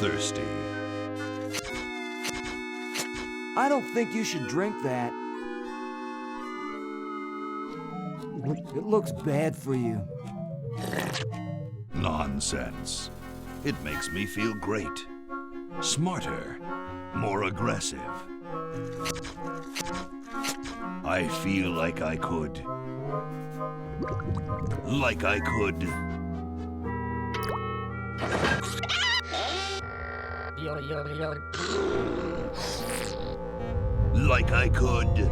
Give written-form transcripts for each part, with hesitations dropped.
thirsty. I don't think you should drink that. It looks bad for you. Nonsense. It makes me feel great. Smarter, more aggressive. I feel like I could. Like I could. Like I could.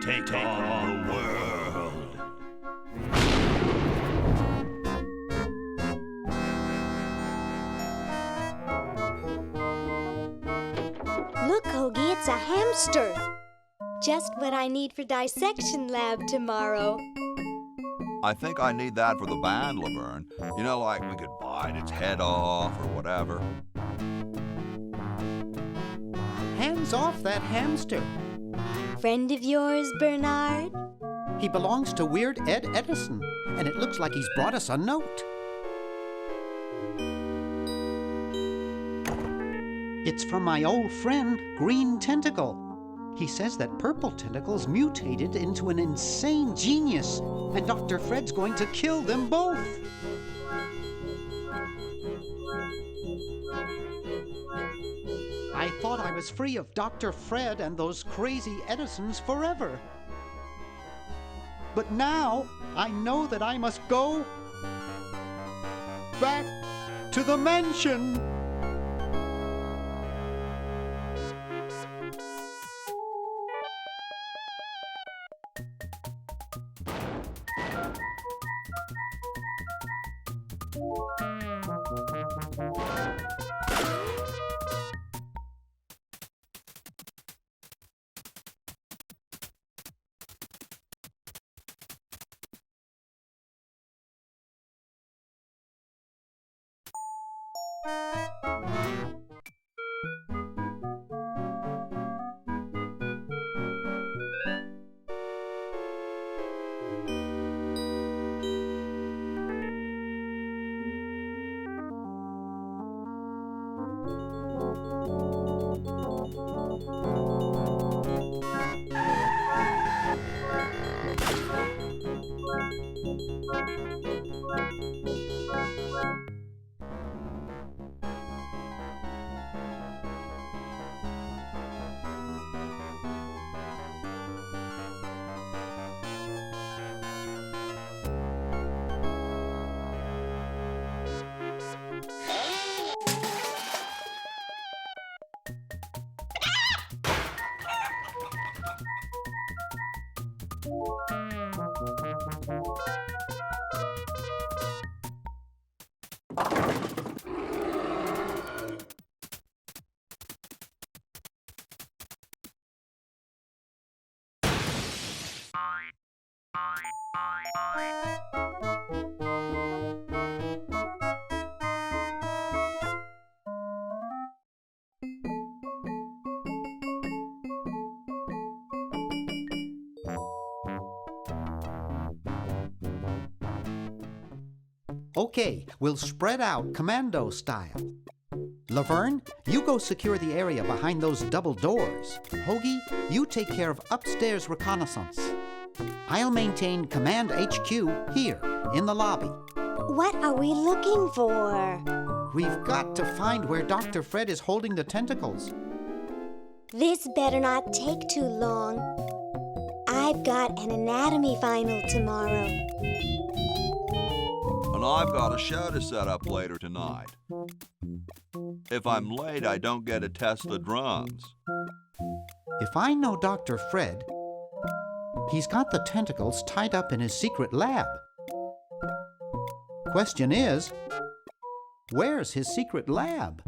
Take on the world. Look, Hoagie, it's a hamster. Just what I need for dissection lab tomorrow. I think I need that for the band, Laverne. You know, like we could bite its head off or whatever. Hands off that hamster. Friend of yours, Bernard? He belongs to Weird Ed Edison, and it looks like he's brought us a note. It's from my old friend, Green Tentacle. He says that Purple Tentacle's mutated into an insane genius, and Dr. Fred's going to kill them both. I thought I was free of Dr. Fred and those crazy Edisons forever. But now I know that I must go back to the mansion. Okay, we'll spread out commando style. Laverne, you go secure the area behind those double doors. Hoagie, you take care of upstairs reconnaissance. I'll maintain Command HQ here, in the lobby. What are we looking for? We've got to find where Dr. Fred is holding the tentacles. This better not take too long. I've got an anatomy final tomorrow. And I've got a show to set up later tonight. If I'm late, I don't get to test the drums. If I know Dr. Fred, he's got the tentacles tied up in his secret lab. Question is, where's his secret lab?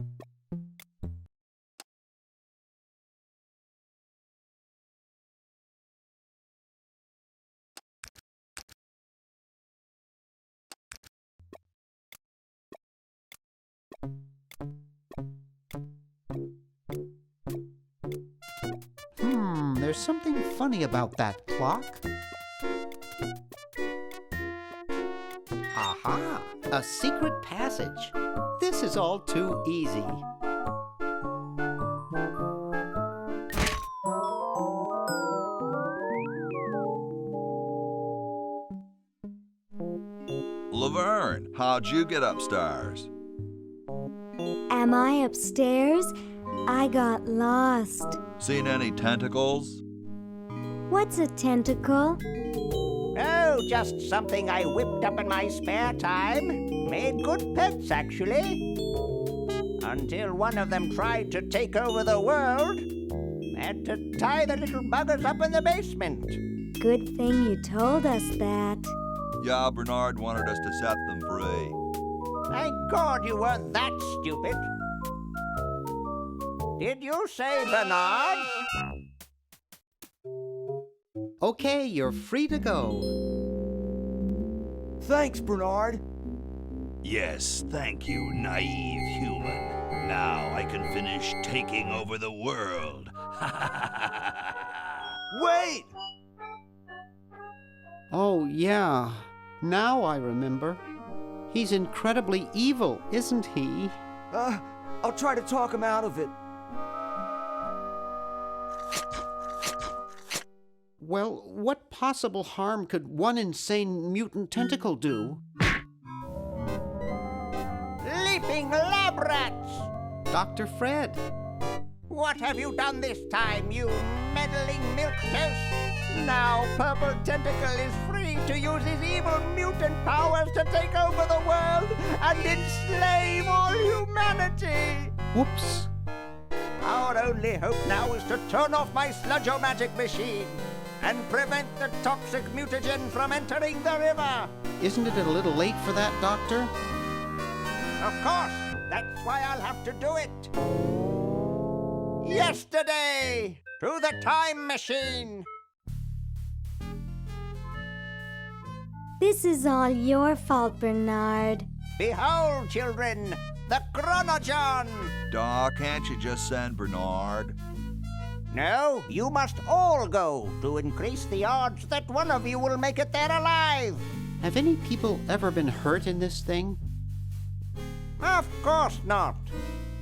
There's something funny about that clock. Aha! A secret passage. This is all too easy. Laverne, how'd you get upstairs? Am I upstairs? I got lost. Seen any tentacles? What's a tentacle? Oh, just something I whipped up in my spare time. Made good pets, actually. Until one of them tried to take over the world. Had to tie the little buggers up in the basement. Good thing you told us that. Yeah, Bernard wanted us to set them free. Thank God you weren't that stupid. Did you say Bernard? Okay, you're free to go. Thanks, Bernard. Yes, thank you, naive human. Now I can finish taking over the world. Wait! Oh, yeah. Now I remember. He's incredibly evil, isn't he? I'll try to talk him out of it. Well, what possible harm could one insane mutant tentacle do? Leaping lab rats! Dr. Fred. What have you done this time, you meddling milquetoast? Now Purple Tentacle is free to use his evil mutant powers to take over the world and enslave all humanity! Whoops. Our only hope now is to turn off my sludge-o-magic machine and prevent the toxic mutagen from entering the river. Isn't it a little late for that, Doctor? Of course, that's why I'll have to do it. Yesterday, to the time machine. This is all your fault, Bernard. Behold, children, the Chronogon. Doc, can't you just send Bernard? No, you must all go to increase the odds that one of you will make it there alive. Have any people ever been hurt in this thing? Of course not.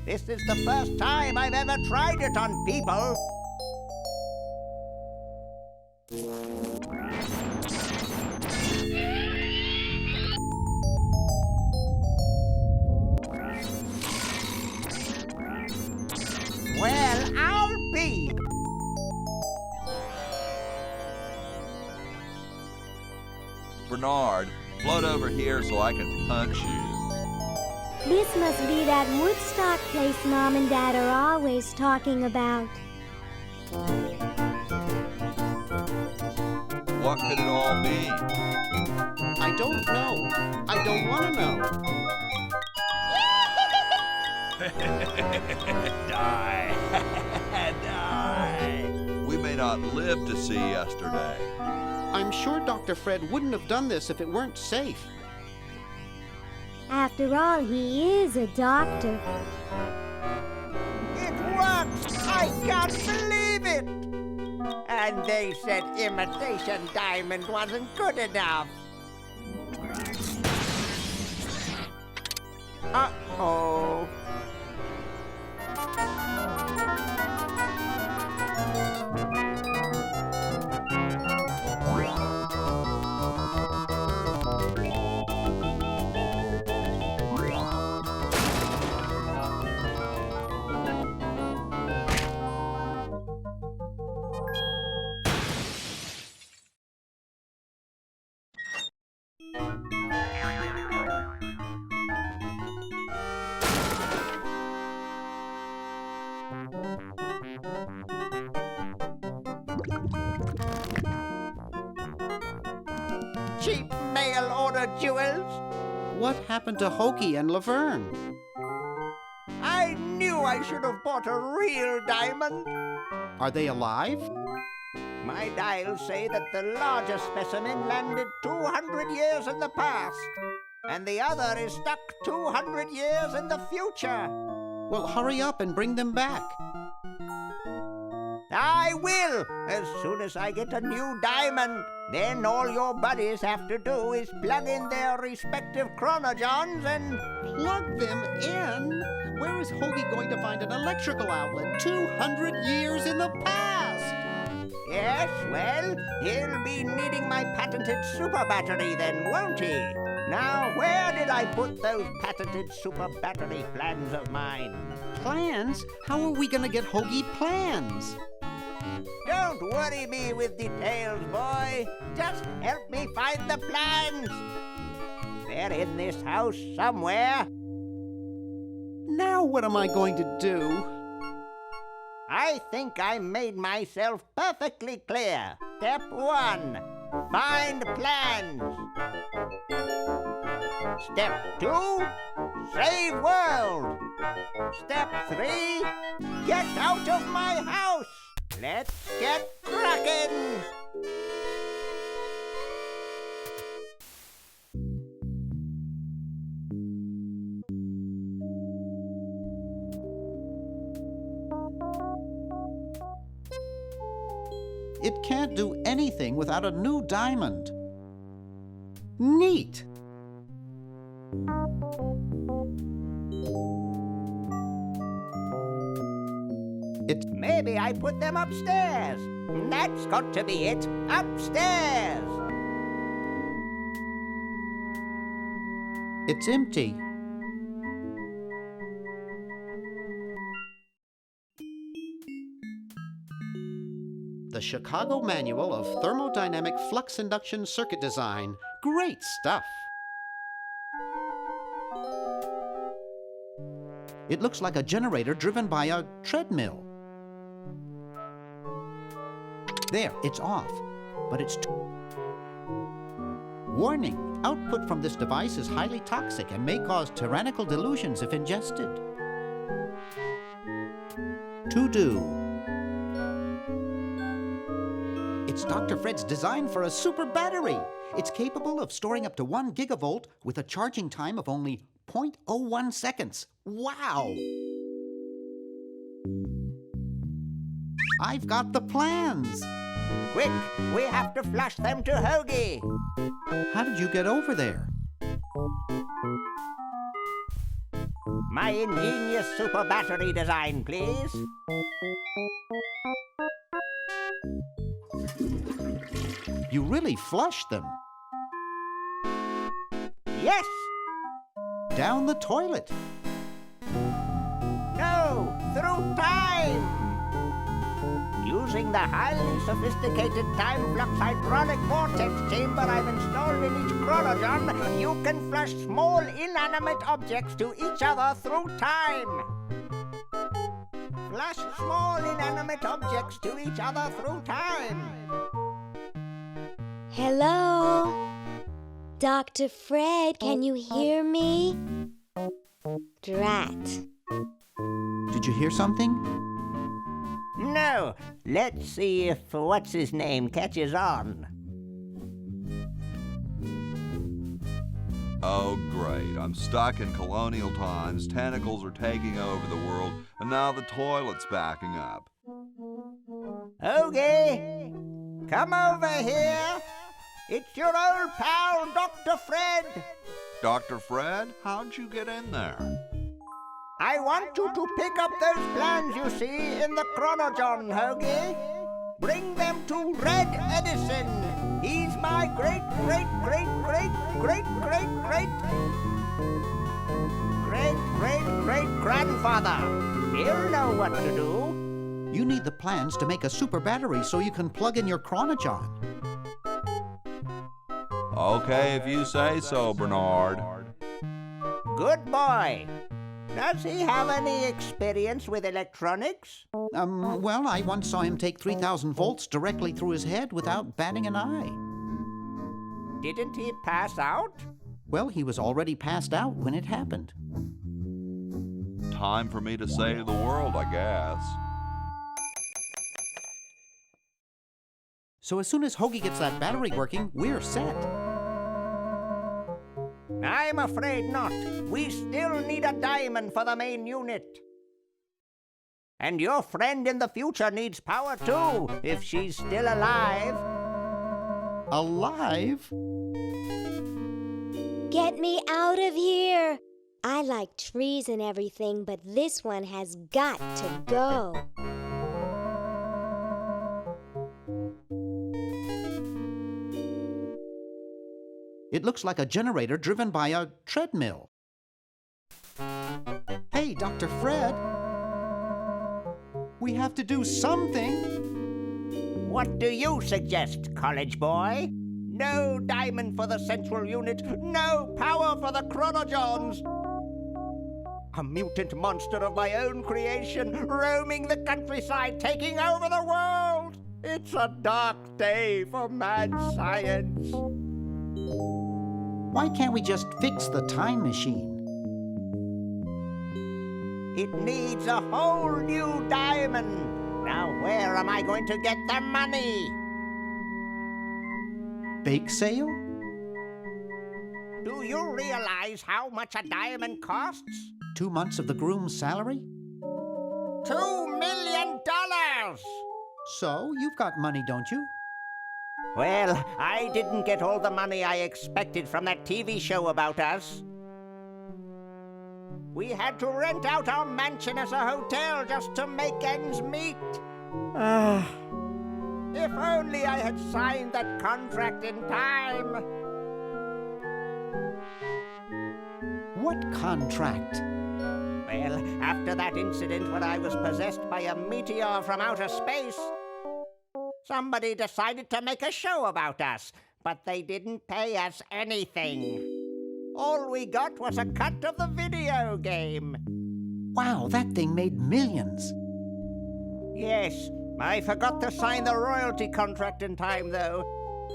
This is the first time I've ever tried it on people. Well, I'll be. Bernard, float over here so I can punch you. This must be that Woodstock place Mom and Dad are always talking about. What could it all mean? I don't know. I don't want to know. Die. Die. We may not live to see yesterday. I'm sure Dr. Fred wouldn't have done this if it weren't safe. After all, he is a doctor. It works! I can't believe it! And they said imitation diamond wasn't good enough. Uh-oh. Cheap mail order jewels. What happened to Hoagie and Laverne? I knew I should have bought a real diamond. Are they alive? My dials say that the larger specimen landed 200 years in the past, and the other is stuck 200 years in the future. Well, hurry up and bring them back. I will, as soon as I get a new diamond. Then all your buddies have to do is plug in their respective chronogens and... Plug them in? Where is Hoagie going to find an electrical outlet 200 years in the past? Yes, well, he'll be needing my patented super battery then, won't he? Now, where did I put those patented super battery plans of mine? Plans? How are we going to get Hoagie plans? Don't worry me with details, boy. Just help me find the plans. They're in this house somewhere. Now what am I going to do? I think I made myself perfectly clear. Step 1, find plans. Step 2, save world. Step 3, get out of my house. Let's get cracking! It can't do anything without a new diamond. Neat! Maybe I put them upstairs. That's got to be it. Upstairs! It's empty. The Chicago Manual of Thermodynamic Flux Induction Circuit Design. Great stuff. It looks like a generator driven by a treadmill. There, it's off, but it's warning, output from this device is highly toxic and may cause tyrannical delusions if ingested. To do. It's Dr. Fred's design for a super battery. It's capable of storing up to 1 gigavolt with a charging time of only 0.01 seconds. Wow! I've got the plans. Quick, we have to flash them to Hoagie. How did you get over there? My ingenious super battery design, please. You really flushed them. Yes! Down the toilet. No, through time! Using the highly sophisticated time flux hydronic vortex chamber I've installed in each chronogen, you can flush small inanimate objects to each other through time. Flush small inanimate objects to each other through time. Hello? Dr. Fred, can you hear me? Drat. Did you hear something? No, let's see if what's-his-name catches on. Oh, great. I'm stuck in colonial times, tentacles are taking over the world, and now the toilet's backing up. Hoagie, come over here. It's your old pal, Dr. Fred. Dr. Fred, how'd you get in there? I want you to pick up those plans you see in the chronogen, Hoagie. Bring them to Red Edison. He's my great-great-great-great-great-great-great-great-grandfather. He'll know what to do. You need the plans to make a super battery so you can plug in your chronogen. Okay, if you say so, Bernard. Good boy. Does he have any experience with electronics? Well, I once saw him take 3,000 volts directly through his head without batting an eye. Didn't he pass out? Well, he was already passed out when it happened. Time for me to save the world, I guess. So as soon as Hoagie gets that battery working, we're set. I'm afraid not. We still need a diamond for the main unit. And your friend in the future needs power too, if she's still alive. Alive? Get me out of here! I like trees and everything, but this one has got to go. It looks like a generator driven by a treadmill. Hey, Dr. Fred. We have to do something. What do you suggest, college boy? No diamond for the central unit, no power for the chronojons. A mutant monster of my own creation, roaming the countryside, taking over the world. It's a dark day for mad science. Why can't we just fix the time machine? It needs a whole new diamond. Now where am I going to get the money? Bake sale? Do you realize how much a diamond costs? 2 months of the groom's salary? $2 million! So, you've got money, don't you? Well, I didn't get all the money I expected from that TV show about us. We had to rent out our mansion as a hotel just to make ends meet. If only I had signed that contract in time. What contract? Well, after that incident when I was possessed by a meteor from outer space, somebody decided to make a show about us, but they didn't pay us anything. All we got was a cut of the video game. Wow, that thing made millions. Yes, I forgot to sign the royalty contract in time, though.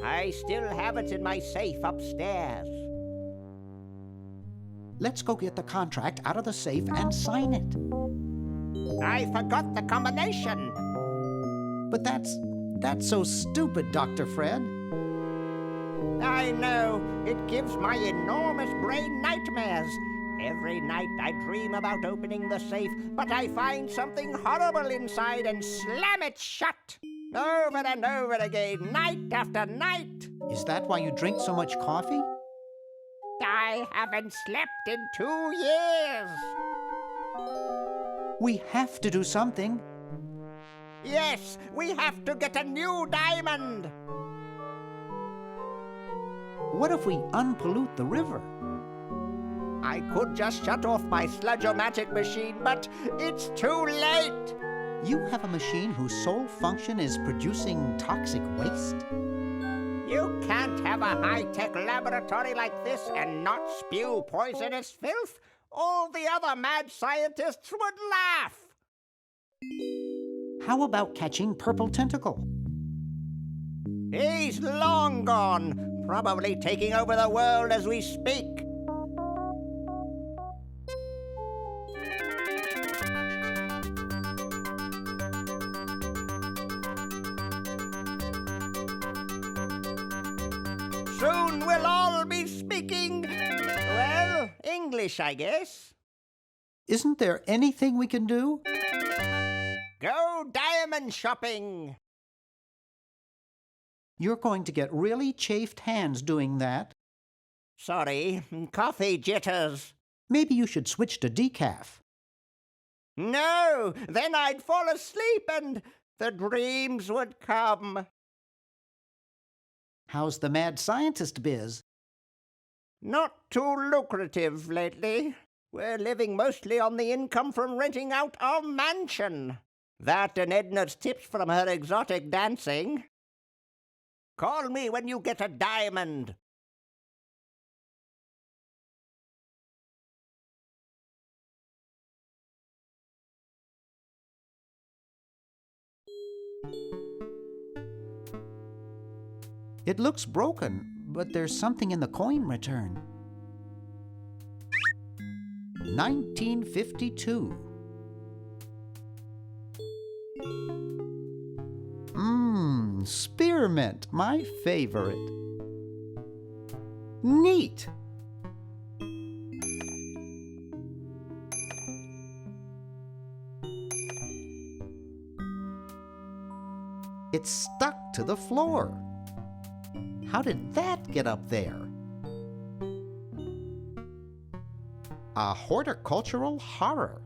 I still have it in my safe upstairs. Let's go get the contract out of the safe and sign it. I forgot the combination. But that's so stupid, Dr. Fred. I know. It gives my enormous brain nightmares. Every night I dream about opening the safe, but I find something horrible inside and slam it shut. Over and over again, night after night. Is that why you drink so much coffee? I haven't slept in 2 years. We have to do something. Yes, we have to get a new diamond. What if we unpollute the river? I could just shut off my sludge-o-matic machine, but it's too late. You have a machine whose sole function is producing toxic waste? You can't have a high-tech laboratory like this and not spew poisonous filth. All the other mad scientists would laugh. How about catching Purple Tentacle? He's long gone, probably taking over the world as we speak. Soon we'll all be speaking, well, English, I guess. Isn't there anything we can do? Go diamond shopping. You're going to get really chafed hands doing that. Sorry, coffee jitters. Maybe you should switch to decaf. No, then I'd fall asleep and the dreams would come. How's the mad scientist biz? Not too lucrative lately. We're living mostly on the income from renting out our mansion. That and Edna's tips from her exotic dancing. Call me when you get a diamond. It looks broken, but there's something in the coin return. 1952. Spearmint, my favorite. Neat. It's stuck to the floor. How did that get up there? A horticultural horror.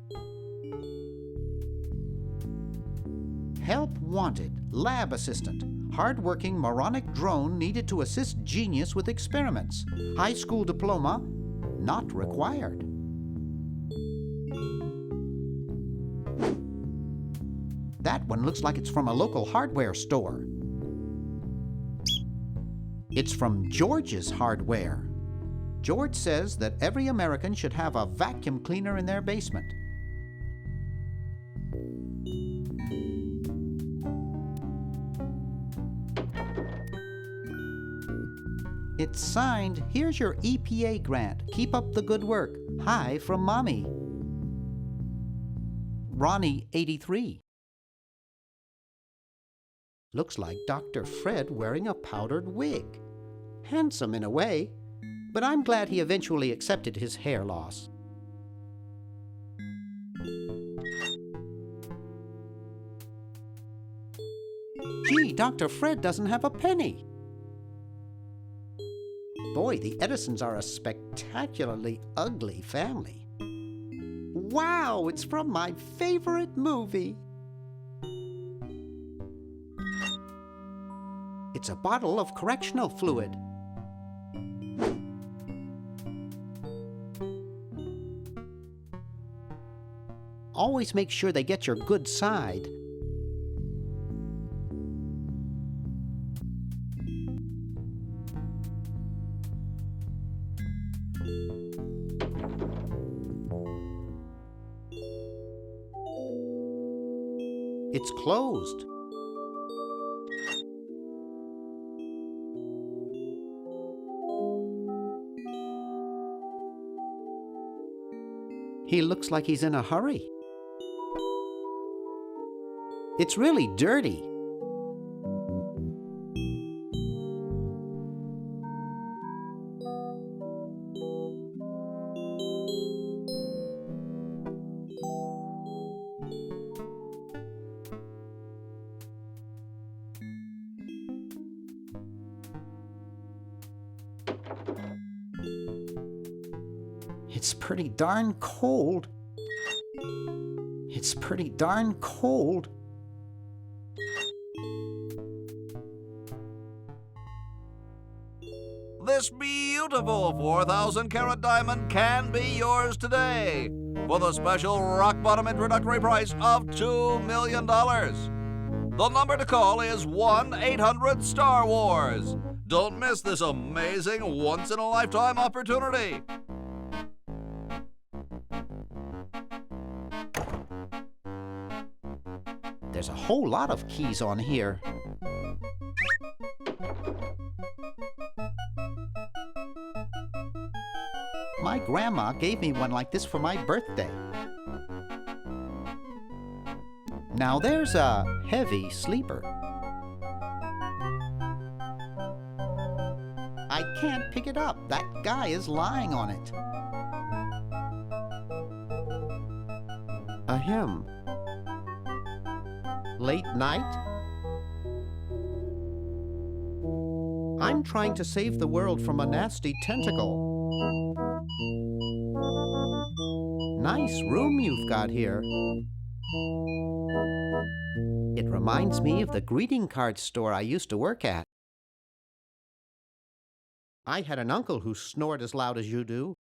Help wanted. Lab assistant. Hard-working moronic drone needed to assist genius with experiments. High school diploma not required. That one looks like it's from a local hardware store. It's from George's Hardware. George says that every American should have a vacuum cleaner in their basement. It's signed, "Here's your EPA grant. Keep up the good work. Hi from Mommy." Ronnie, 83. Looks like Dr. Fred wearing a powdered wig. Handsome in a way, but I'm glad he eventually accepted his hair loss. Gee, Dr. Fred doesn't have a penny. Boy, the Edisons are a spectacularly ugly family. Wow, it's from my favorite movie. It's a bottle of correctional fluid. Always make sure they get your good side. It's closed. He looks like he's in a hurry. It's really dirty. It's pretty darn cold. It's pretty darn cold. This beautiful 4,000-carat diamond can be yours today for the special rock-bottom introductory price of $2 million. The number to call is 1-800-STAR-WARS. Don't miss this amazing once-in-a-lifetime opportunity. There's a whole lot of keys on here. My grandma gave me one like this for my birthday. Now there's a heavy sleeper. I can't pick it up. That guy is lying on it. Ahem. Late night? I'm trying to save the world from a nasty tentacle. Nice room you've got here. It reminds me of the greeting card store I used to work at. I had an uncle who snored as loud as you do.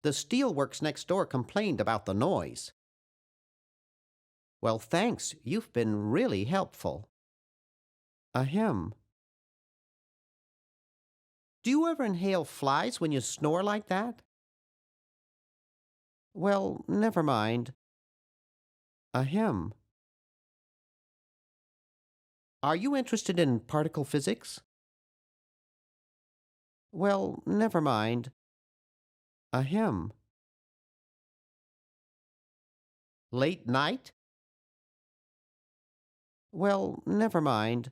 The steelworks next door complained about the noise. Well, thanks. You've been really helpful. Ahem. Do you ever inhale flies when you snore like that? Well, never mind. Ahem. Are you interested in particle physics? Well, never mind. Ahem. Late night? Well, never mind.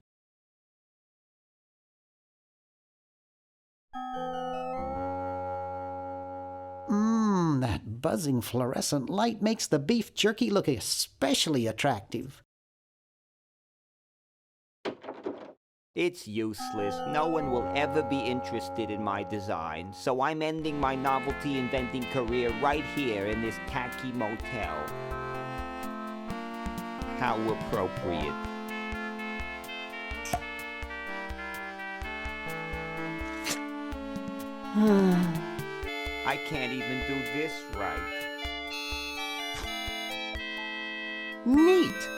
That buzzing fluorescent light makes the beef jerky look especially attractive. It's useless. No one will ever be interested in my design, so I'm ending my novelty inventing career right here in this tacky motel. How appropriate. I can't even do this right. Neat!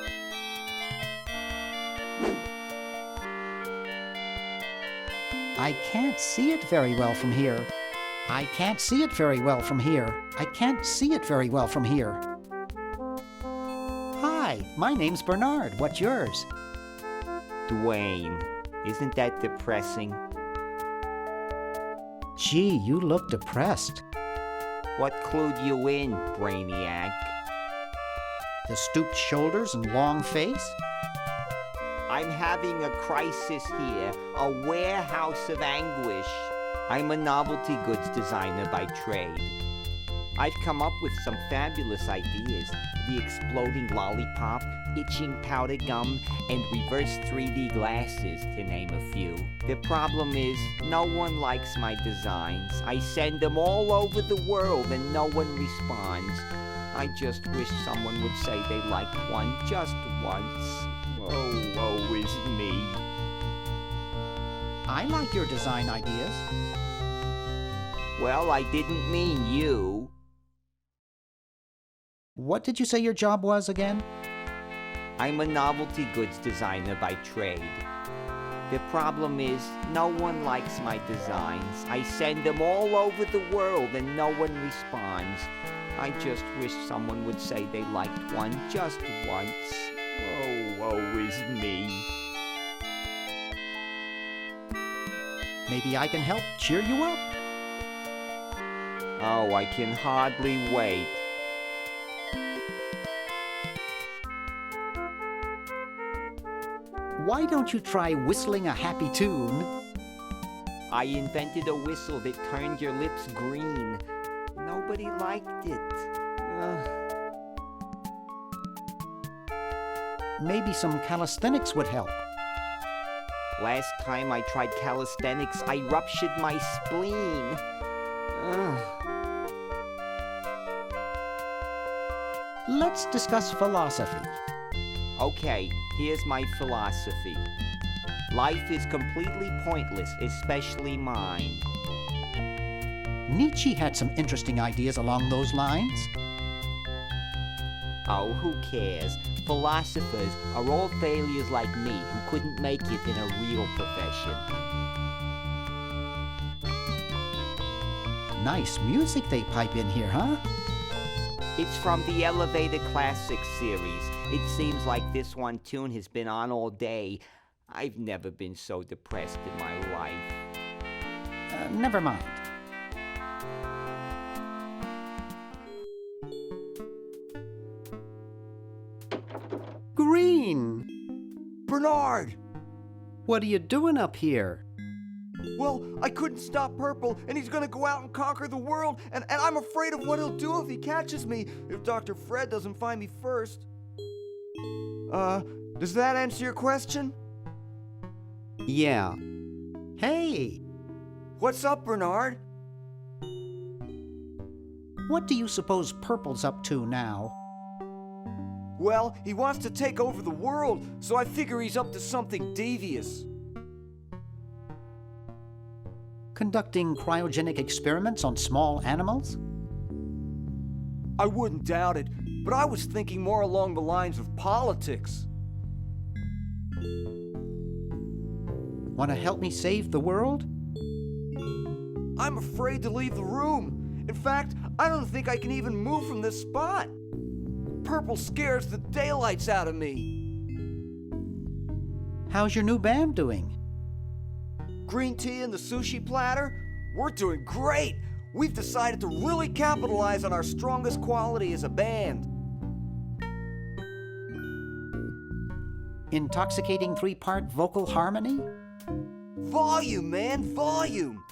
I can't see it very well from here. I can't see it very well from here. I can't see it very well from here. Hi, my name's Bernard. What's yours? Dwayne, isn't that depressing? Gee, you look depressed. What clued you in, Brainiac? The stooped shoulders and long face? I'm having a crisis here, a warehouse of anguish. I'm a novelty goods designer by trade. I've come up with some fabulous ideas. The exploding lollipop, itching powder gum, and reverse 3D glasses, to name a few. The problem is, no one likes my designs. I send them all over the world and no one responds. I just wish someone would say they liked one just once. Oh, woe is me. I like your design ideas. Well, I didn't mean you. What did you say your job was again? I'm a novelty goods designer by trade. The problem is, no one likes my designs. I send them all over the world and no one responds. I just wish someone would say they liked one just once. Oh, woe is me. Maybe I can help cheer you up. Oh, I can hardly wait. Why don't you try whistling a happy tune? I invented a whistle that turned your lips green. Nobody liked it. Maybe some calisthenics would help. Last time I tried calisthenics, I ruptured my spleen. Let's discuss philosophy. Okay, here's my philosophy. Life is completely pointless, especially mine. Nietzsche had some interesting ideas along those lines. Oh, who cares? Philosophers are all failures like me who couldn't make it in a real profession. Nice music they pipe in here, huh? It's from the Elevator Classics series. It seems like this one tune has been on all day. I've never been so depressed in my life. Never mind. Green! Bernard! What are you doing up here? Well, I couldn't stop Purple, and he's gonna go out and conquer the world, and I'm afraid of what he'll do if he catches me, if Dr. Fred doesn't find me first. Does that answer your question? Yeah. Hey! What's up, Bernard? What do you suppose Purple's up to now? Well, he wants to take over the world, so I figure he's up to something devious. Conducting cryogenic experiments on small animals? I wouldn't doubt it, but I was thinking more along the lines of politics. Want to help me save the world? I'm afraid to leave the room. In fact, I don't think I can even move from this spot. Purple scares the daylights out of me. How's your new band doing? Green tea and the sushi platter? We're doing great. We've decided to really capitalize on our strongest quality as a band. Intoxicating 3-part vocal harmony? Volume, man, volume.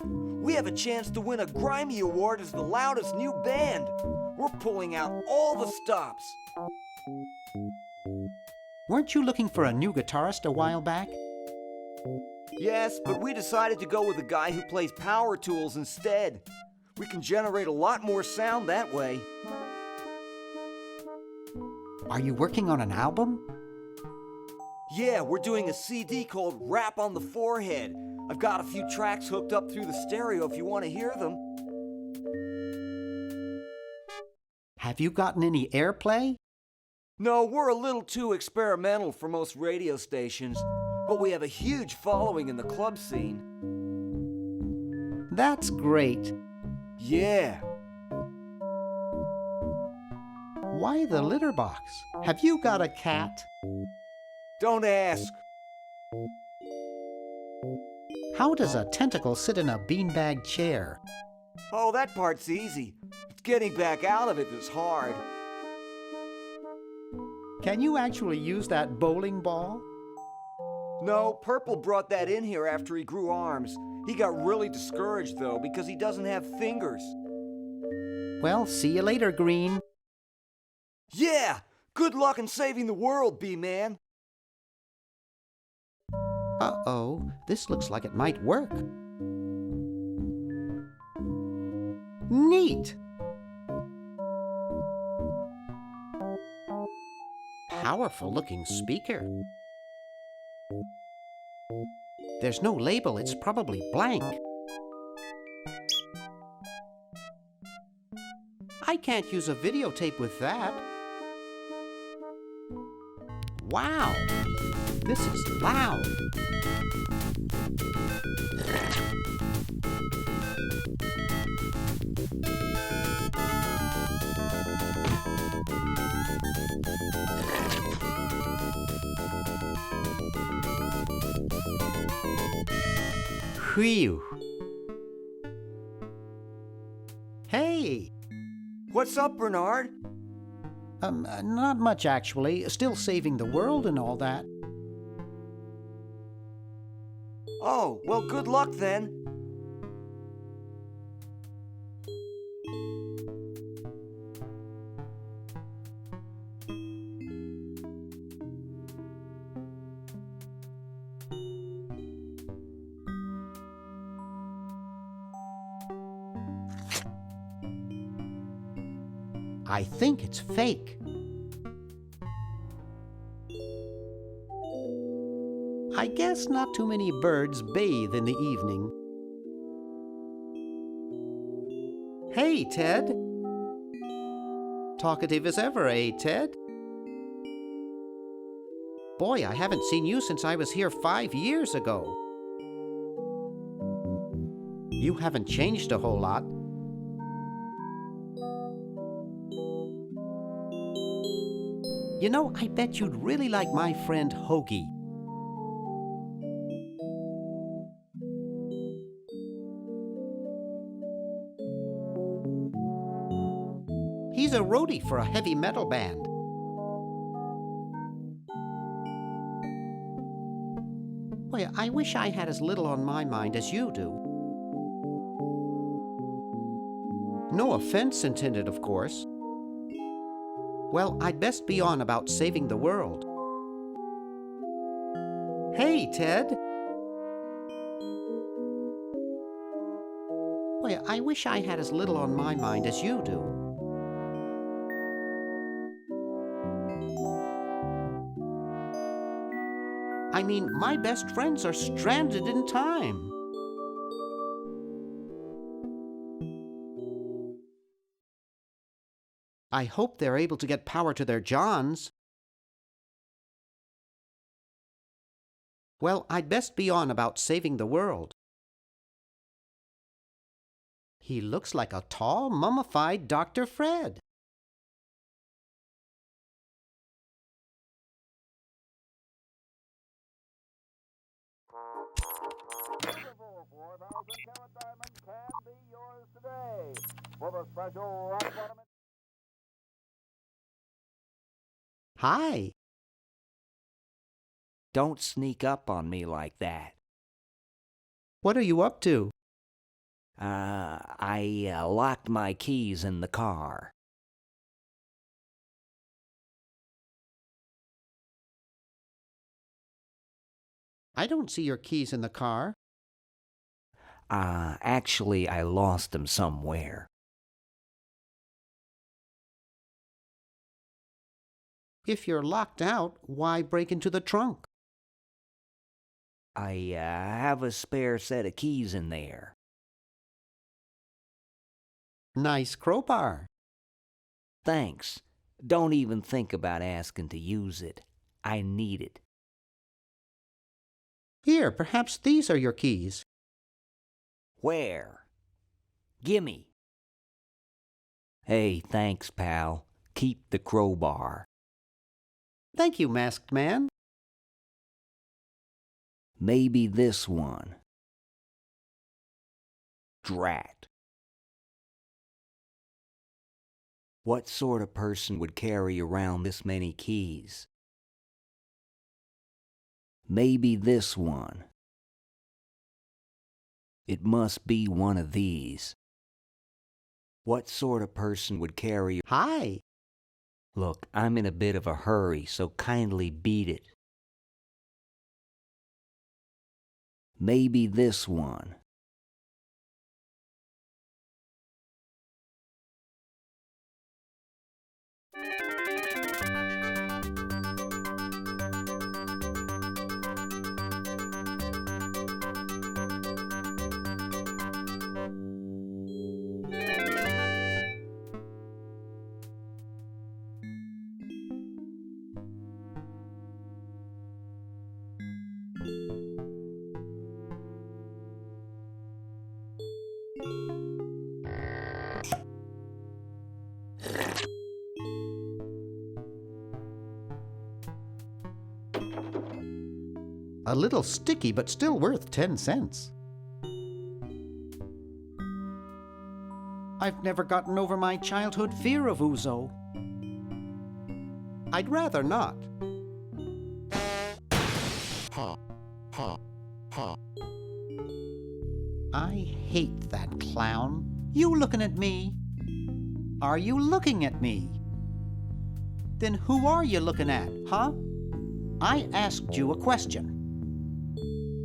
We have a chance to win a Grimy Award as the loudest new band. We're pulling out all the stops. Weren't you looking for a new guitarist a while back? Yes, but we decided to go with a guy who plays power tools instead. We can generate a lot more sound that way. Are you working on an album? Yeah, we're doing a CD called Rap on the Forehead. I've got a few tracks hooked up through the stereo if you want to hear them. Have you gotten any airplay? No, we're a little too experimental for most radio stations, but we have a huge following in the club scene. That's great. Yeah. Why the litter box? Have you got a cat? Don't ask. How does a tentacle sit in a beanbag chair? Oh, that part's easy. It's getting back out of it that's hard. Can you actually use that bowling ball? No, Purple brought that in here after he grew arms. He got really discouraged, though, because he doesn't have fingers. Well, see you later, Green. Yeah! Good luck in saving the world, B-Man. Uh-oh, this looks like it might work. Neat! Powerful-looking speaker. There's no label, it's probably blank. I can't use a videotape with that. Wow, this is loud. Phew. Hey! What's up, Bernard? Not much actually. Still saving the world and all that. Oh, well, good luck then. I think it's fake. I guess not too many birds bathe in the evening. Hey, Ted. Talkative as ever, eh, Ted? Boy, I haven't seen you since I was here 5 years ago. You haven't changed a whole lot. You know, I bet you'd really like my friend Hoagie. He's a roadie for a heavy metal band. Boy, I wish I had as little on my mind as you do. No offense intended, of course. Well, I'd best be on about saving the world. Hey, Ted. Boy, I wish I had as little on my mind as you do. I mean, my best friends are stranded in time. I hope they're able to get power to their Johns. Well, I'd best be on about saving the world. He looks like a tall, mummified Dr. Fred. Can be yours today for the special rock bottom. Hi. Don't sneak up on me like that. What are you up to? I locked my keys in the car. I don't see your keys in the car. Actually, I lost them somewhere. If you're locked out, why break into the trunk? I have a spare set of keys in there. Nice crowbar. Thanks. Don't even think about asking to use it. I need it. Here, perhaps these are your keys. Where? Gimme. Hey, thanks, pal. Keep the crowbar. Thank you, masked man. Maybe this one. Drat. What sort of person would carry around this many keys? Maybe this one. It must be one of these. What sort of person would carry... Hi. Look, I'm in a bit of a hurry, so kindly beat it. Maybe this one. A little sticky, but still worth 10 cents. I've never gotten over my childhood fear of Ouzo. I'd rather not. I hate that clown. You looking at me? Are you looking at me? Then who are you looking at, huh? I asked you a question.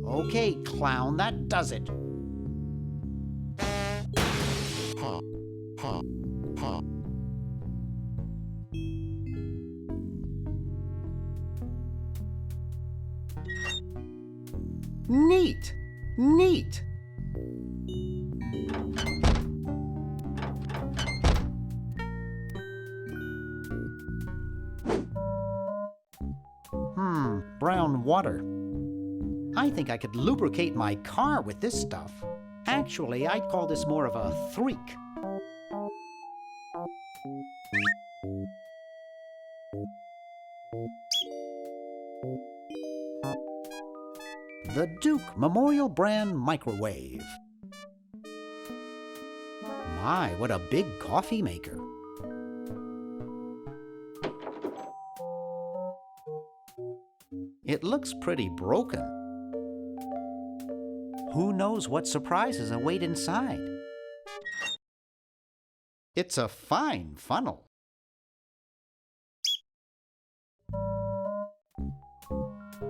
Okay, clown, that does it. Neat! Neat! Brown water. I think I could lubricate my car with this stuff. Actually, I'd call this more of a threak. The Duke Memorial Brand Microwave. My, what a big coffee maker. It looks pretty broken. Who knows what surprises await inside? It's a fine funnel.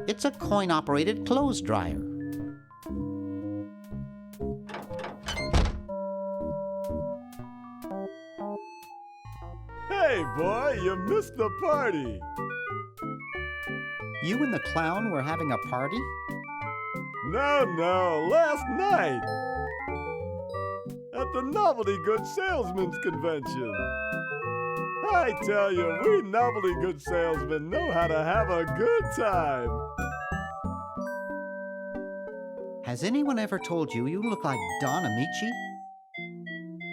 It's a coin-operated clothes dryer. Hey, boy, you missed the party. You and the clown were having a party? No, last night. At the Novelty Goods Salesmen's Convention. I tell you, we novelty goods salesmen know how to have a good time. Has anyone ever told you you look like Don Amici?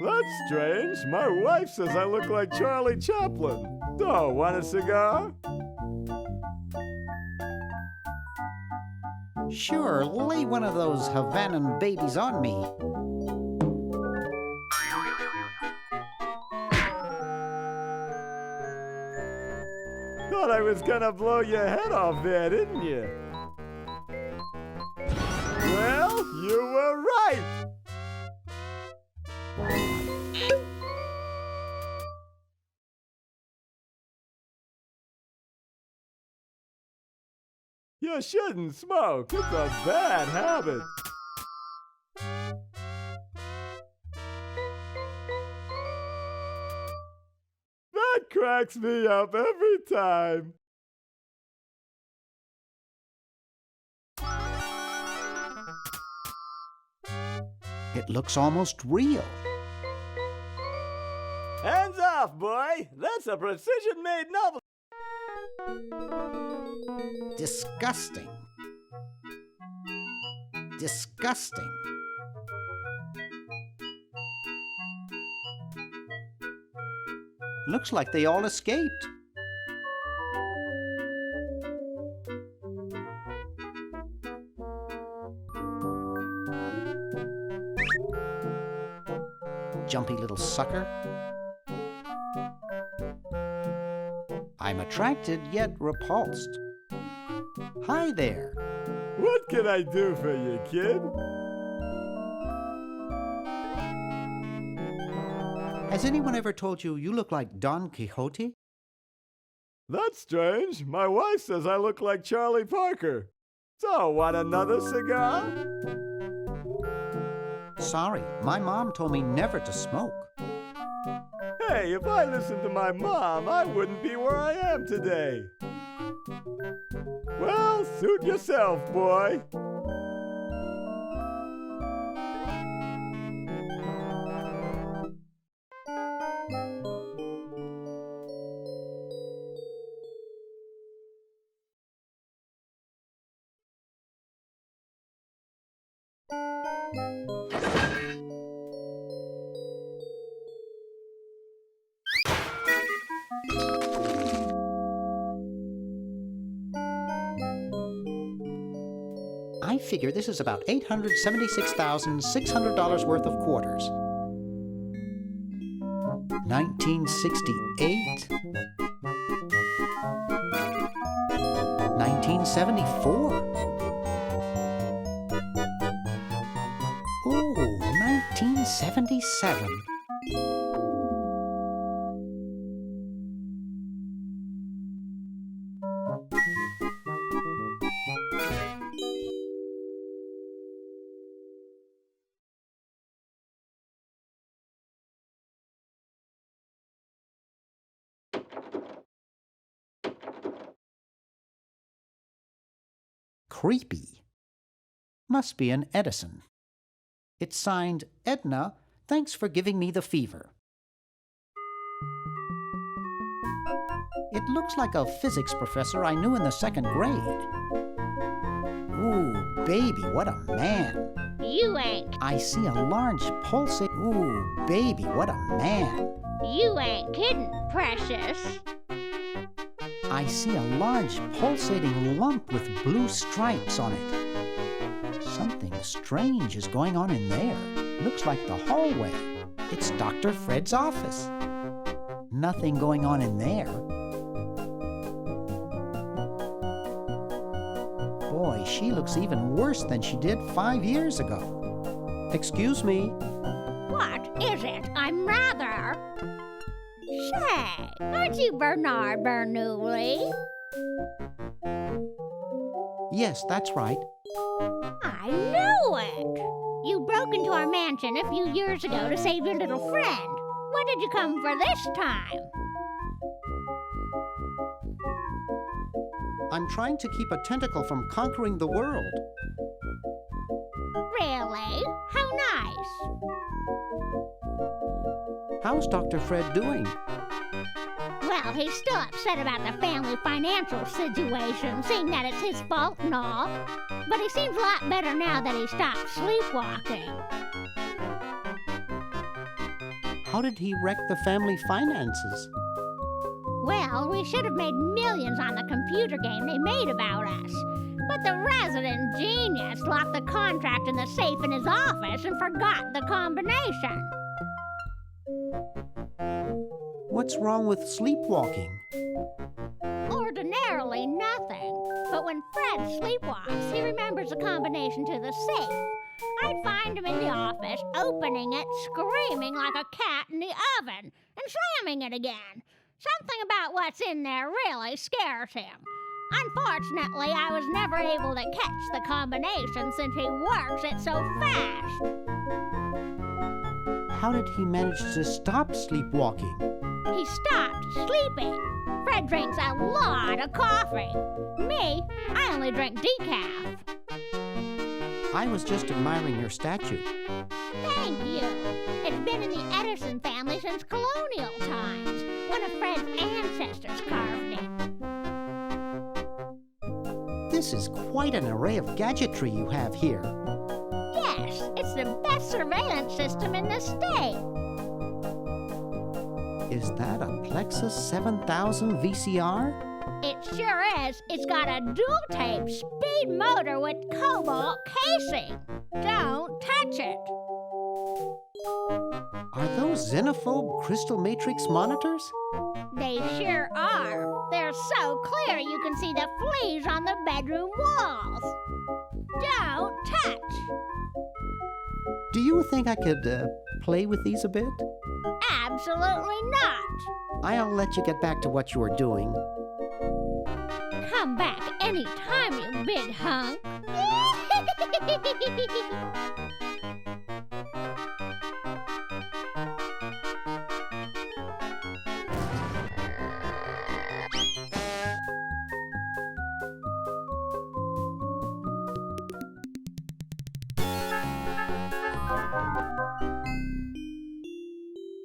That's strange. My wife says I look like Charlie Chaplin. Oh, want a cigar? Sure, lay one of those Havanan babies on me. Thought I was gonna blow your head off there, didn't you? Well, you were right. You shouldn't smoke. It's a bad habit. That cracks me up every time. It looks almost real. Hands off, boy. That's a precision-made novel. Disgusting. Disgusting. Looks like they all escaped. Jumpy little sucker. I'm attracted yet repulsed. Hi there. What can I do for you, kid? Has anyone ever told you you look like Don Quixote? That's strange. My wife says I look like Charlie Parker. So, want another cigar? Sorry, my mom told me never to smoke. Hey, if I listened to my mom, I wouldn't be where I am today. Well, suit yourself, boy. I figure this is about $876,600 worth of quarters. 1968. 1974. Ooh, 1977. Creepy. Must be an Edison. It's signed, Edna, thanks for giving me the fever. It looks like a physics professor I knew in the 2nd grade. Ooh, baby, what a man. You ain't. I see a large pulsate. Ooh, baby, what a man. You ain't kidding, precious. I see a large pulsating lump with blue stripes on it. Something strange is going on in there. Looks like the hallway. It's Dr. Fred's office. Nothing going on in there. Boy, she looks even worse than she did 5 years ago. Excuse me. What is it? I'm rather... Say, aren't you Bernard Bernoulli? Yes, that's right. I knew it! You broke into our mansion a few years ago to save your little friend. What did you come for this time? I'm trying to keep a tentacle from conquering the world. Really? How nice. How's Dr. Fred doing? Well, he's still upset about the family financial situation, seeing that it's his fault and all. But he seems a lot better now that he stopped sleepwalking. How did he wreck the family finances? Well, we should have made millions on the computer game they made about us. But the resident genius locked the contract in the safe in his office and forgot the combination. What's wrong with sleepwalking? Ordinarily nothing. But when Fred sleepwalks, he remembers the combination to the safe. I'd find him in the office, opening it, screaming like a cat in the oven, and slamming it again. Something about what's in there really scares him. Unfortunately, I was never able to catch the combination since he works it so fast. How did he manage to stop sleepwalking? He stopped sleeping. Fred drinks a lot of coffee. Me, I only drink decaf. I was just admiring your statue. Thank you. It's been in the Edison family since colonial times. One of Fred's ancestors carved it. This is quite an array of gadgetry you have here. Yes, it's the best surveillance system in the state. Is that a Plexus 7000 VCR? It sure is. It's got a dual-tape speed motor with cobalt casing. Don't touch it. Are those xenophobe crystal matrix monitors? They sure are. They're so clear you can see the fleas on the bedroom walls. Don't touch. Do you think I could play with these a bit? Absolutely not. I'll let you get back to what you were doing. Come back anytime, you big hunk.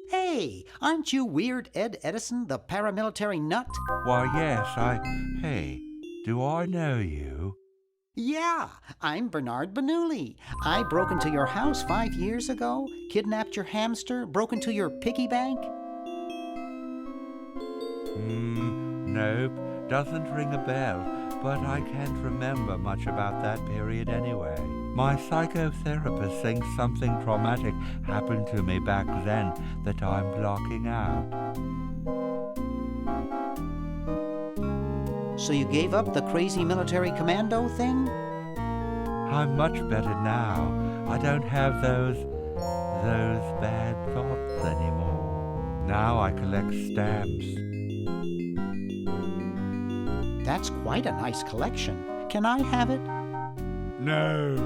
Hey, aren't you Weird Ed Edison, the paramilitary nut? Why, yes, Hey, do I know you? Yeah, I'm Bernard Bernoulli. I broke into your house 5 years ago, kidnapped your hamster, broke into your piggy bank. Nope, doesn't ring a bell, but I can't remember much about that period anyway. My psychotherapist thinks something traumatic happened to me back then that I'm blocking out. So you gave up the crazy military commando thing? I'm much better now. I don't have those bad thoughts anymore. Now I collect stamps. That's quite a nice collection. Can I have it? No.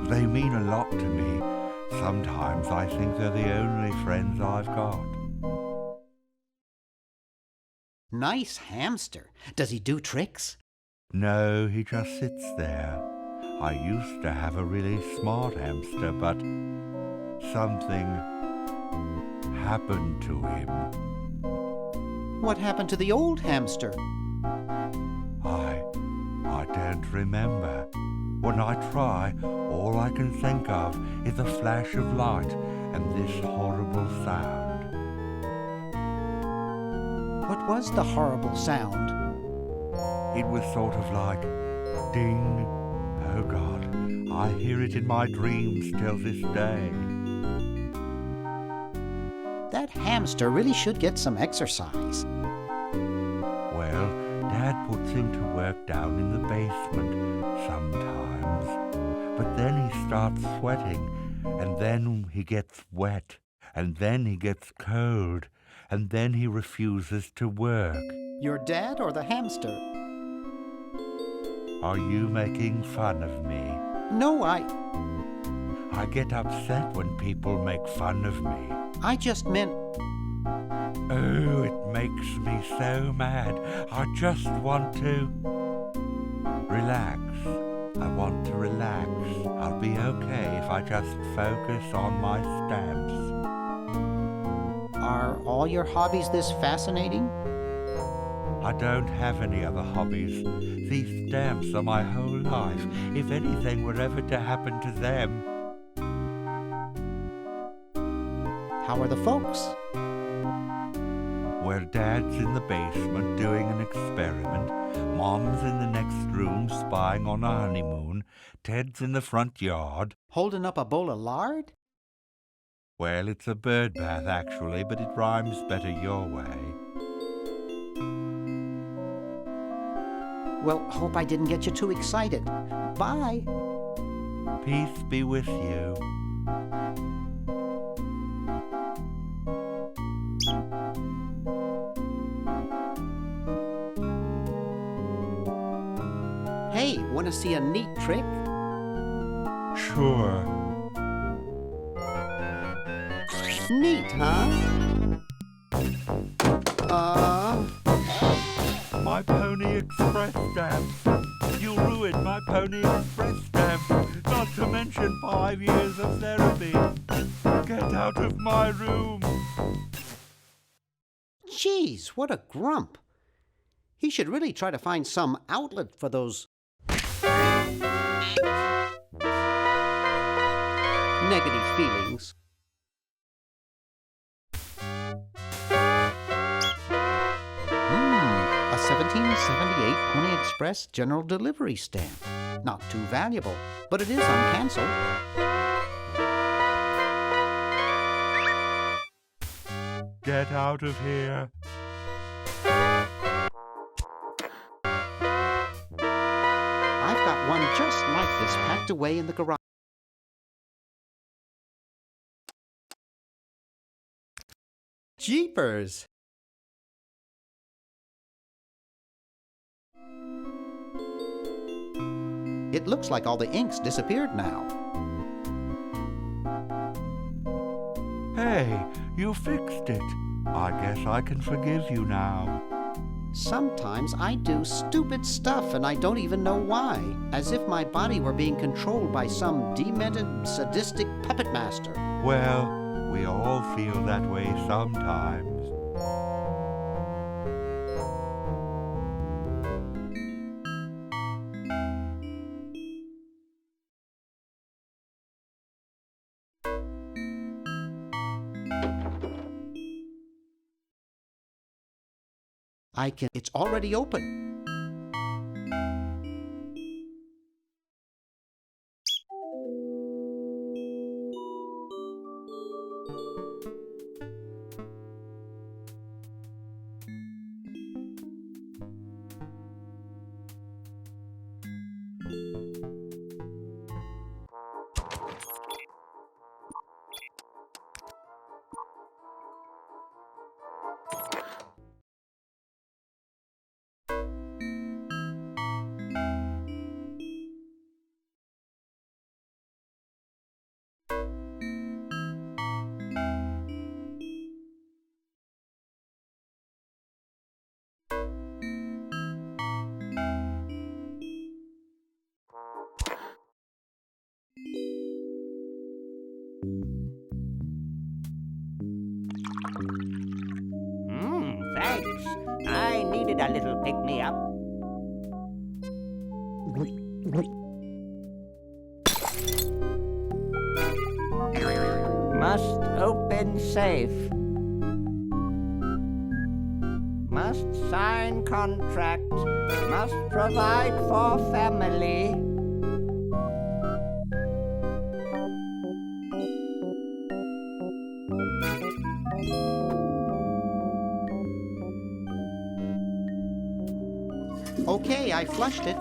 They mean a lot to me. Sometimes I think they're the only friends I've got. Nice hamster. Does he do tricks? No, he just sits there. I used to have a really smart hamster, but something happened to him. What happened to the old hamster? I don't remember. When I try, all I can think of is a flash of light and this horrible sound. What was the horrible sound? It was sort of like ding. Oh God, I hear it in my dreams till this day. That hamster really should get some exercise. Well, Dad puts him to work down in the basement sometimes. But then he starts sweating, and then he gets wet, and then he gets cold, and then he refuses to work. Your dad or the hamster? Are you making fun of me? No, I get upset when people make fun of me. I just meant... Oh, it makes me so mad. I just want to relax. I want to relax. I'll be okay if I just focus on my stamps. Are all your hobbies this fascinating? I don't have any other hobbies. These stamps are my whole life. If anything were ever to happen to them... How are the folks? Well, Dad's in the basement doing an experiment. Mom's in the next room spying on a honeymoon. Ted's in the front yard. Holding up a bowl of lard? Well, it's a bird bath, actually, but it rhymes better your way. Well, hope I didn't get you too excited. Bye. Peace be with you. Want to see a neat trick? Sure. Neat, huh? My Pony Express stamps. You ruined my Pony Express stamps. Not to mention 5 years of therapy. Get out of my room. Jeez, what a grump. He should really try to find some outlet for those negative feelings. A 1778 Pony Express General Delivery stamp. Not too valuable, but it is uncancelled. Get out of here. I've got one just like this packed away in the garage. Jeepers! It looks like all the ink's disappeared now. Hey, you fixed it. I guess I can forgive you now. Sometimes I do stupid stuff and I don't even know why, as if my body were being controlled by some demented, sadistic puppet master. Well, we all feel that way sometimes. It's already open. Thanks. I needed a little pick-me-up. Must open safe. Must sign contract. Must provide for family. Okay, I flushed it.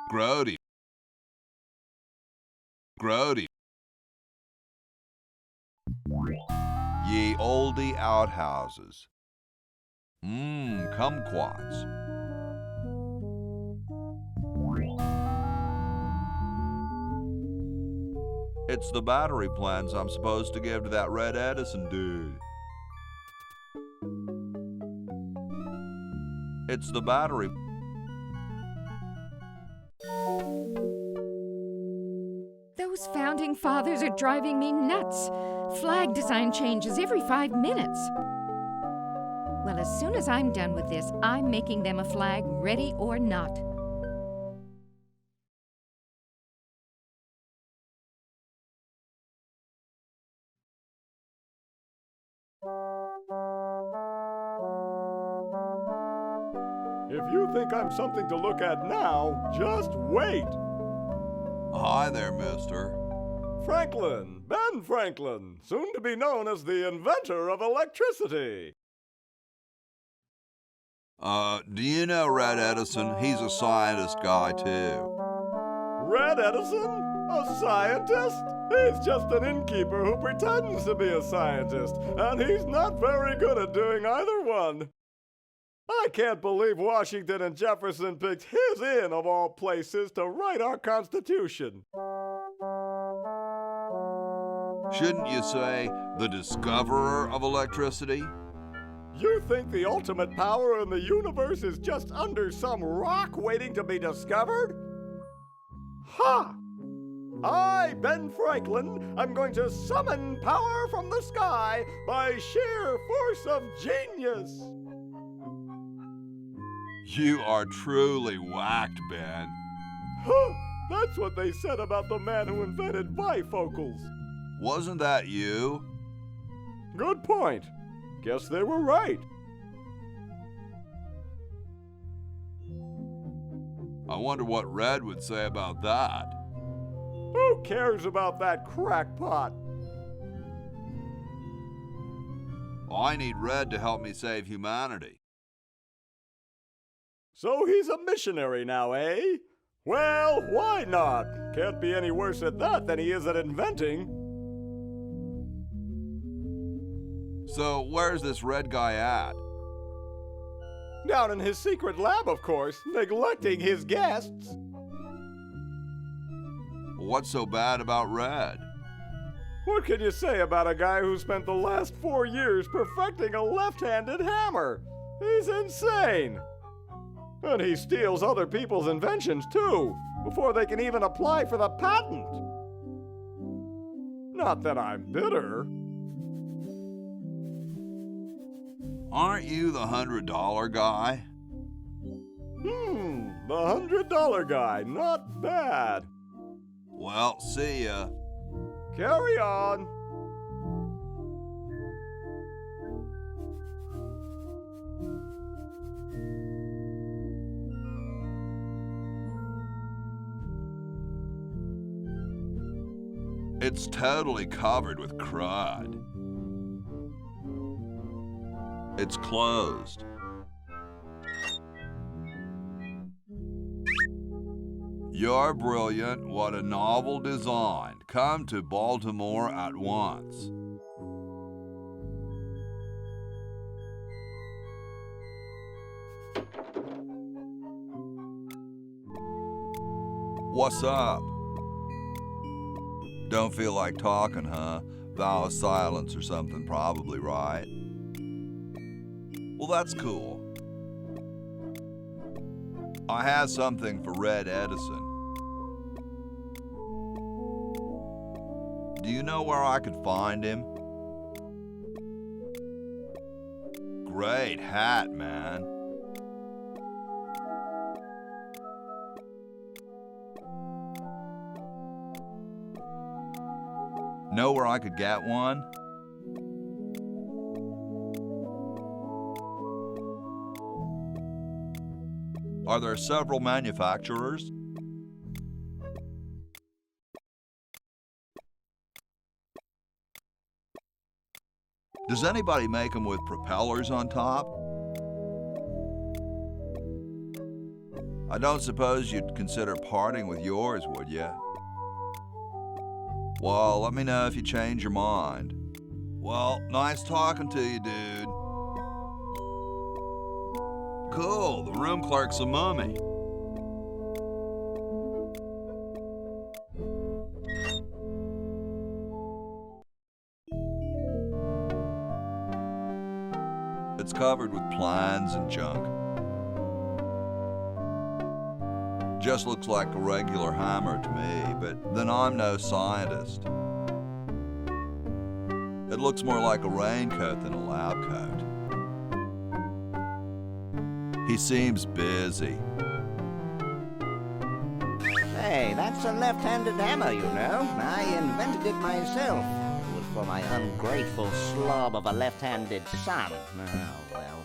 Grody. Grody. Ye oldie outhouses. Kumquats. It's the battery plans I'm supposed to give to that Red Edison dude. It's the battery. Those founding fathers are driving me nuts. Flag design changes every 5 minutes. Well, as soon as I'm done with this, I'm making them a flag, ready or not. If you think I'm something to look at now, just wait. Hi there, mister. Franklin, Ben Franklin, soon to be known as the inventor of electricity. Do you know Red Edison? He's a scientist guy, too. Red Edison? A scientist? He's just an innkeeper who pretends to be a scientist, and he's not very good at doing either one. I can't believe Washington and Jefferson picked his inn, of all places, to write our Constitution. Shouldn't you say the discoverer of electricity? You think the ultimate power in the universe is just under some rock waiting to be discovered? Ha! I, Ben Franklin, am going to summon power from the sky by sheer force of genius. You are truly whacked, Ben. Huh! That's what they said about the man who invented bifocals. Wasn't that you? Good point. Guess they were right. I wonder what Red would say about that. Who cares about that crackpot? I need Red to help me save humanity. So he's a missionary now, eh? Well, why not? Can't be any worse at that than he is at inventing. So where's this Red guy at? Down in his secret lab, of course, neglecting his guests. What's so bad about Red? What can you say about a guy who spent the last 4 years perfecting a left-handed hammer? He's insane! And he steals other people's inventions, too, before they can even apply for the patent. Not that I'm bitter. Aren't you the $100 guy? The $100 guy, not bad. Well, see ya. Carry on. It's totally covered with crud. It's closed. You're brilliant. What a novel design. Come to Baltimore at once. What's up? Don't feel like talking, huh? Vow of silence or something, probably, right? Well, that's cool. I have something for Red Edison. Do you know where I could find him? Great hat, man. Know where I could get one? Are there several manufacturers? Does anybody make them with propellers on top? I don't suppose you'd consider parting with yours, would you? Well, let me know if you change your mind. Well, nice talking to you, dude. Cool, the room clerk's a mummy. It's covered with plans and junk. just looks like a regular hammer to me, but then I'm no scientist. It looks more like a raincoat than a lab coat. He seems busy. Hey, that's a left-handed hammer, you know. I invented it myself. It was for my ungrateful slob of a left-handed son. Oh, well.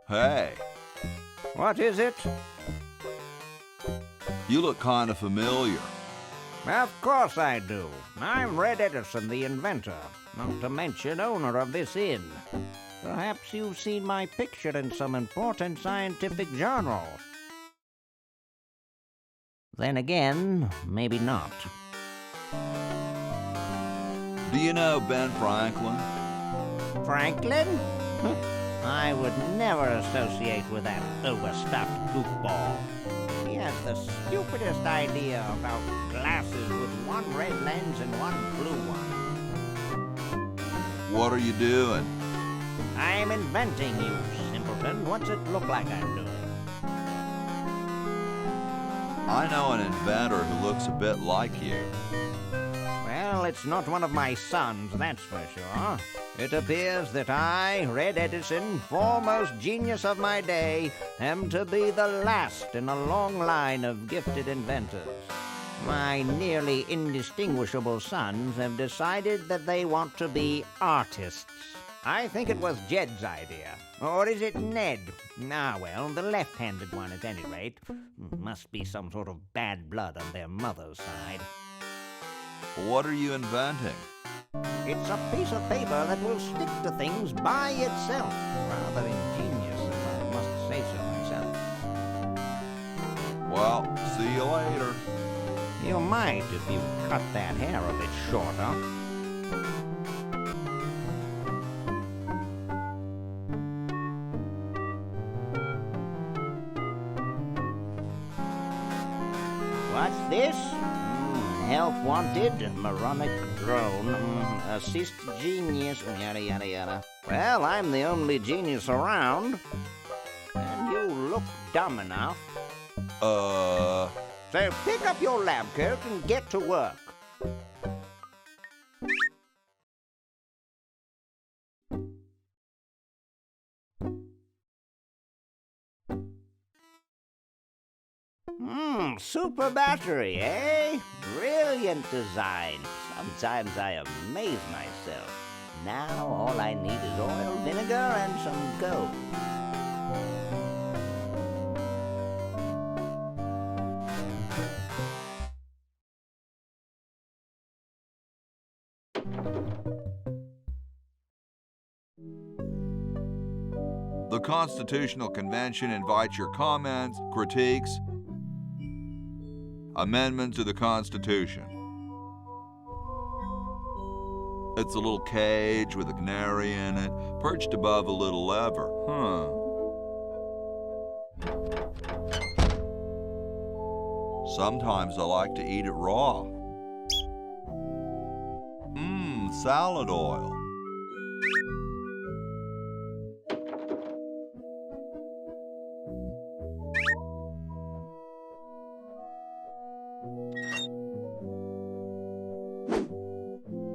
Hey, What is it? you look kind of familiar. Of course I do. I'm Red Edison, the inventor, not to mention owner of this inn. Perhaps you've seen my picture in some important scientific journal. Then again, maybe not. Do you know Ben Franklin? Franklin? I would never associate with that overstuffed goofball. He has the stupidest idea about glasses with one red lens and one blue one. What are you doing? I'm inventing, you simpleton. What's it look like I'm doing? I know an inventor who looks a bit like you. Well, it's not one of my sons, that's for sure. It appears that I, Red Edison, foremost genius of my day, am to be the last in a long line of gifted inventors. My nearly indistinguishable sons have decided that they want to be artists. I think it was Jed's idea. Or is it Ned? Ah, well, the left-handed one at any rate. Must be some sort of bad blood on their mother's side. What are you inventing? It's a piece of paper that will stick to things by itself. Rather ingenious, if I must say so myself. Well, see you later. You might if you cut that hair a bit shorter. What's this? Help wanted, moronic drone, assist genius, yada yada yada. Well, I'm the only genius around, and you look dumb enough. So pick up your lab coat and get to work. Super battery, eh? Brilliant design. Sometimes I amaze myself. Now all I need is oil, vinegar, and some gold. The Constitutional Convention invites your comments, critiques, amendments to the Constitution. It's a little cage with a canary in it, perched above a little lever. Sometimes I like to eat it raw. Salad oil.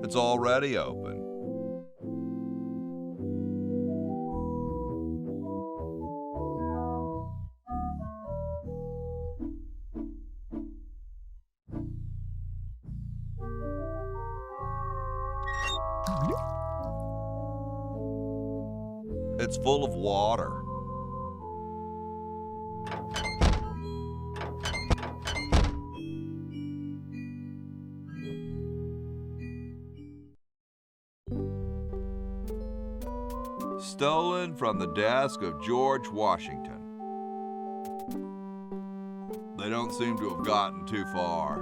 It's already open. It's full of water. Stolen from the desk of George Washington. They don't seem to have gotten too far.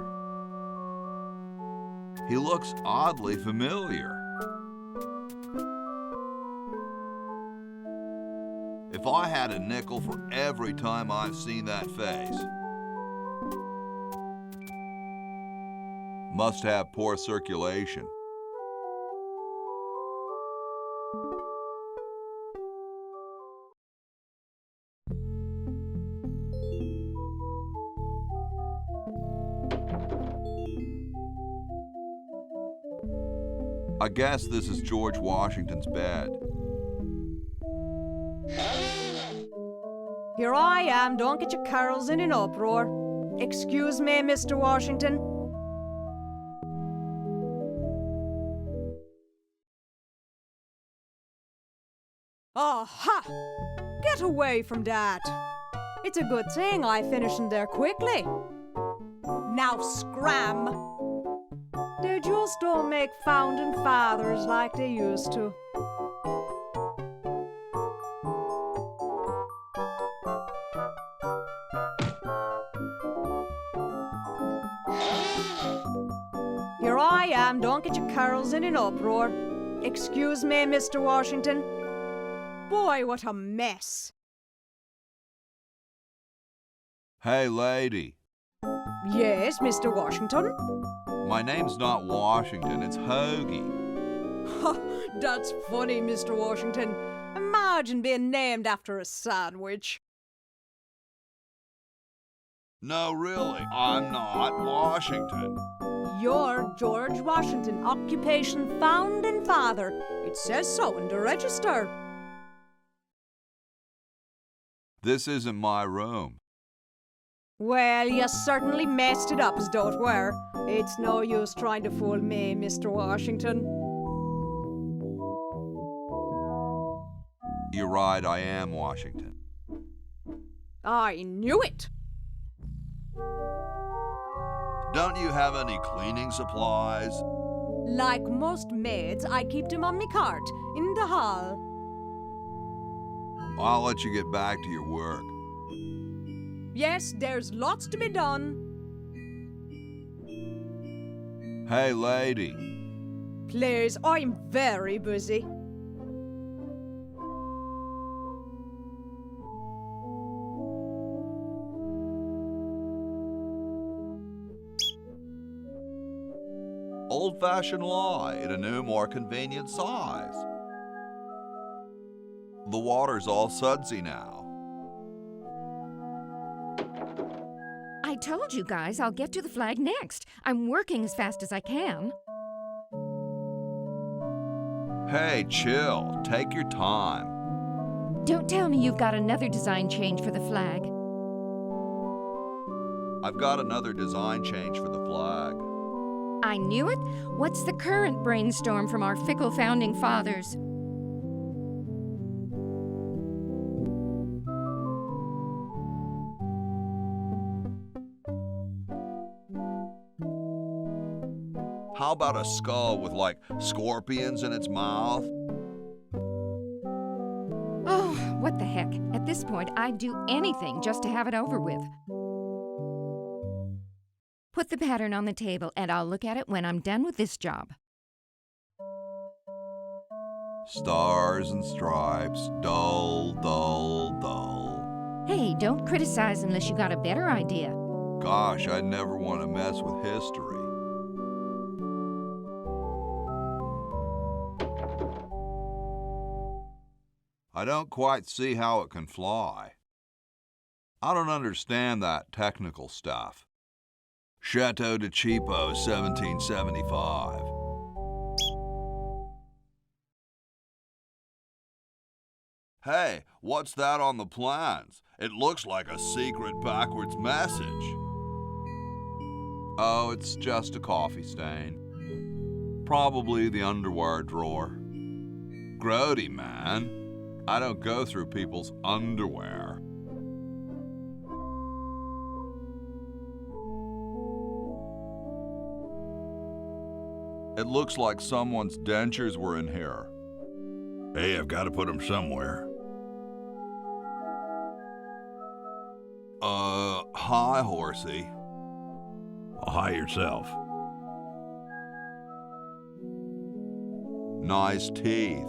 He looks oddly familiar. If I had a nickel for every time I've seen that face. Must have poor circulation. I guess this is George Washington's bed. Here I am, don't get your carols in an uproar. Excuse me, Mr. Washington. Aha! Get away from that. It's a good thing I finished in there quickly. Now scram! They just don't make founding fathers like they used to. Here I am, don't get your carols in an uproar. Excuse me, Mr. Washington. Boy, what a mess. Hey, lady. Yes, Mr. Washington? My name's not Washington, it's Hoagie. That's funny, Mr. Washington. Imagine being named after a sandwich. No, really, I'm not Washington. You're George Washington, occupation founding father. It says so in the register. This isn't my room. Well, you certainly messed it up, as though it were. It's no use trying to fool me, Mr. Washington. You're right, I am Washington. I knew it. Don't you have any cleaning supplies? Like most maids, I keep them on me cart, in the hall. I'll let you get back to your work. Yes, there's lots to be done. Hey, lady. Please, I'm very busy. Old-fashioned lie in a new, more convenient size. The water's all sudsy now. I told you guys I'll get to the flag next. I'm working as fast as I can. Hey, chill. Take your time. Don't tell me you've got another design change for the flag. I've got another design change for the flag. I knew it. What's the current brainstorm from our fickle founding fathers? How about a skull with, like, scorpions in its mouth? Oh, what the heck. At this point, I'd do anything just to have it over with. Put the pattern on the table, and I'll look at it when I'm done with this job. Stars and stripes, dull, dull, dull. Hey, don't criticize unless you got a better idea. Gosh, I never want to mess with history. I don't quite see how it can fly. I don't understand that technical stuff. Chateau de Cheapo, 1775. Hey, what's that on the plans? It looks like a secret backwards message. Oh, it's just a coffee stain. Probably the underwear drawer. Grody, man. I don't go through people's underwear. It looks like someone's dentures were in here. Hey, I've got to put them somewhere. Hi, horsey. Hi yourself. Nice teeth.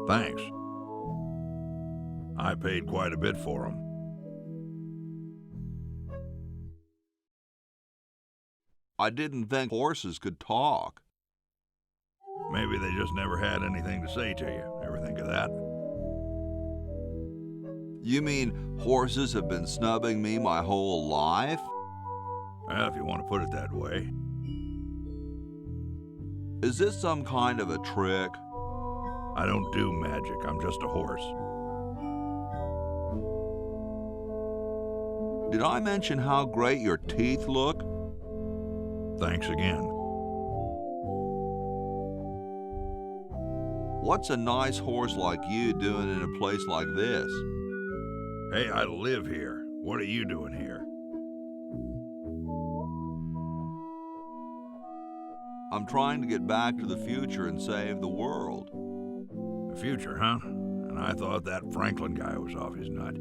Thanks. I paid quite a bit for them. I didn't think horses could talk. Maybe they just never had anything to say to you. Ever think of that? You mean horses have been snubbing me my whole life? Well, if you want to put it that way. Is this some kind of a trick? I don't do magic. I'm just a horse. Did I mention how great your teeth look? Thanks again. What's a nice horse like you doing in a place like this? Hey, I live here. What are you doing here? I'm trying to get back to the future and save the world. The future, huh? And I thought that Franklin guy was off his nut.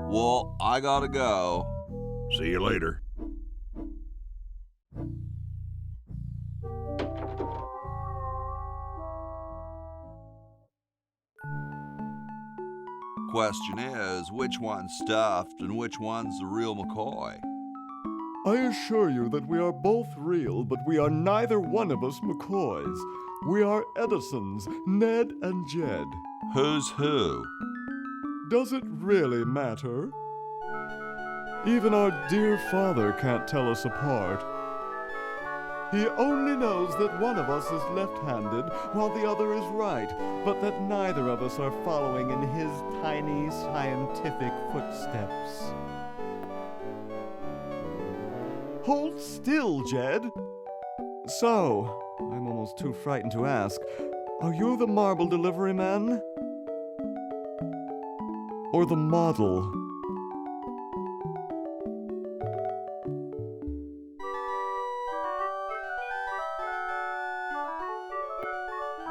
Well, I gotta go. See you later. Question is, which one's stuffed and which one's the real McCoy? I assure you that we are both real, but we are neither one of us McCoys. We are Edisons, Ned and Jed. Who's who? Does it really matter? Even our dear father can't tell us apart. He only knows that one of us is left-handed while the other is right, but that neither of us are following in his tiny scientific footsteps. Hold still, Jed. So, I'm almost too frightened to ask, are you the marble delivery man? Or the model?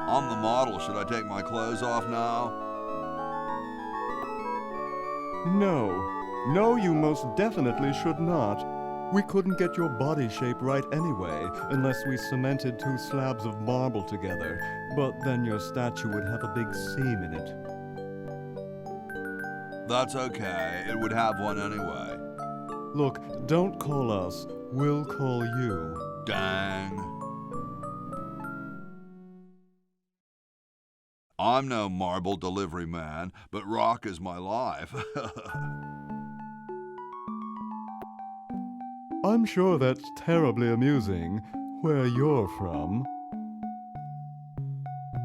I'm the model. Should I take my clothes off now? No, you most definitely should not. We couldn't get your body shape right anyway, unless we cemented 2 slabs of marble together. But then your statue would have a big seam in it. That's okay. It would have one anyway. Look, don't call us. We'll call you. Dang. I'm no marble delivery man, but rock is my life. I'm sure that's terribly amusing, where you're from.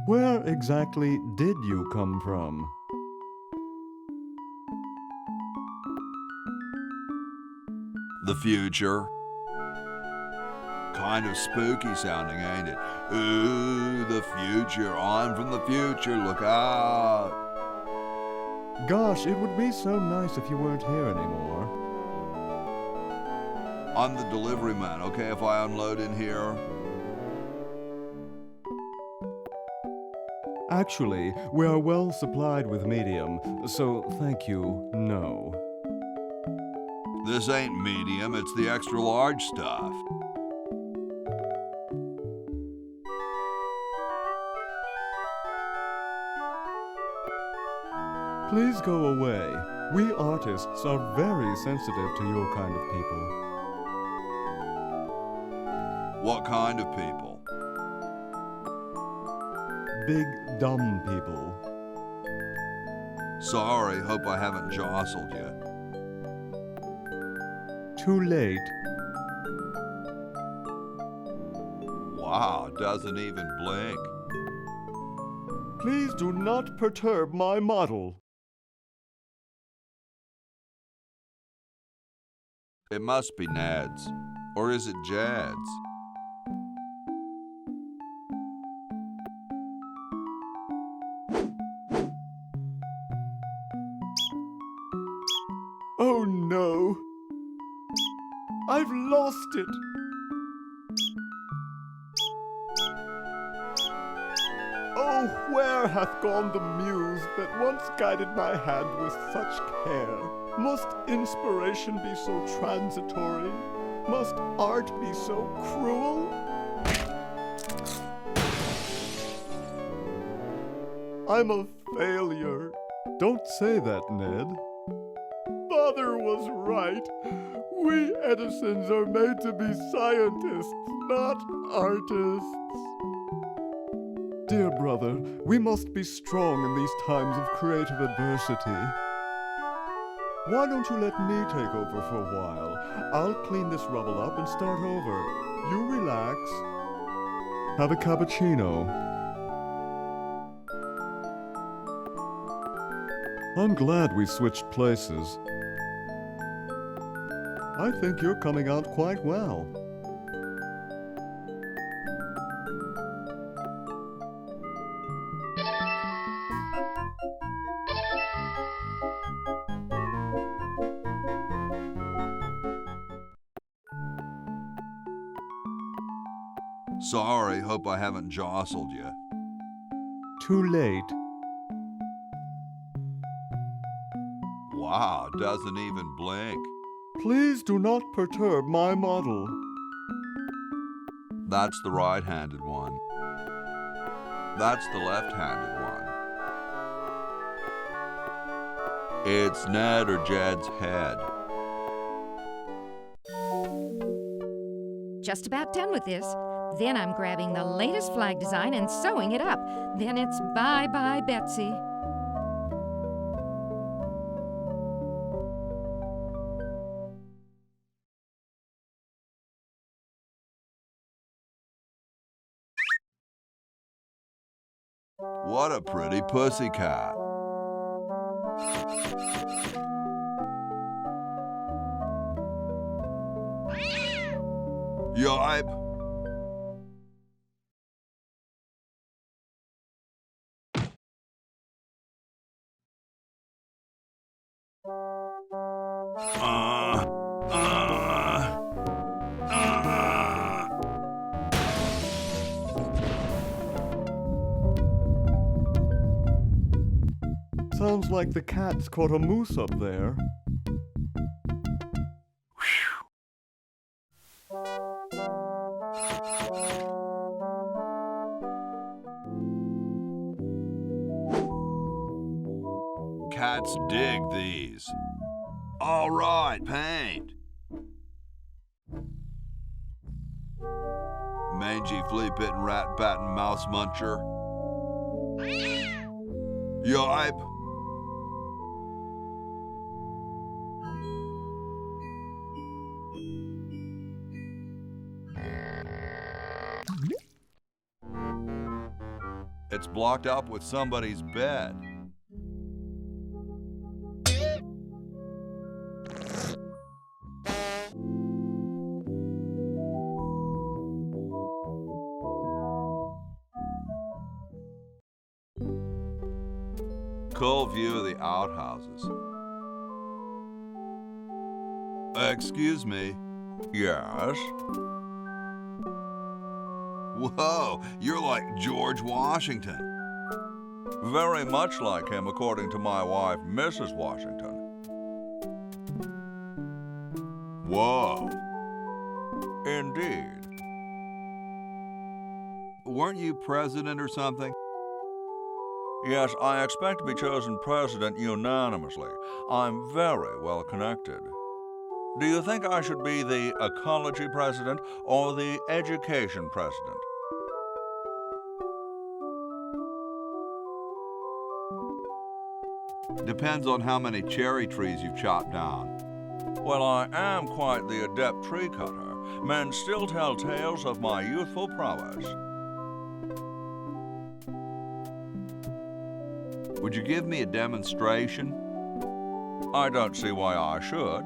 Where exactly did you come from? The future. Kind of spooky sounding, ain't it? Ooh, the future. I'm from the future. Look out. Gosh, it would be so nice if you weren't here anymore. I'm the delivery man, okay, if I unload in here? Actually, we are well supplied with medium, so thank you, no. This ain't medium, it's the extra large stuff. Please go away. We artists are very sensitive to your kind of people. What kind of people? Big, dumb people. Sorry, hope I haven't jostled you. Too late. Wow, doesn't even blink. Please do not perturb my model. It must be Ned's. Or is it Jed's? Oh no! I've lost it! Oh, where hath gone the muse that once guided my hand with such care? Must inspiration be so transitory? Must art be so cruel? I'm a failure. Don't say that, Ned. Father was right. We Edisons are made to be scientists, not artists. Dear brother, we must be strong in these times of creative adversity. Why don't you let me take over for a while? I'll clean this rubble up and start over. You relax. Have a cappuccino. I'm glad we switched places. I think you're coming out quite well. Sorry, hope I haven't jostled you. Too late. Wow, doesn't even blink. Please do not perturb my model. That's the right-handed one. That's the left-handed one. It's Ned or Jed's head. Just about done with this. Then I'm grabbing the latest flag design and sewing it up. Then it's bye-bye, Betsy. What a pretty pussycat. Yipe. Sounds like the cat's caught a moose up there. Cats dig these. All right, paint. Mangy flea-bitten, rat-batting mouse muncher. Yipe. It's blocked up with somebody's bed. Cool view of the outhouses. Excuse me. Yes? Whoa, you're like George Washington. Very much like him, according to my wife, Mrs. Washington. Whoa. Indeed. Weren't you president or something? Yes, I expect to be chosen president unanimously. I'm very well connected. Do you think I should be the ecology president or the education president? Depends on how many cherry trees you've chopped down. Well, I am quite the adept tree cutter. Men still tell tales of my youthful prowess. Would you give me a demonstration? I don't see why I should.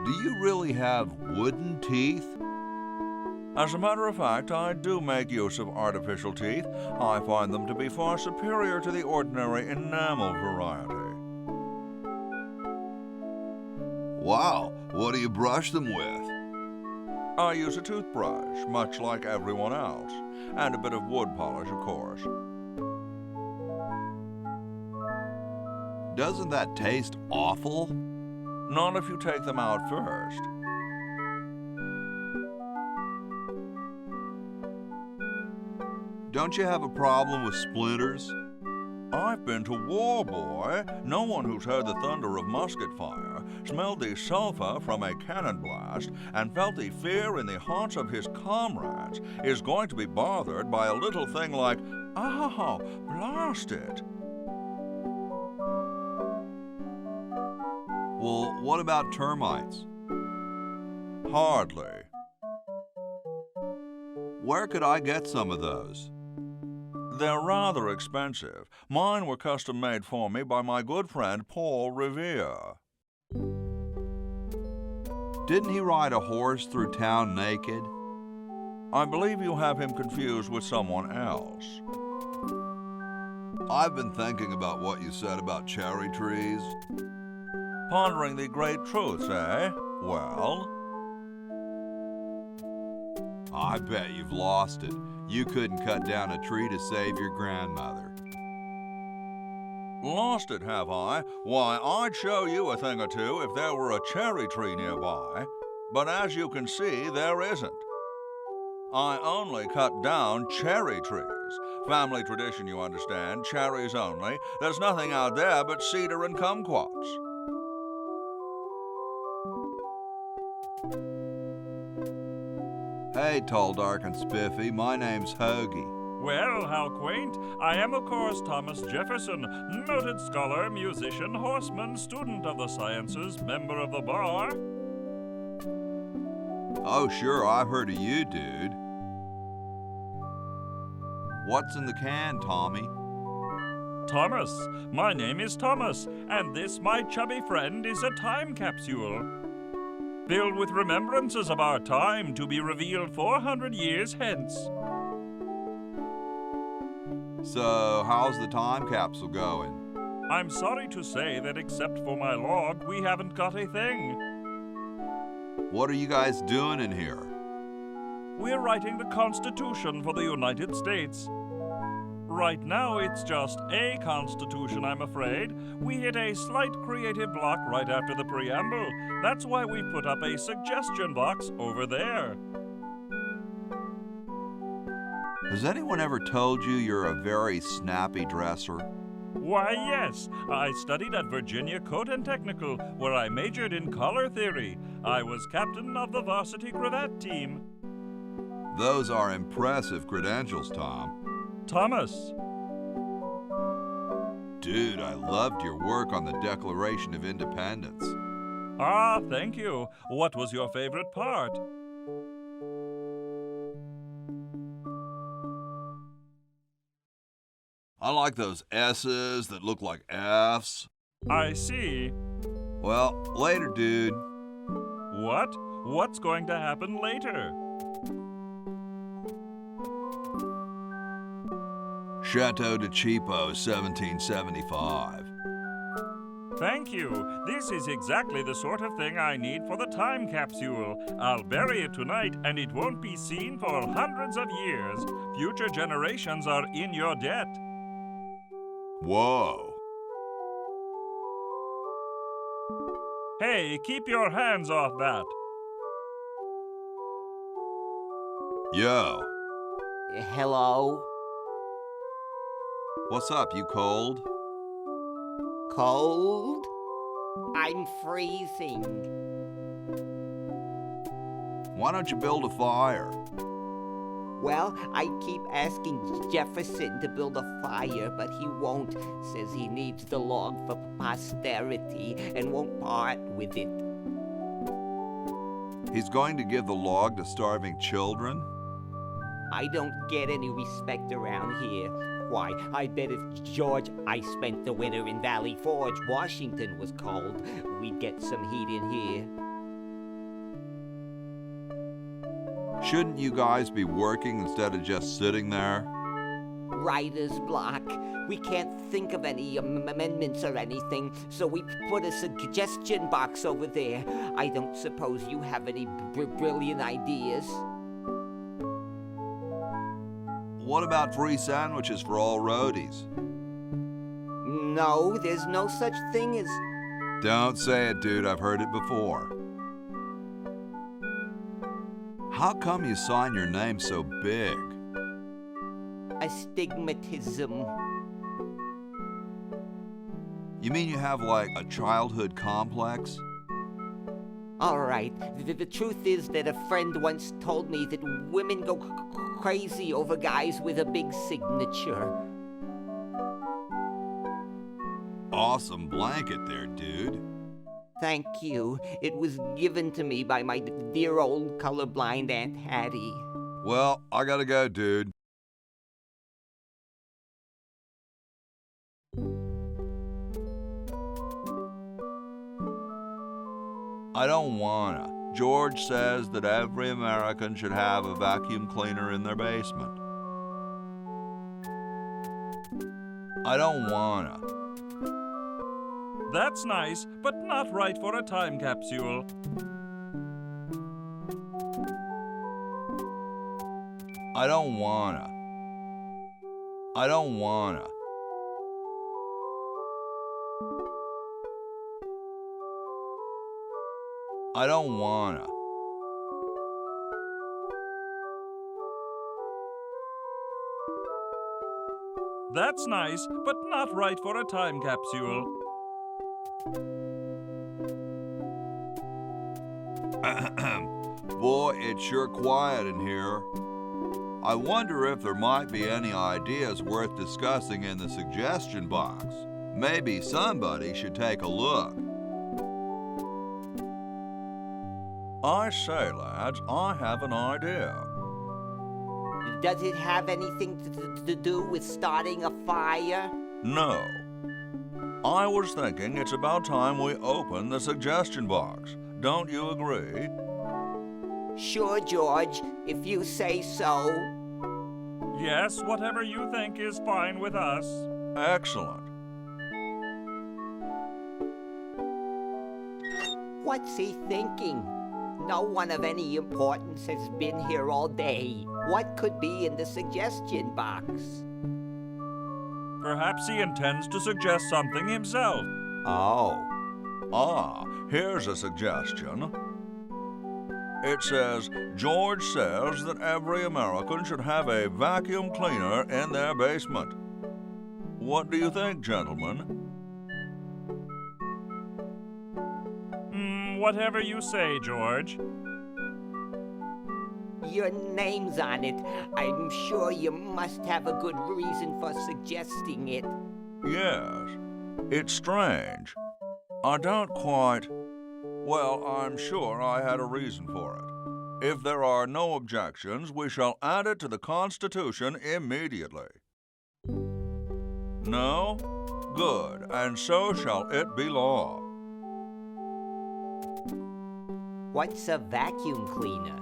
Do you really have wooden teeth? As a matter of fact, I do make use of artificial teeth. I find them to be far superior to the ordinary enamel variety. Wow, what do you brush them with? I use a toothbrush, much like everyone else, and a bit of wood polish, of course. Doesn't that taste awful? Not if you take them out first. Don't you have a problem with splinters? I've been to war, boy. No one who's heard the thunder of musket fire, smelled the sulfur from a cannon blast, and felt the fear in the hearts of his comrades is going to be bothered by a little thing like, oh, blast it. Well, what about termites? Hardly. Where could I get some of those? They're rather expensive. Mine were custom made for me by my good friend Paul Revere. Didn't he ride a horse through town naked? I believe you have him confused with someone else. I've been thinking about what you said about cherry trees. Pondering the great truths, eh? Well? I bet you've lost it. You couldn't cut down a tree to save your grandmother. Lost it, have I? Why, I'd show you a thing or two if there were a cherry tree nearby. But as you can see, there isn't. I only cut down cherry trees. Family tradition, you understand. Cherries only. There's nothing out there but cedar and kumquats. Hey, tall, dark, and spiffy, my name's Hoagie. Well, how quaint. I am, of course, Thomas Jefferson, noted scholar, musician, horseman, student of the sciences, member of the bar. Oh, sure, I've heard of you, dude. What's in the can, Tommy? Thomas. My name is Thomas, and this, my chubby friend, is a time capsule. Filled with remembrances of our time to be revealed 400 years hence. So, how's the time capsule going? I'm sorry to say that except for my log, we haven't got a thing. What are you guys doing in here? We're writing the Constitution for the United States. Right now, it's just a Constitution, I'm afraid. We hit a slight creative block right after the preamble. That's why we put up a suggestion box over there. Has anyone ever told you you're a very snappy dresser? Why, yes. I studied at Virginia Tentacle, where I majored in color theory. I was captain of the BrSrKrZ team. Those are impressive credentials, Tom. Thomas. Dude, I loved your work on the Declaration of Independence. Ah, thank you. What was your favorite part? I like those S's that look like F's. I see. Well, later, dude. What? What's going to happen later? Chateau de Cheapo, 1775. Thank you. This is exactly the sort of thing I need for the time capsule. I'll bury it tonight, and it won't be seen for hundreds of years. Future generations are in your debt. Whoa. Hey, keep your hands off that. Yo. Hello? What's up, you cold? Cold? I'm freezing. Why don't you build a fire? Well, I keep asking Jefferson to build a fire, but he won't. Says he needs the log for posterity and won't part with it. He's going to give the log to starving children? I don't get any respect around here. Why, I bet if George I spent the winter in Valley Forge, Washington was cold, we'd get some heat in here. Shouldn't you guys be working instead of just sitting there? Writer's block. We can't think of any amendments or anything, so we put a suggestion box over there. I don't suppose you have any brilliant ideas? What about free sandwiches for all roadies? No, there's no such thing as... Don't say it, dude. I've heard it before. How come you sign your name so big? Astigmatism. You mean you have, like, a childhood complex? All right. The truth is that a friend once told me that women go crazy over guys with a big signature. Awesome blanket there, dude. Thank you. It was given to me by my dear old colorblind Aunt Hattie. Well, I gotta go, dude. I don't wanna. George says that every American should have a vacuum cleaner in their basement. I don't wanna. That's nice, but not right for a time capsule. I don't wanna. I don't wanna. I don't wanna. That's nice, but not right for a time capsule. Boy, it's sure quiet in here. I wonder if there might be any ideas worth discussing in the suggestion box. Maybe somebody should take a look. I say, lads, I have an idea. Does it have anything to do with starting a fire? No. I was thinking it's about time we open the suggestion box. Don't you agree? Sure, George, if you say so. Yes, whatever you think is fine with us. Excellent. What's he thinking? No one of any importance has been here all day. What could be in the suggestion box? Perhaps he intends to suggest something himself. Oh. Here's a suggestion. It says, George says that every American should have a vacuum cleaner in their basement. What do you think, gentlemen? Whatever you say, George. Your name's on it. I'm sure you must have a good reason for suggesting it. Yes. It's strange. I don't quite... Well, I'm sure I had a reason for it. If there are no objections, we shall add it to the Constitution immediately. No? Good, and so shall it be law. What's a vacuum cleaner?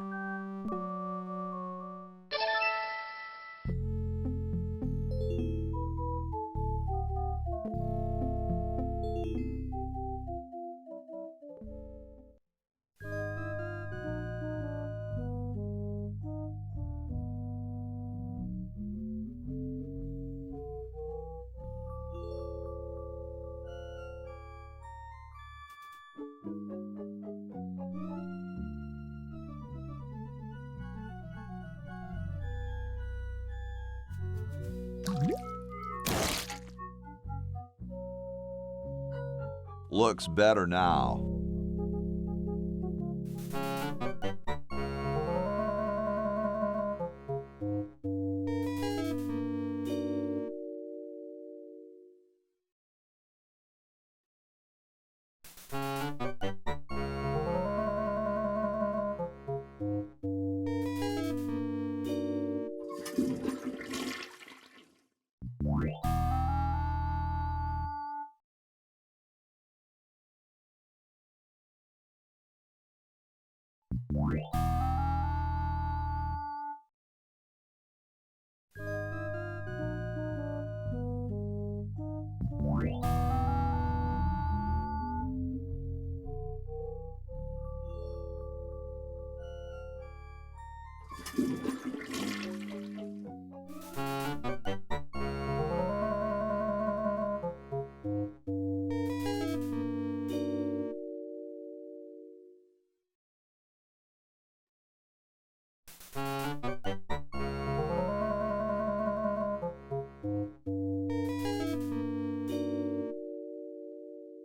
Looks better now.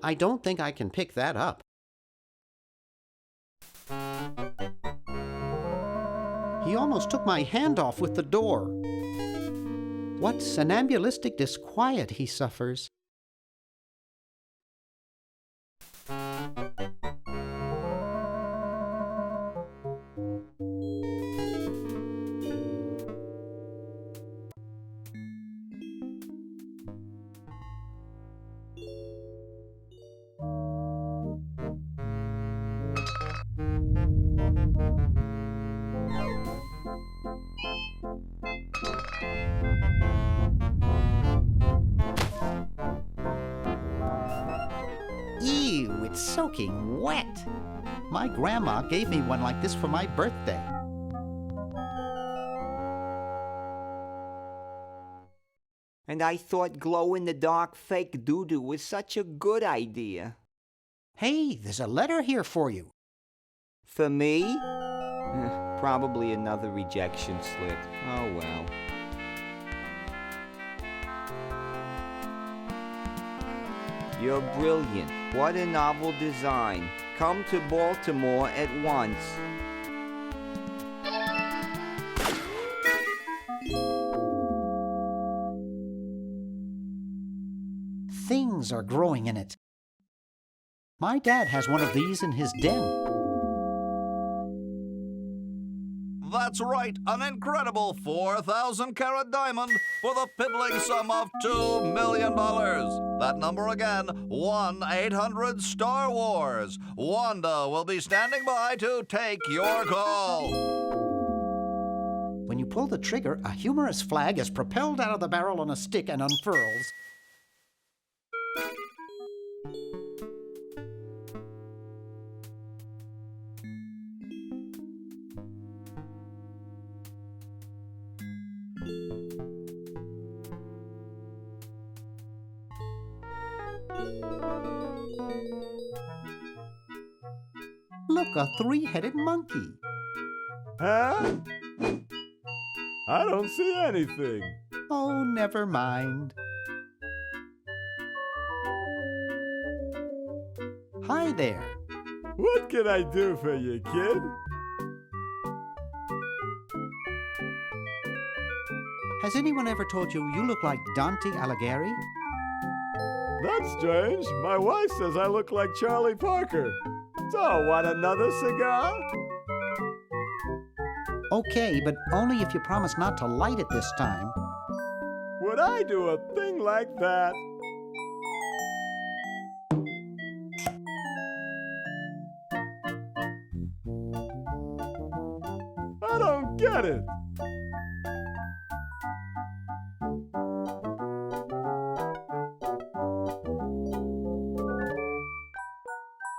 I don't think I can pick that up. He almost took my hand off with the door. What somnambulistic disquiet he suffers. soaking wet. My grandma gave me one like this for my birthday. And I thought glow-in-the-dark fake doo-doo was such a good idea. Hey, there's a letter here for you. For me? Probably another rejection slip. Oh well. You're brilliant. What a novel design. Come to Baltimore at once. Things are growing in it. My dad has one of these in his den. That's right, an incredible 4,000-carat diamond for the piddling sum of $2 million. That number again, 1-800-STAR-WARS. Wanda will be standing by to take your call. When you pull the trigger, a humorous flag is propelled out of the barrel on a stick and unfurls. Look, a three-headed monkey. Huh? I don't see anything. Oh, never mind. Hi there. What can I do for you, kid? Has anyone ever told you you look like Dante Alighieri? That's strange. My wife says I look like Charlie Parker. So, want another cigar? Okay, but only if you promise not to light it this time. Would I do a thing like that? I don't get it.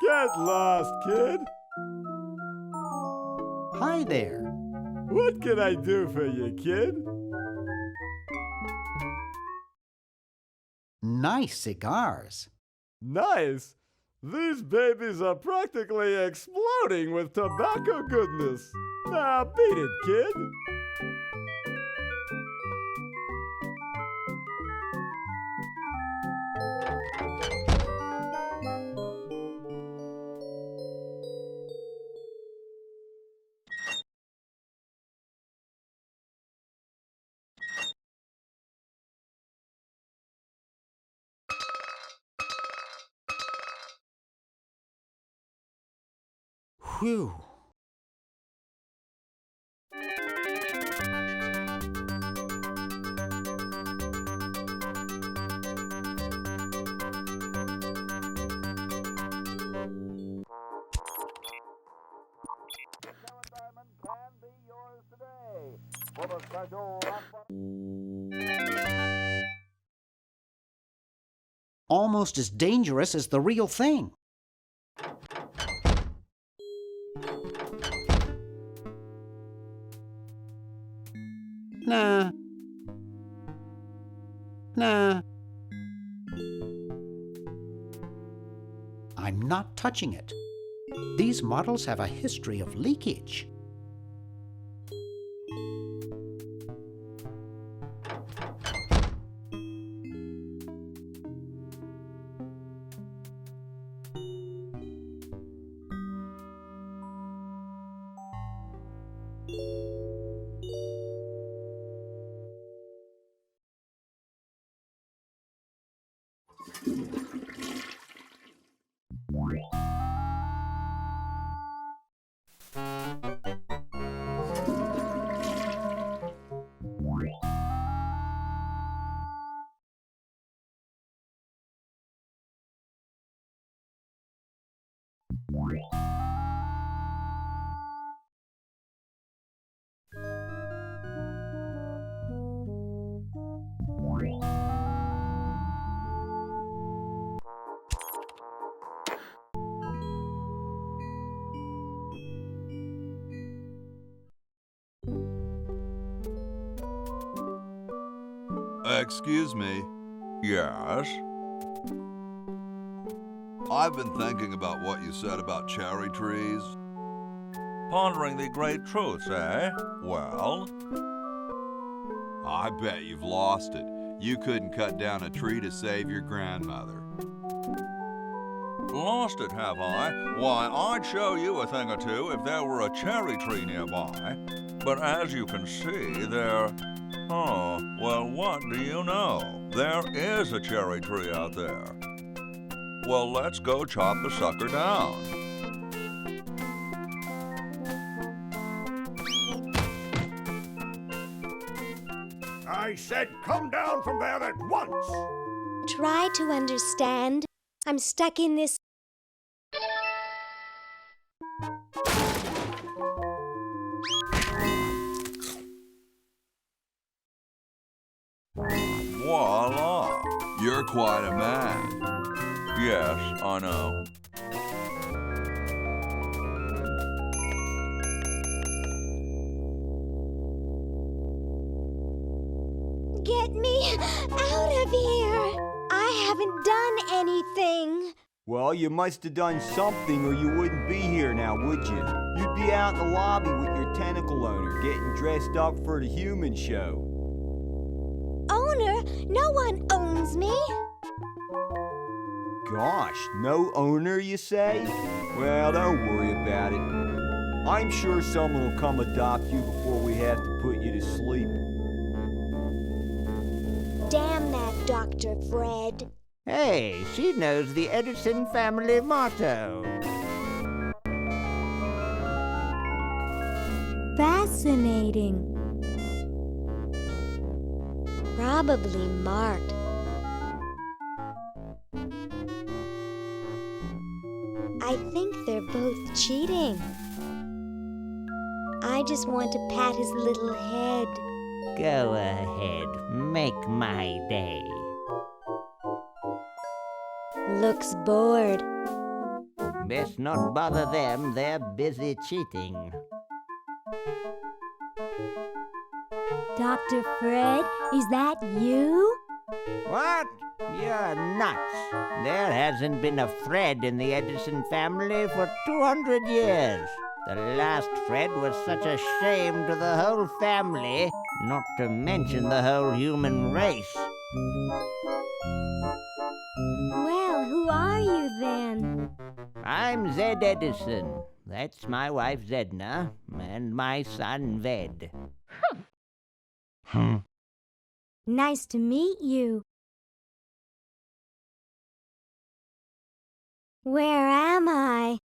Get lost, kid. Hi there. What can I do for you, kid? Nice cigars. Nice. These babies are practically exploding with tobacco goodness. Now beat it, kid. Whew. Almost as dangerous as the real thing. Nah. I'm not touching it. These models have a history of leakage. Excuse me. Yes? I've been thinking about what you said about cherry trees. Pondering the great truths, eh? Well? I bet you've lost it. You couldn't cut down a tree to save your grandmother. Lost it, have I? Why, I'd show you a thing or two if there were a cherry tree nearby. But as you can see, there... Oh, well, what do you know? There is a cherry tree out there. Well, let's go chop the sucker down. I said come down from there at once! Try to understand. I'm stuck in this. Voila! You're quite a man. Yes, I know. Get me out of here! I haven't done anything. Well, you must have done something or you wouldn't be here now, would you? You'd be out in the lobby with your tentacle owner getting dressed up for the human show. Owner? No one owns me. Gosh, no owner, you say? Well, don't worry about it. I'm sure someone will come adopt you before we have to put you to sleep. Damn that Dr. Fred. Hey, she knows the Edison family motto. Fascinating. Probably marked. I think they're both cheating. I just want to pat his little head. Go ahead, make my day. Looks bored. Best not bother them, they're busy cheating. Dr. Fred, is that you? What? You're nuts. There hasn't been a Fred in the Edison family for 200 years. The last Fred was such a shame to the whole family, not to mention the whole human race. Well, who are you then? I'm Zed Edison. That's my wife Zedna, and my son Ved. Nice to meet you. Where am I?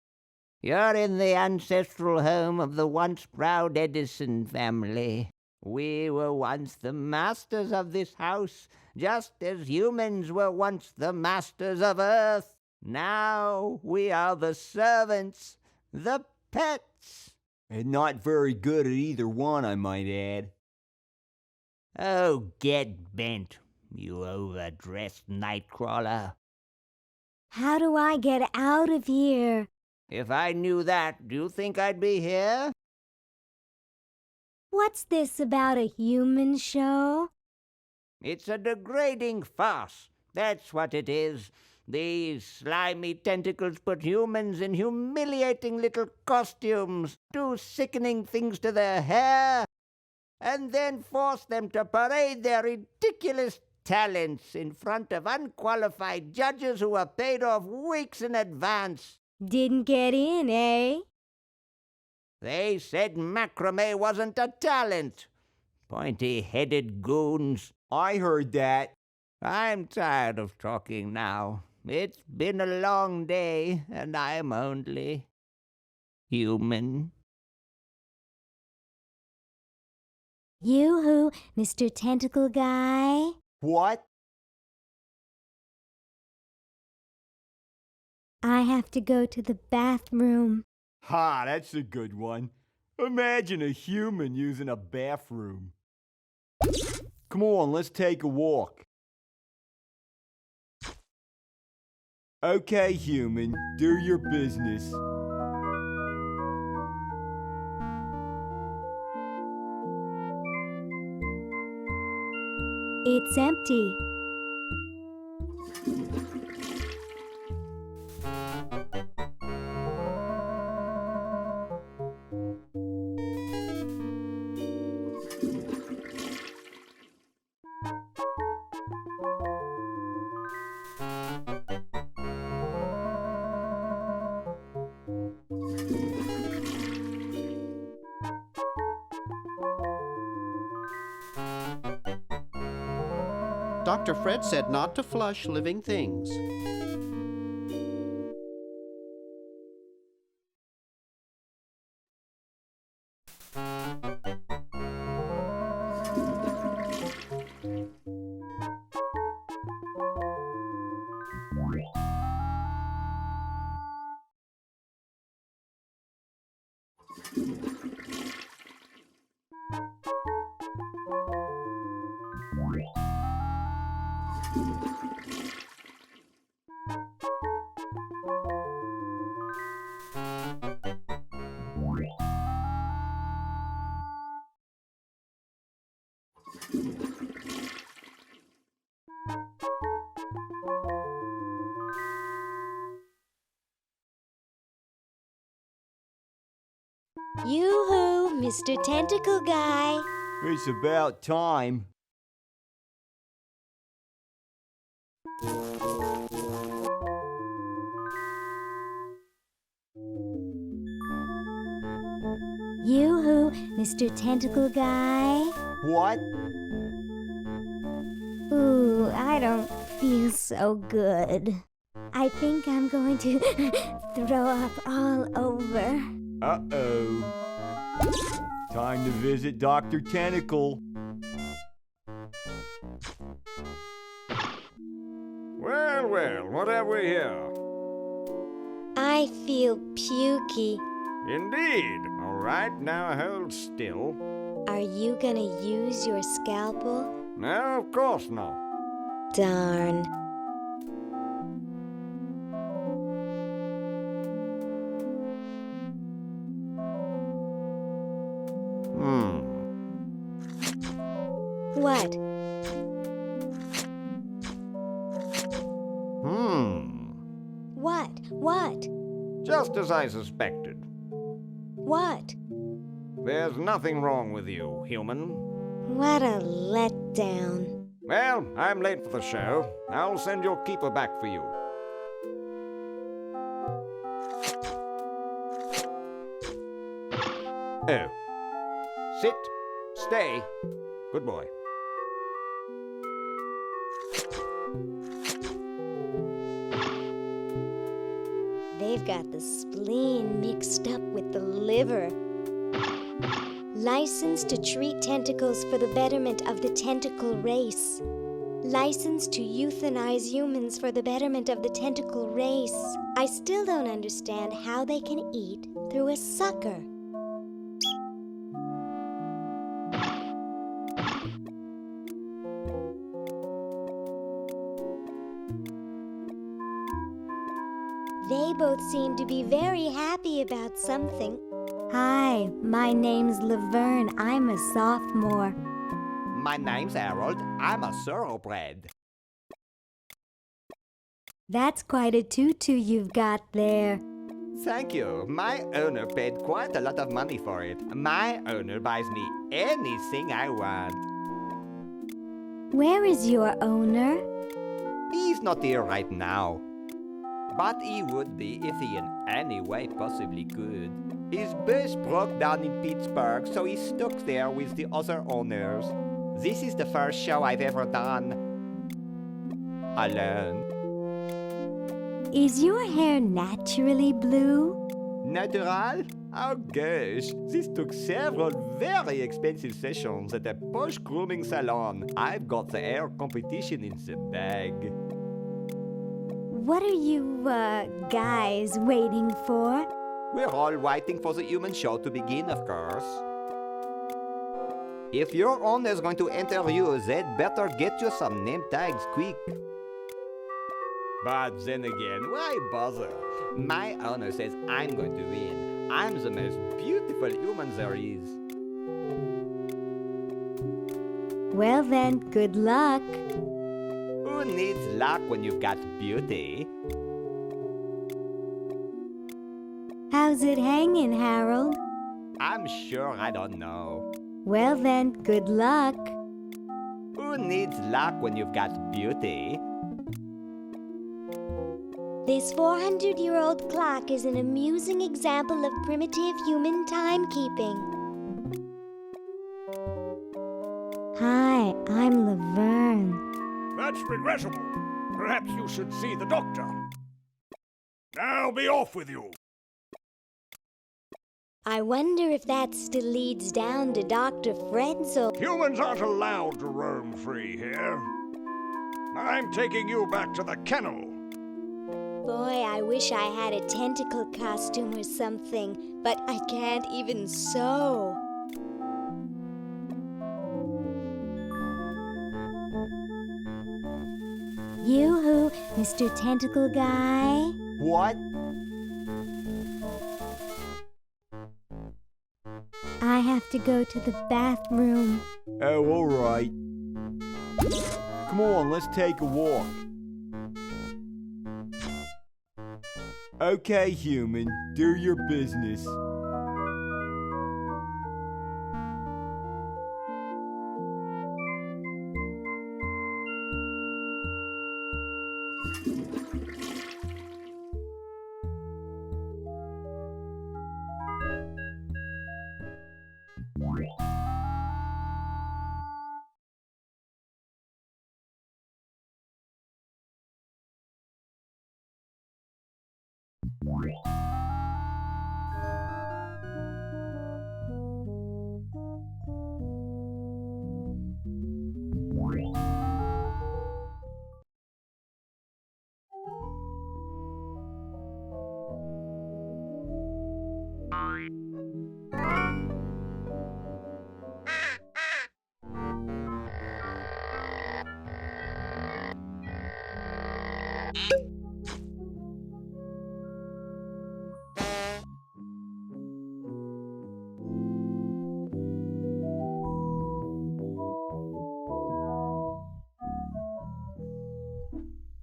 You're in the ancestral home of the once proud Edison family. We were once the masters of this house, just as humans were once the masters of Earth. Now we are the servants, the pets. And not very good at either one, I might add. Oh, get bent, you overdressed nightcrawler. How do I get out of here? If I knew that, do you think I'd be here? What's this about a human show? It's a degrading farce. That's what it is. These slimy tentacles put humans in humiliating little costumes, do sickening things to their hair, and then force them to parade their ridiculous talents in front of unqualified judges who are paid off weeks in advance. Didn't get in, eh? They said macrame wasn't a talent. Pointy-headed goons. I heard that. I'm tired of talking now. It's been a long day, and I'm only human. You who, Mr. Tentacle Guy? What? I have to go to the bathroom. Ha, that's a good one. Imagine a human using a bathroom. Come on, let's take a walk. Okay, human, do your business. It's empty. Dr. Fred said not to flush living things. Yoo-hoo, Mr. Tentacle Guy. It's about time. Yoo-hoo, Mr. Tentacle Guy. What? Ooh, I don't feel so good. I think I'm going to throw up all over. Uh-oh. Time to visit Dr. Tentacle. Well, well, what have we here? I feel pukey. Indeed. All right, now hold still. Are you gonna use your scalpel? No, of course not. Darn. What? What? Just as I suspected. What? There's nothing wrong with you, human. What a letdown. Well, I'm late for the show. I'll send your keeper back for you. Oh. Sit. Stay. Good boy. They've got the spleen mixed up with the liver. License to treat tentacles for the betterment of the tentacle race. License to euthanize humans for the betterment of the tentacle race. I still don't understand how they can eat through a sucker. They both seem to be very happy about something. Hi, my name's Laverne. I'm a sophomore. My name's Harold. I'm a thoroughbred. That's quite a tutu you've got there. Thank you. My owner paid quite a lot of money for it. My owner buys me anything I want. Where is your owner? He's not here right now. But he would be if he in any way possibly could. His bus broke down in Pittsburgh, so he's stuck there with the other owners. This is the first show I've ever done alone. Is your hair naturally blue? Natural? Oh gosh, this took several very expensive sessions at a posh grooming salon. I've got the hair competition in the bag. What are you, guys waiting for? We're all waiting for the human show to begin, of course. If your owner's going to interview, they'd better get you some name tags quick. But then again, why bother? My owner says I'm going to win. I'm the most beautiful human there is. Well then, good luck. Who needs luck when you've got beauty? How's it hanging, Harold? I'm sure I don't know. Well then, good luck. Who needs luck when you've got beauty? This 400-year-old clock is an amusing example of primitive human timekeeping. Hi, I'm Laverne. That's regrettable. Perhaps you should see the doctor. Now be off with you. I wonder if that still leads down to Dr. Fredzel. Humans aren't allowed to roam free here. I'm taking you back to the kennel. Boy, I wish I had a tentacle costume or something, but I can't even sew. Yoo-hoo, Mr. Tentacle Guy. What? I have to go to the bathroom. Oh, all right. Come on, let's take a walk. Okay, human, do your business.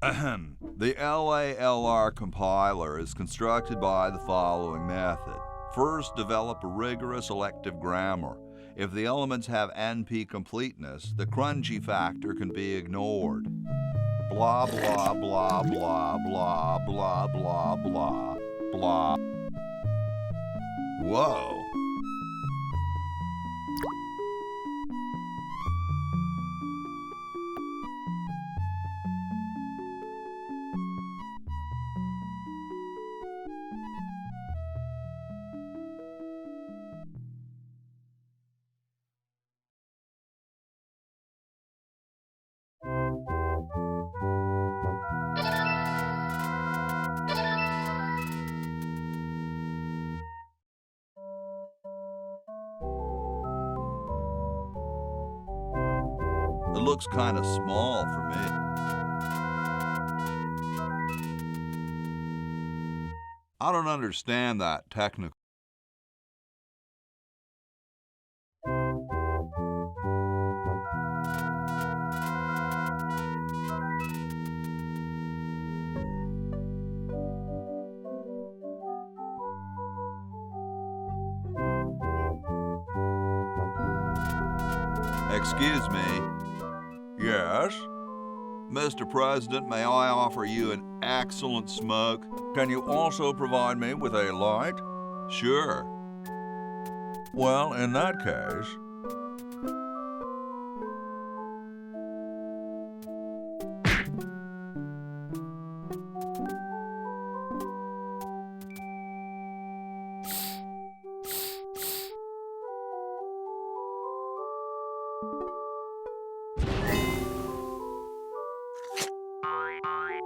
Ahem. The LALR compiler is constructed by the following method. First, develop a rigorous elective grammar. If the elements have NP completeness, the crunchy factor can be ignored. Blah, blah, blah, blah, blah, blah, blah, blah, blah. Whoa. It looks kind of small for me. I don't understand that technical. Excuse me. Yes? Mr. President, may I offer you an excellent smoke? Can you also provide me with a light? Sure. Well, in that case...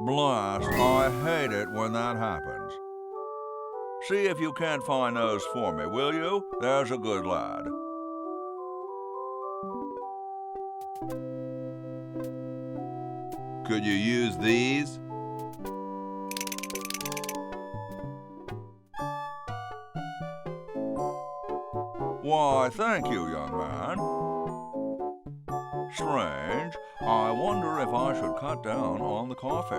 Blast, I hate it when that happens. See if you can't find those for me, will you? There's a good lad. Could you use these? Why, thank you, young man. Strange. I wonder if I should cut down on the coffee.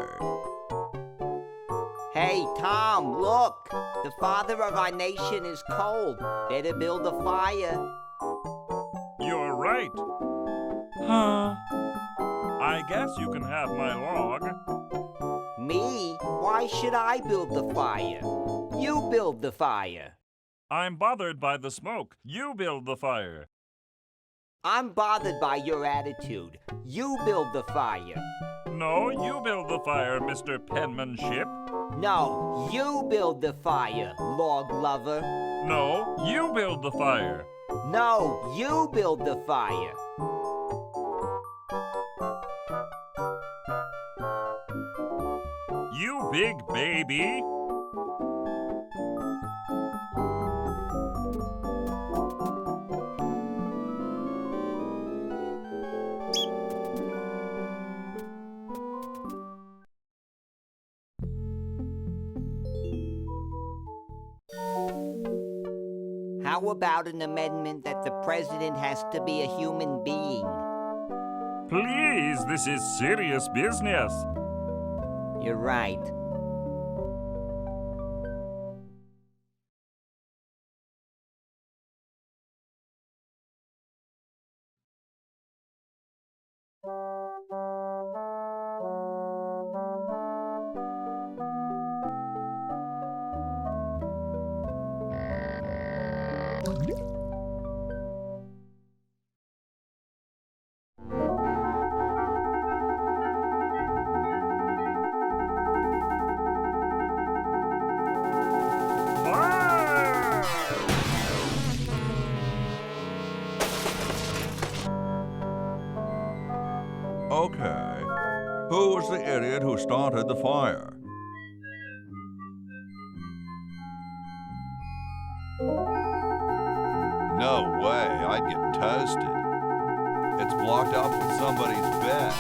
Hey, Tom, look! The father of our nation is cold. Better build a fire. You're right. Huh? I guess you can have my log. Me? Why should I build the fire? You build the fire. I'm bothered by the smoke. You build the fire. I'm bothered by your attitude. You build the fire. No, you build the fire, Mr. Penmanship. No, you build the fire, log lover. No, you build the fire. No, you build the fire. You big baby. How about an amendment that the president has to be a human being? Please, this is serious business. You're right. Okay. Who was the idiot who started the fire? No way, I'd get toasted. It's blocked up with somebody's bed.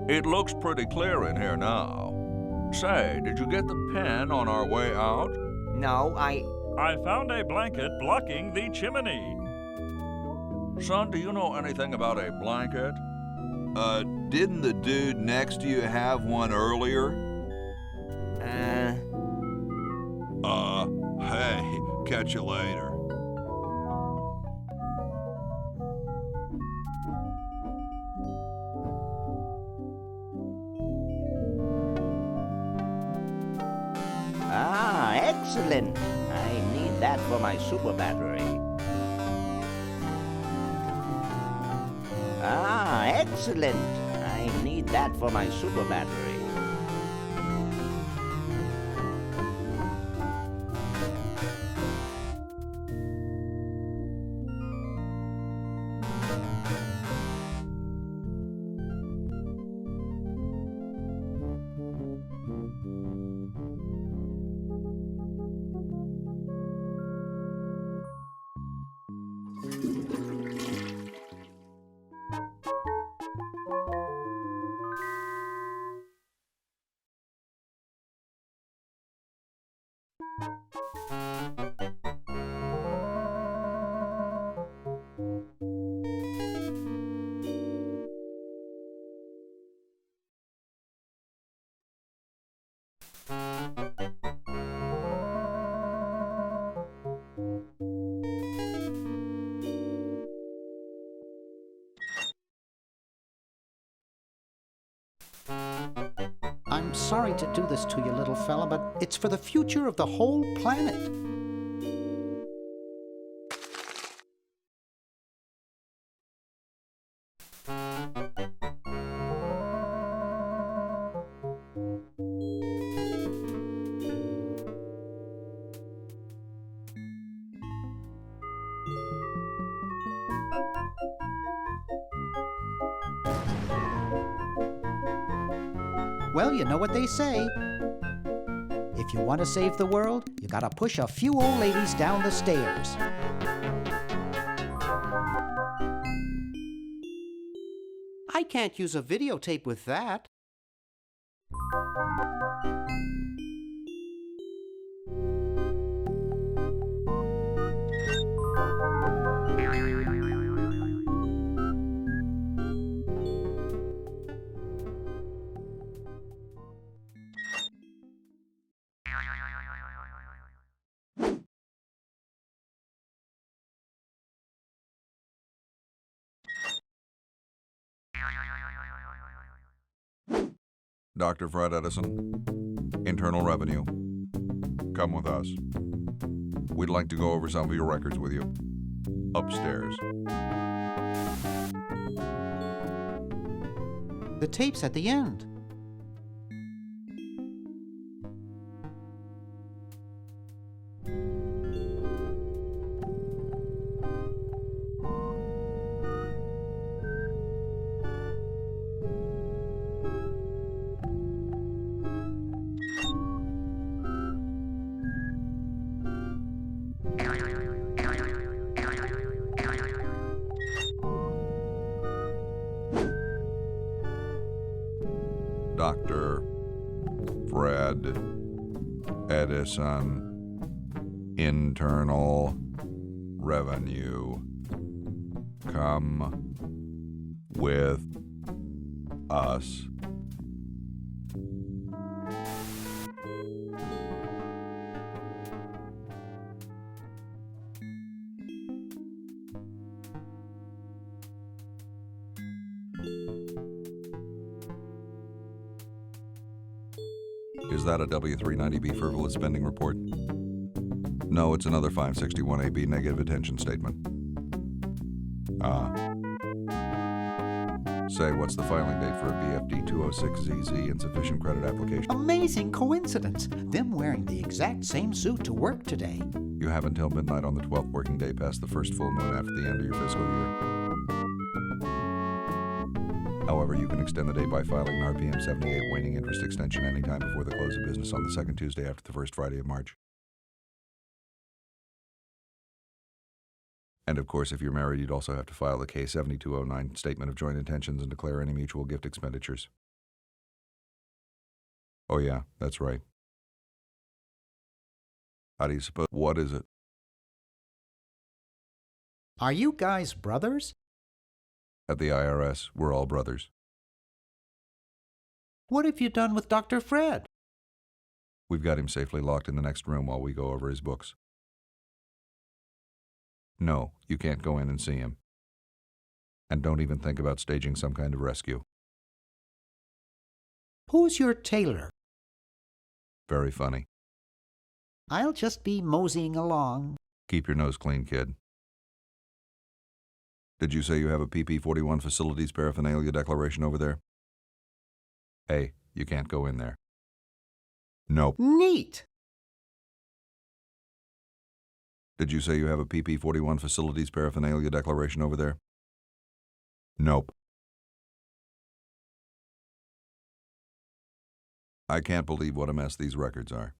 It looks pretty clear in here now. Say, did you get the pen on our way out? No, I found a blanket blocking the chimney. Son, do you know anything about a blanket? Didn't the dude next to you have one earlier? Hey, catch you later. Ah, excellent. I need that for my super battery. Ah, excellent. I need that for my super battery. I'm sorry to do this to you, little fella, but it's for the future of the whole planet. Well, you know what they say. If you want to save the world, you gotta push a few old ladies down the stairs. I can't use a videotape with that. Dr. Fred Edison, Internal Revenue. Come with us. We'd like to go over some of your records with you. Upstairs. The tape's at the end. Dr. Fred Edison, Internal Revenue. Come with us. Is that a W390B frivolous spending report? No, it's another 561AB negative attention statement. Say, what's the filing date for a BFD 206ZZ insufficient credit application? Amazing coincidence. Them wearing the exact same suit to work today. You have until midnight on the 12th working day past the first full moon after the end of your fiscal year. However, you can extend the day by filing an RPM 78 waning interest extension anytime before the close of business on the second Tuesday after the first Friday of March. And of course, if you're married, you'd also have to file the K7209 Statement of Joint Intentions and declare any mutual gift expenditures. Oh yeah, that's right. How do you suppose? What is it? Are you guys brothers? At the IRS, we're all brothers. What have you done with Dr. Fred? We've got him safely locked in the next room while we go over his books. No, you can't go in and see him. And don't even think about staging some kind of rescue. Who's your tailor? Very funny. I'll just be moseying along. Keep your nose clean, kid. Did you say you have a PP41 facilities paraphernalia declaration over there? Hey, you can't go in there. Nope. Neat. Did you say you have a PP41 facilities paraphernalia declaration over there? Nope. I can't believe what a mess these records are.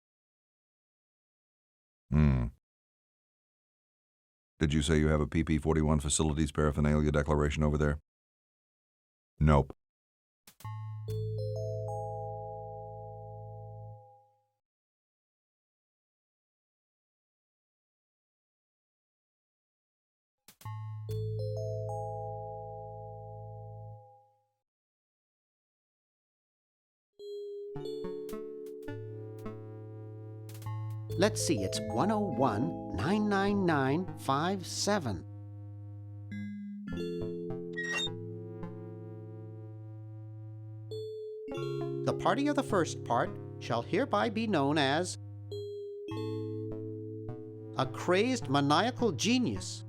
Did you say you have a PP41 facilities paraphernalia declaration over there? Nope. Let's see, it's 101-999-57. The party of the first part shall hereby be known as a crazed maniacal genius.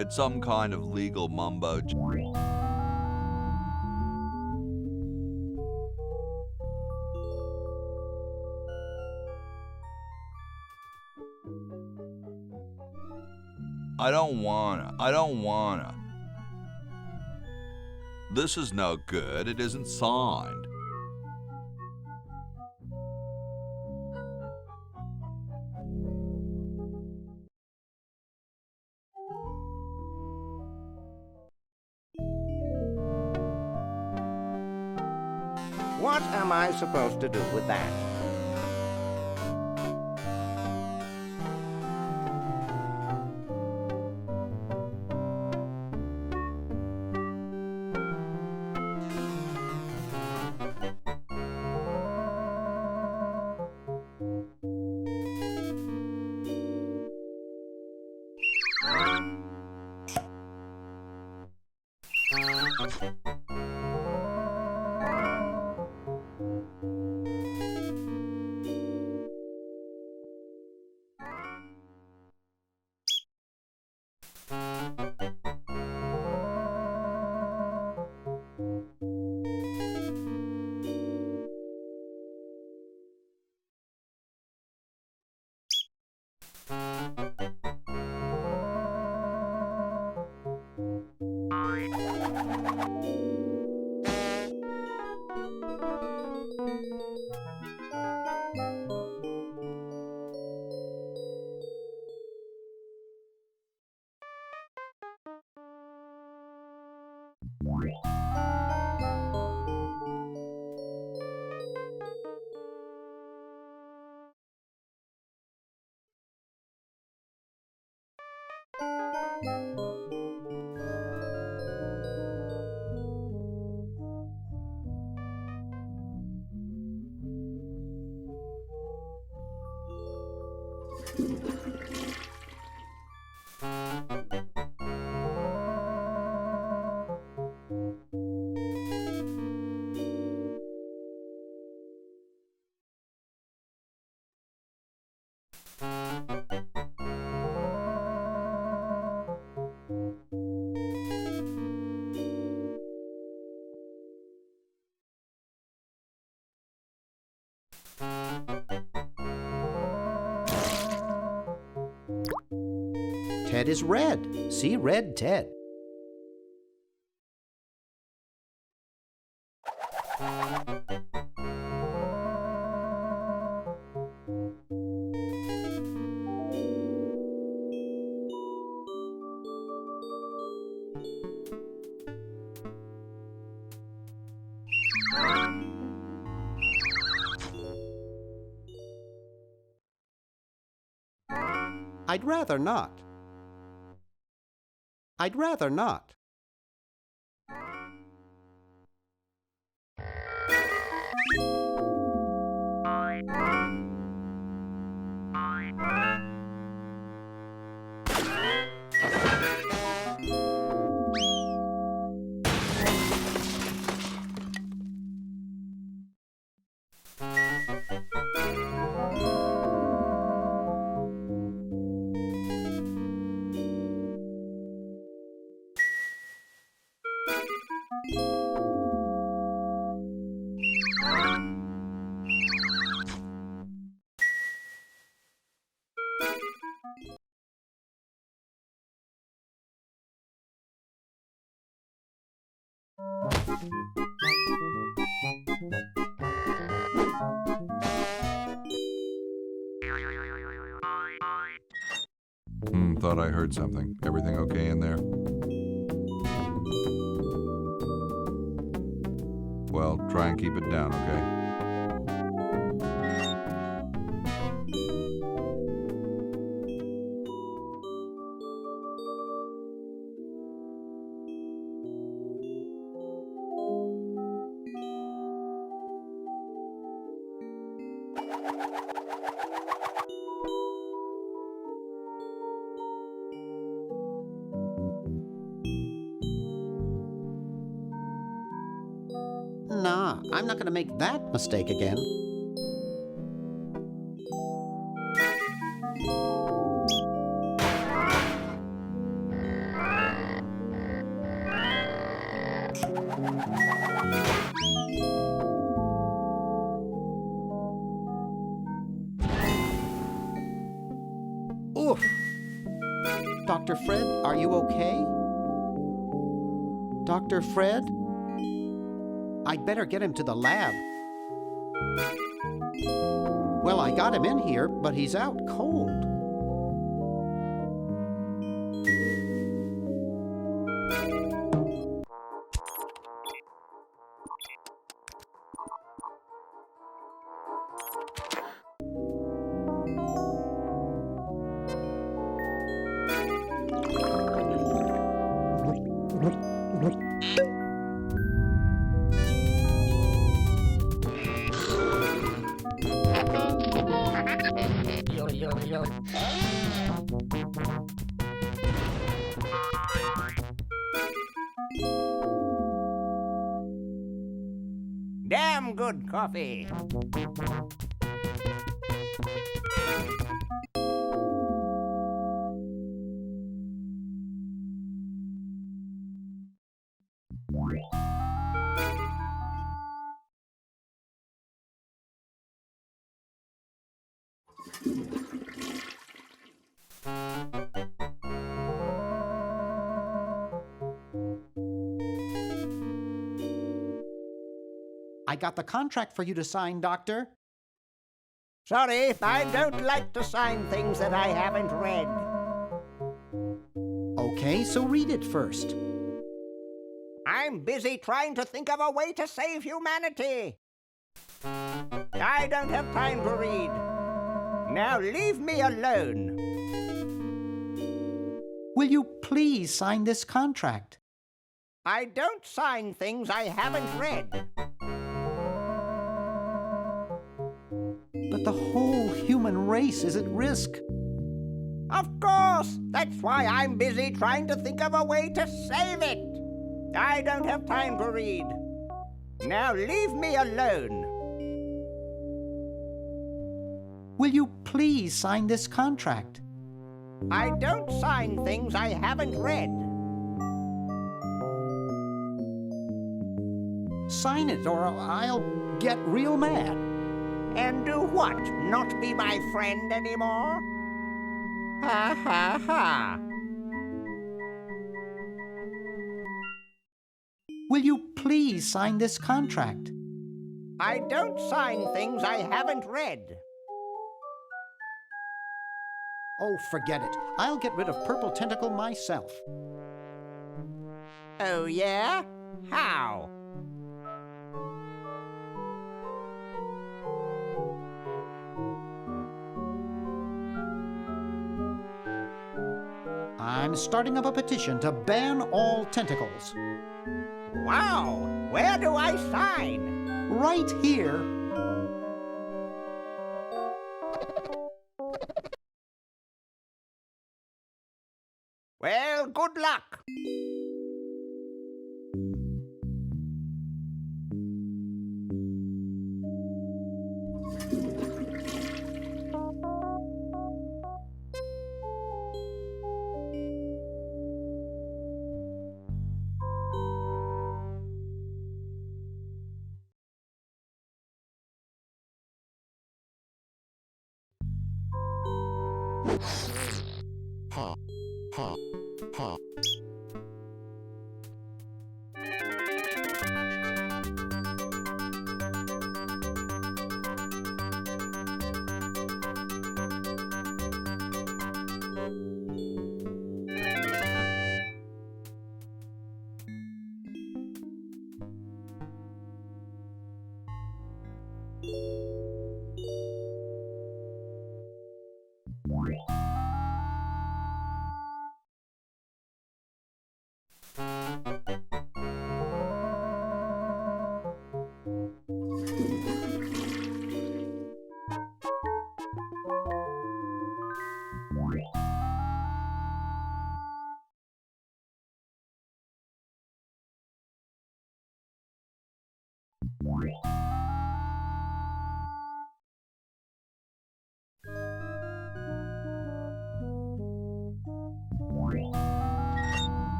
It's some kind of legal mumbo. I don't wanna. This is no good. It isn't signed. What am I supposed to do with that? Ted is red. See red Ted. I'd rather not. I'd rather not. Thought I heard something. Everything okay in there? Well, try and keep it down, okay? nah. I'm not going to make that mistake again. Oof! Dr. Fred, are you okay? Dr. Fred? I'd better get him to the lab. Well, I got him in here, but he's out cold. Damn good coffee. I got the contract for you to sign, Doctor. Sorry, I don't like to sign things that I haven't read. Okay, so read it first. I'm busy trying to think of a way to save humanity. I don't have time to read. Now leave me alone. Will you please sign this contract? I don't sign things I haven't read. But the whole human race is at risk. Of course! That's why I'm busy trying to think of a way to save it. I don't have time to read. Now leave me alone. Will you please sign this contract? I don't sign things I haven't read. Sign it or I'll get real mad. And do what? Not be my friend anymore? Ha ha ha. Will you please sign this contract? I don't sign things I haven't read. Oh, forget it. I'll get rid of Purple Tentacle myself. Oh, yeah? How? I'm starting up a petition to ban all tentacles. Wow! Where do I sign? Right here. Well, good luck. Ha, ha, ha.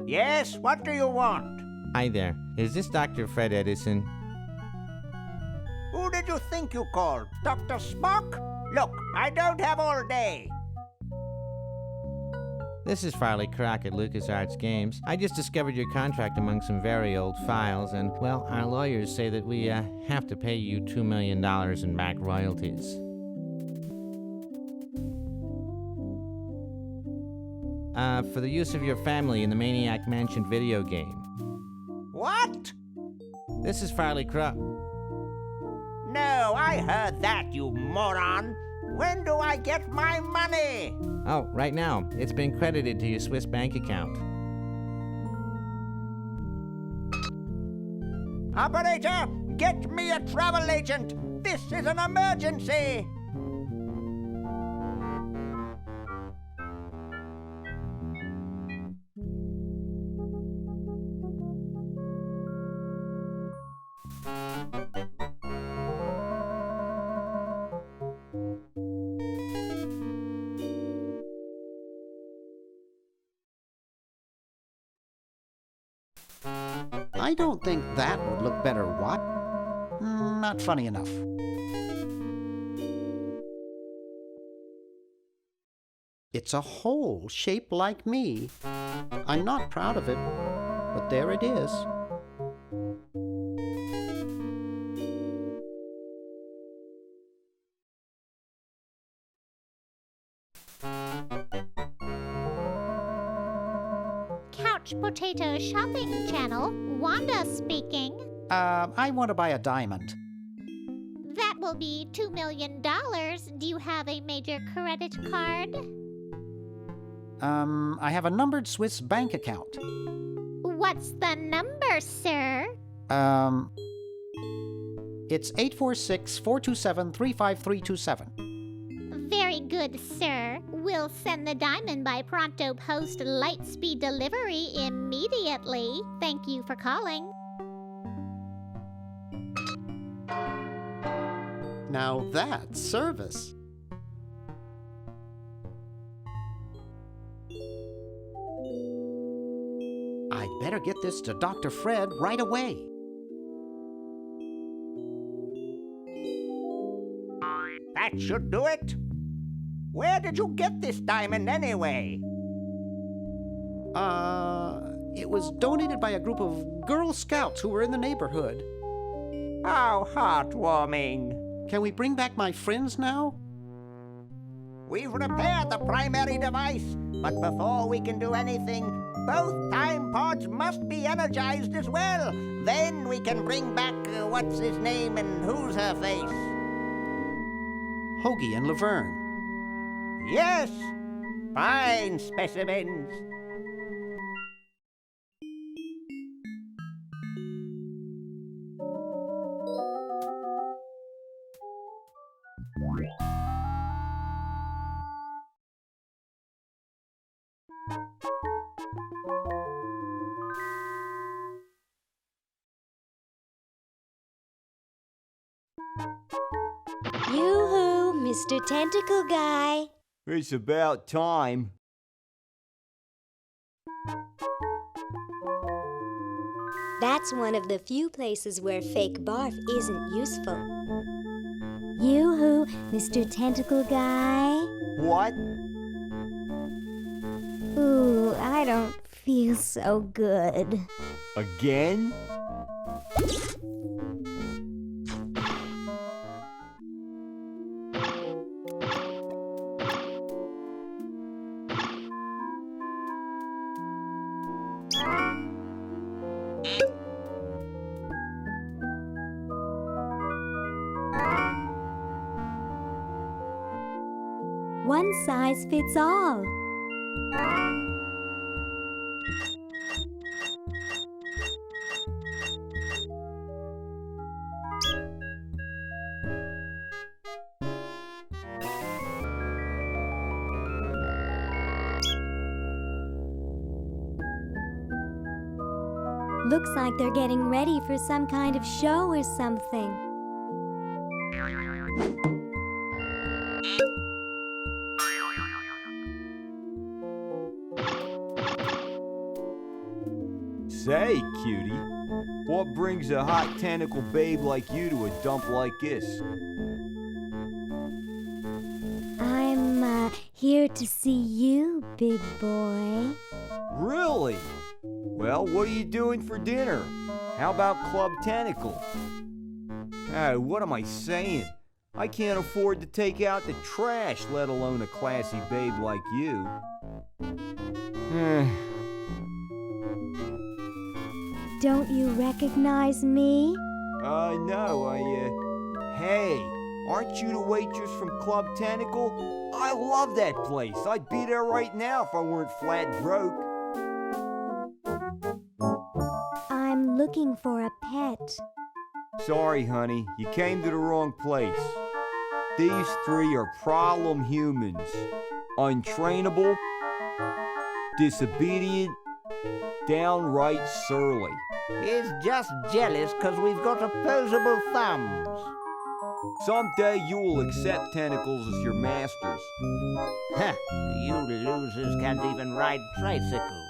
Yes, what do you want? Hi there. Is this Dr. Fred Edison? Who did you think you called? Dr. Spock? Look, I don't have all day. This is Farley Crock at LucasArts Games. I just discovered your contract among some very old files, and, well, our lawyers say that we have to pay you $2 million in back royalties. For the use of your family in the Maniac Mansion video game. What? This is Farley Crock. No, I heard that, you moron. When do I get my money? Oh, right now. It's been credited to your Swiss bank account. Operator, get me a travel agent. This is an emergency. I don't think that would look better, what? Not funny enough. It's a hole shaped like me. I'm not proud of it, but there it is. Couch Potato Shopping Channel, Wanda speaking. I want to buy a diamond. That will be $2 million. Do you have a major credit card? I have a numbered Swiss bank account. What's the number, sir? It's 846-427-35327. Very good, sir. We'll send the diamond by pronto post lightspeed delivery immediately. Thank you for calling. Now that's service. I'd better get this to Dr. Fred right away. That should do it. Where did you get this diamond anyway? It was donated by a group of Girl Scouts who were in the neighborhood. How heartwarming. Can we bring back my friends now? We've repaired the primary device, but before we can do anything, both time pods must be energized as well. Then we can bring back what's his name and who's her face? Hoagie and Laverne. Yes! Fine specimens. Yoo-hoo, Mr. Tentacle Guy. It's about time. That's one of the few places where fake barf isn't useful. Yoo-hoo, Mr. Tentacle Guy. What? Ooh, I don't feel so good. Again? One size fits all. Looks like they're getting ready for some kind of show or something. Say, cutie, what brings a hot tentacle babe like you to a dump like this? I'm here to see you, big boy. Really? Well, what are you doing for dinner? How about Club Tentacle? Oh, what am I saying? I can't afford to take out the trash, let alone a classy babe like you. Don't you recognize me? No, Hey, aren't you the waitress from Club Tentacle? I love that place. I'd be there right now if I weren't flat broke. I'm looking for a pet. Sorry, honey, you came to the wrong place. These three are problem humans. Untrainable, disobedient, downright surly. He's just jealous 'cause we've got opposable thumbs. Someday you will accept tentacles as your masters. Huh, you losers can't even ride tricycles.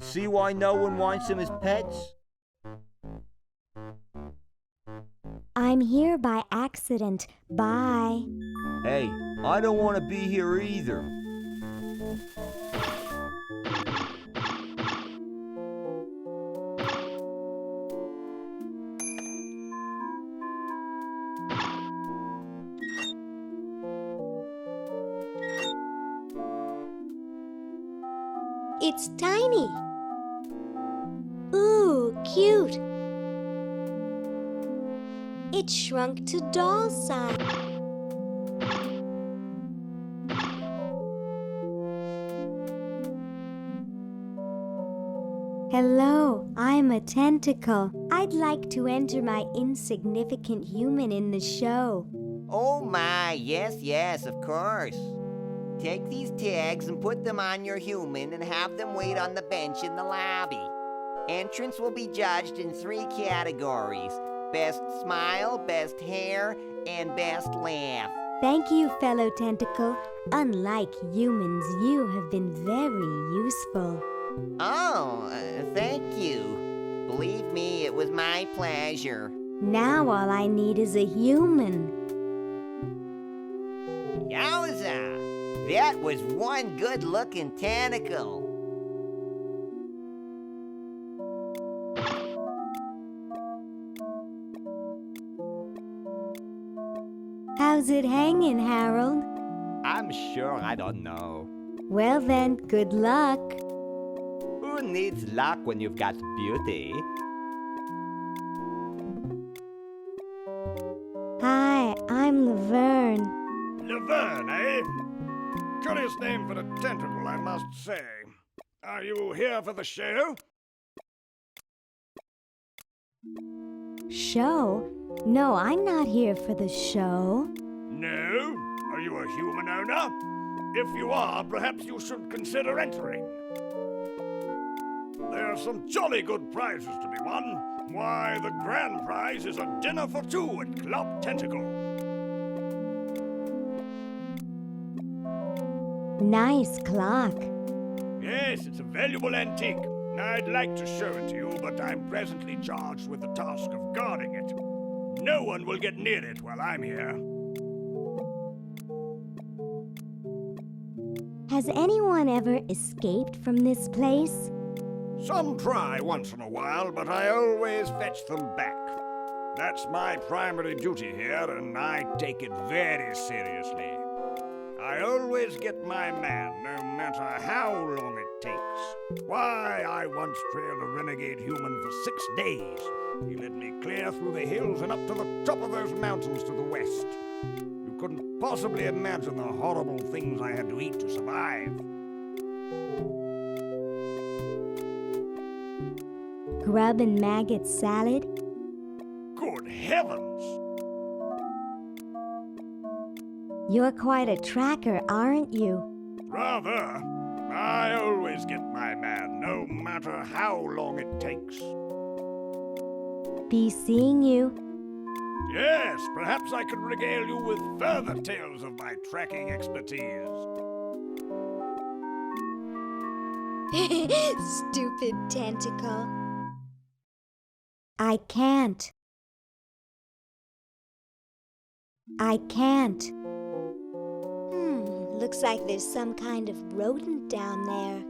See why no one wants them as pets? I'm here by accident. Bye. Hey, I don't want to be here either. It's tiny. Ooh, cute. It shrunk to doll size. Hello, I'm a tentacle. I'd like to enter my insignificant human in the show. Oh my, yes, of course. Take these tags and put them on your human and have them wait on the bench in the lobby. Entrance will be judged in 3 categories: best smile, best hair, and best laugh. Thank you, fellow tentacle. Unlike humans, you have been very useful. Oh, thank you. Believe me, it was my pleasure. Now all I need is a human. Yowza! That was one good-looking tentacle. How's it hanging, Harold? I'm sure I don't know. Well then, good luck. Who needs luck when you've got beauty? Hi, I'm Laverne. Laverne, eh? Curious name for a tentacle, I must say. Are you here for the show? Show? No, I'm not here for the show. No? Are you a human owner? If you are, perhaps you should consider entering. There are some jolly good prizes to be won. Why, the grand prize is a dinner for 2 at Club Tentacle. Nice clock. Yes, it's a valuable antique. I'd like to show it to you, but I'm presently charged with the task of guarding it. No one will get near it while I'm here. Has anyone ever escaped from this place? Some try once in a while, but I always fetch them back. That's my primary duty here, and I take it very seriously. I always get my man, no matter how long it takes. Why, I once trailed a renegade human for 6 days. He led me clear through the hills and up to the top of those mountains to the west. You couldn't possibly imagine the horrible things I had to eat to survive. Grub and maggot salad? Good heavens! You're quite a tracker, aren't you? Rather. I always get my man, no matter how long it takes. be seeing you. Yes, perhaps I could regale you with further tales of my tracking expertise. Stupid Tentacle. I can't. I can't. Looks like there's some kind of rodent down there.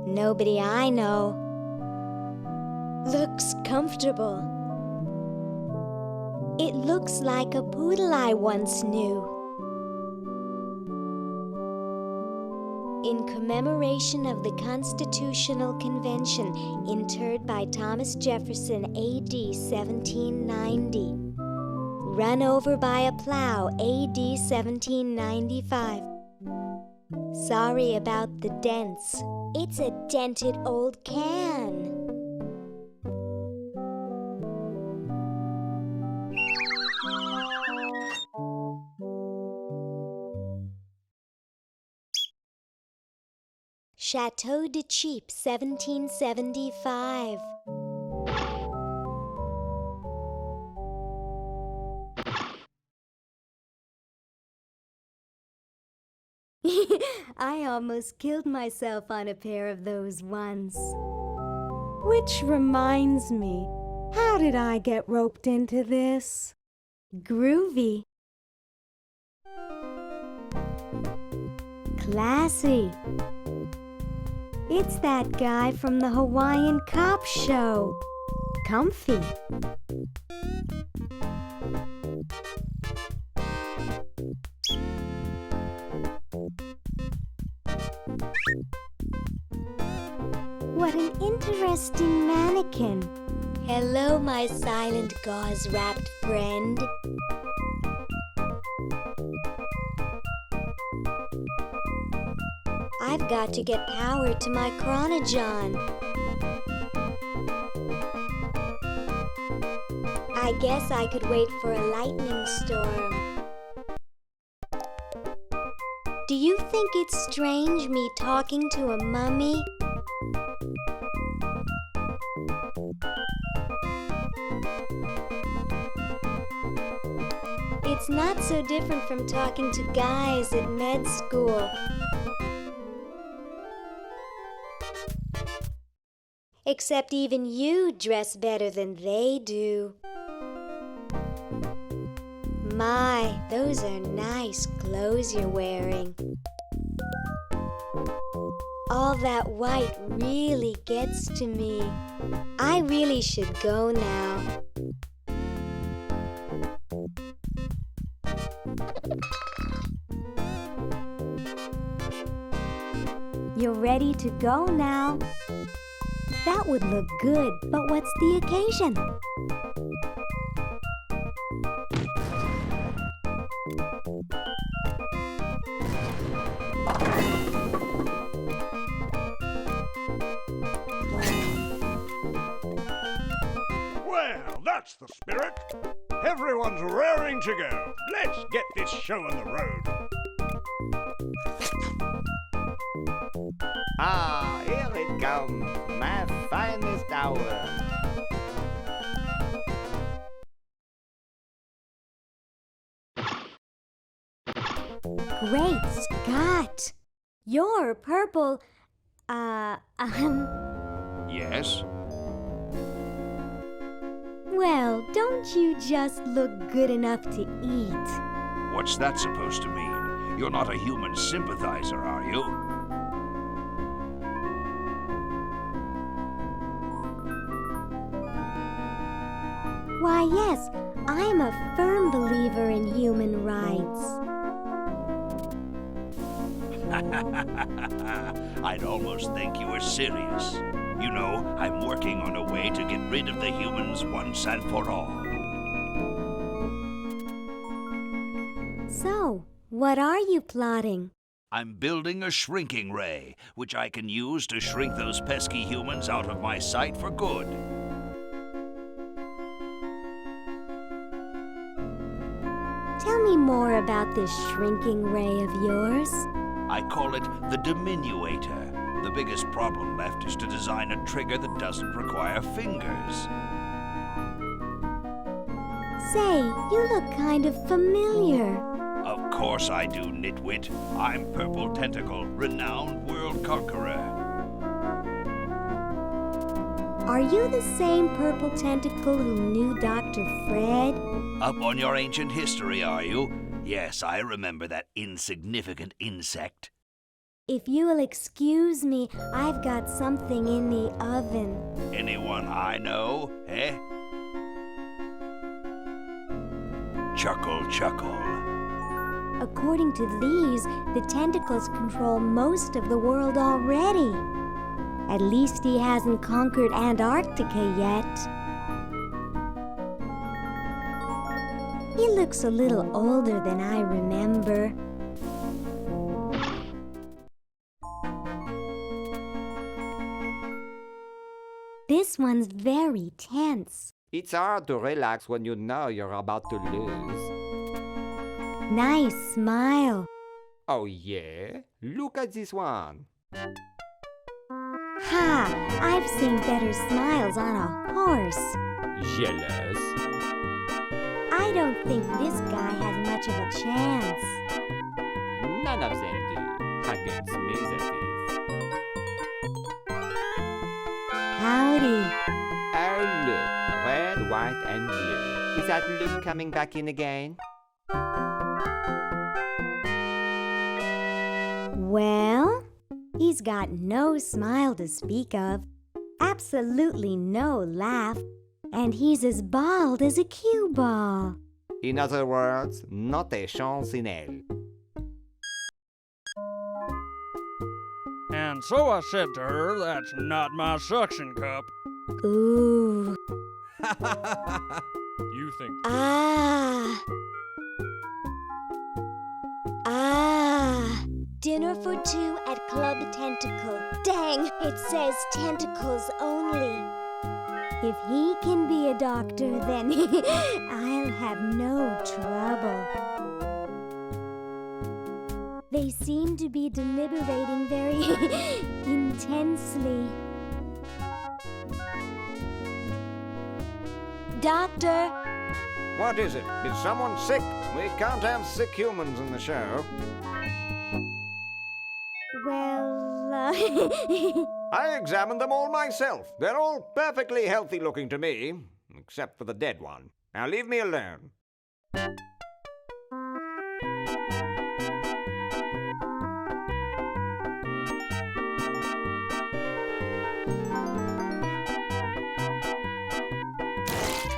Nobody I know. Looks comfortable. It looks like a poodle I once knew. In commemoration of the Constitutional Convention interred by Thomas Jefferson A.D. 1790. Run over by a plow A.D. 1795. Sorry about the dents. It's a dented old can. Chateau de Cheap, 1775. I almost killed myself on a pair of those once. Which reminds me, how did I get roped into this? Groovy. Classy. It's that guy from the Hawaiian Cop Show. Comfy. What an interesting mannequin. Hello, my silent gauze-wrapped friend. I've got to get power to my chronogon. I guess I could wait for a lightning storm. Do you think it's strange me talking to a mummy? It's not so different from talking to guys at med school. Except even you dress better than they do. My, those are nice clothes you're wearing. All that white really gets to me. I really should go now. You're ready to go now. That would look good, but what's the occasion? Well, that's the spirit. Everyone's raring to go. Let's get this show on the road. Ah, here it comes, my finest hour. Great Scott! You're purple. Yes? Well, don't you just look good enough to eat? What's that supposed to mean? You're not a human sympathizer, are you? Why, yes, I'm a firm believer in human rights. I'd almost think you were serious. You know, I'm working on a way to get rid of the humans once and for all. So, what are you plotting? I'm building a shrinking ray, which I can use to shrink those pesky humans out of my sight for good. Tell me more about this shrinking ray of yours? I call it the diminuator. The biggest problem left is to design a trigger that doesn't require fingers. Say, you look kind of familiar. Of course I do, nitwit. I'm Purple Tentacle, renowned world conqueror. Are you the same Purple Tentacle who knew Dr. Fred? Up on your ancient history, are you? Yes, I remember that insignificant insect. If you'll excuse me, I've got something in the oven. Anyone I know, eh? Chuckle, chuckle. According to these, the tentacles control most of the world already. At least he hasn't conquered Antarctica yet. He looks a little older than I remember. This one's very tense. It's hard to relax when you know you're about to lose. Nice smile. Oh yeah? Look at this one. Ha! I've seen better smiles on a horse. Jealous? I don't think this guy has much of a chance. None of them do. Against me, that is. Howdy. Oh, look. Red, white, and blue. Is that Luke coming back in again? Well, he's got no smile to speak of. Absolutely no laugh. And he's as bald as a cue ball. In other words, not a chance in hell. And so I said to her, that's not my suction cup. Ooh. You think... Ah. Dinner for two at Club Tentacle. Dang, it says tentacles only. If he can be a doctor, then I'll have no trouble. They seem to be deliberating very intensely. Doctor! What is it? Is someone sick? We can't have sick humans in the show. Well, I examined them all myself. They're all perfectly healthy looking to me, except for the dead one. Now leave me alone.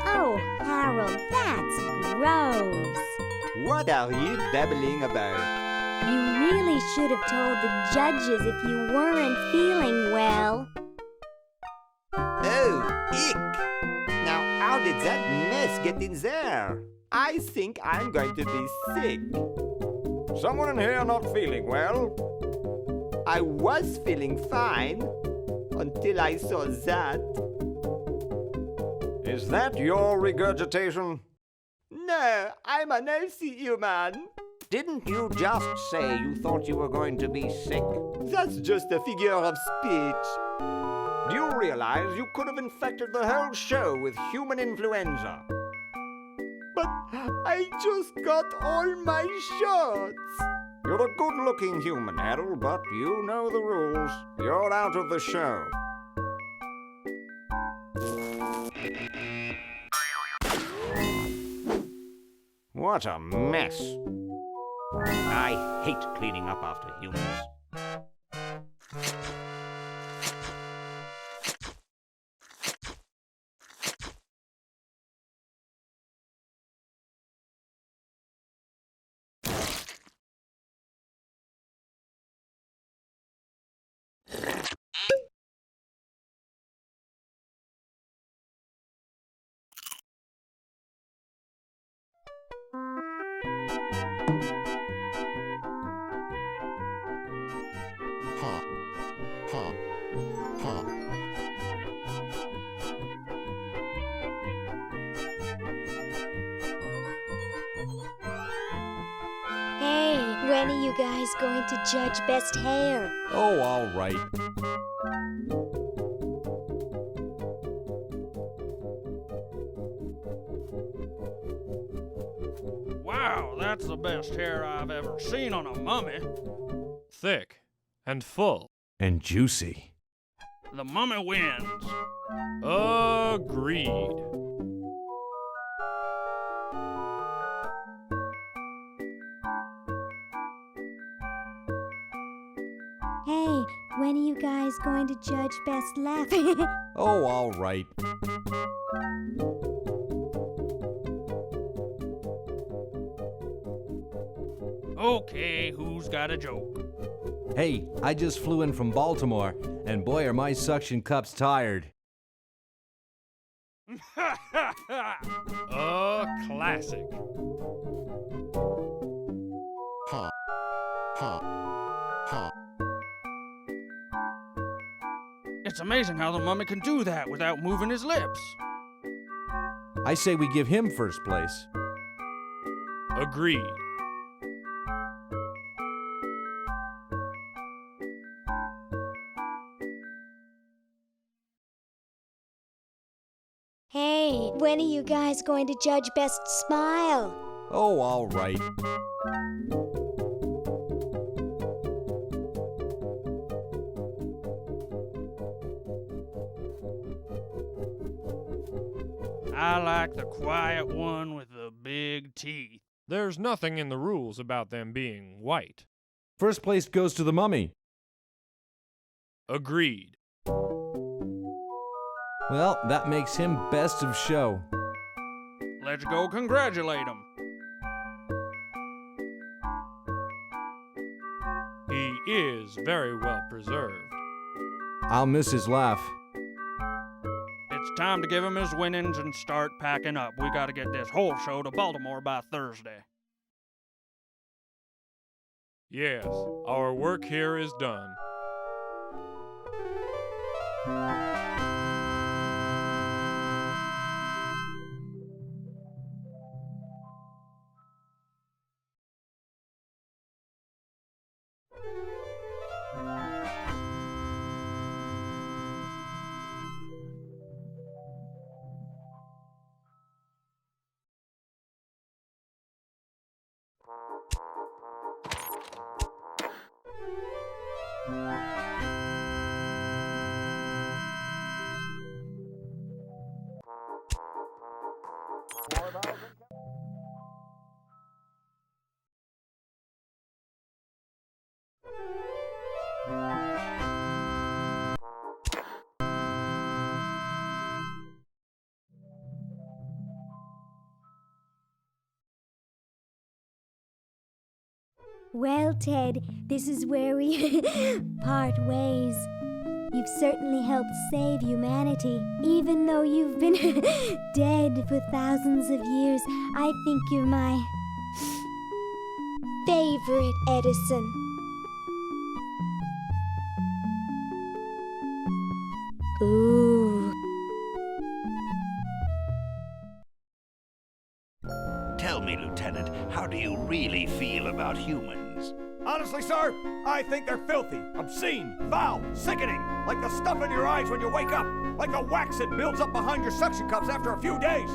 Oh, Harold, that's gross. What are you babbling about? You really should have told the judges if you weren't feeling well. Oh, ick! Now, how did that mess get in there? I think I'm going to be sick. Someone in here not feeling well? I was feeling fine until I saw that. Is that your regurgitation? No, I'm an healthy human. Didn't you just say you thought you were going to be sick? That's just a figure of speech. Do you realize you could have infected the whole show with human influenza? But I just got all my shots. You're a good-looking human, Harold, but you know the rules. You're out of the show. What a mess. I hate cleaning up after humans. when are you guys going to judge best hair? Oh, all right. Wow, that's the best hair I've ever seen on a mummy. Thick and full. And juicy. The mummy wins. Agreed. Hey, when are you guys going to judge best laugh? Oh, all right. Okay, who's got a joke? Hey, I just flew in from Baltimore, and boy are my suction cups tired. A classic. Ha. Ha. Ha. It's amazing how the mummy can do that without moving his lips. I say we give him first place. Agreed. Hey, when are you guys going to judge best smile? Oh, all right. I like the quiet one with the big teeth. There's nothing in the rules about them being white. First place goes to the mummy. Agreed. Well, that makes him best of show. Let's go congratulate him. He is very well preserved. I'll miss his laugh. It's time to give him his winnings and start packing up. We gotta get this whole show to Baltimore by Thursday. Yes, our work here is done. Well, Ted, this is where we part ways. You've certainly helped save humanity. Even though you've been dead for thousands of years, I think you're my favorite Edison. Ooh. Tell me, Lieutenant, how do you really feel about humans? Honestly, sir, I think they're filthy, obscene, foul, sickening, like the stuff in your eyes when you wake up, like the wax that builds up behind your suction cups after a few days.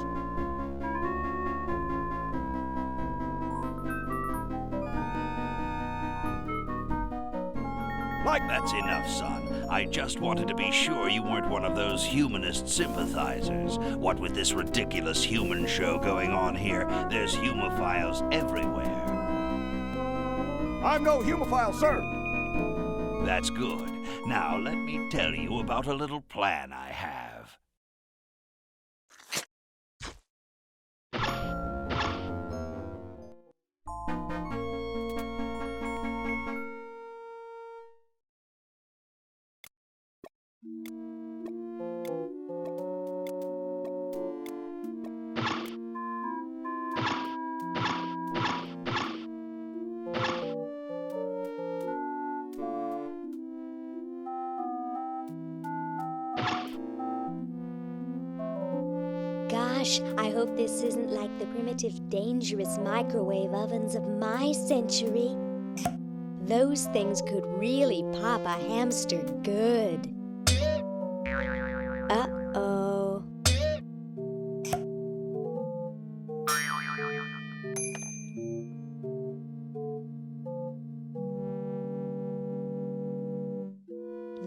That's enough, son. I just wanted to be sure you weren't one of those humanist sympathizers. What with this ridiculous human show going on here, there's humophiles everywhere. I'm no humophile, sir. That's good. Now let me tell you about a little plan I have. Gosh, I hope this isn't like the primitive, dangerous microwave ovens of my century. Those things could really pop a hamster good. Uh-oh.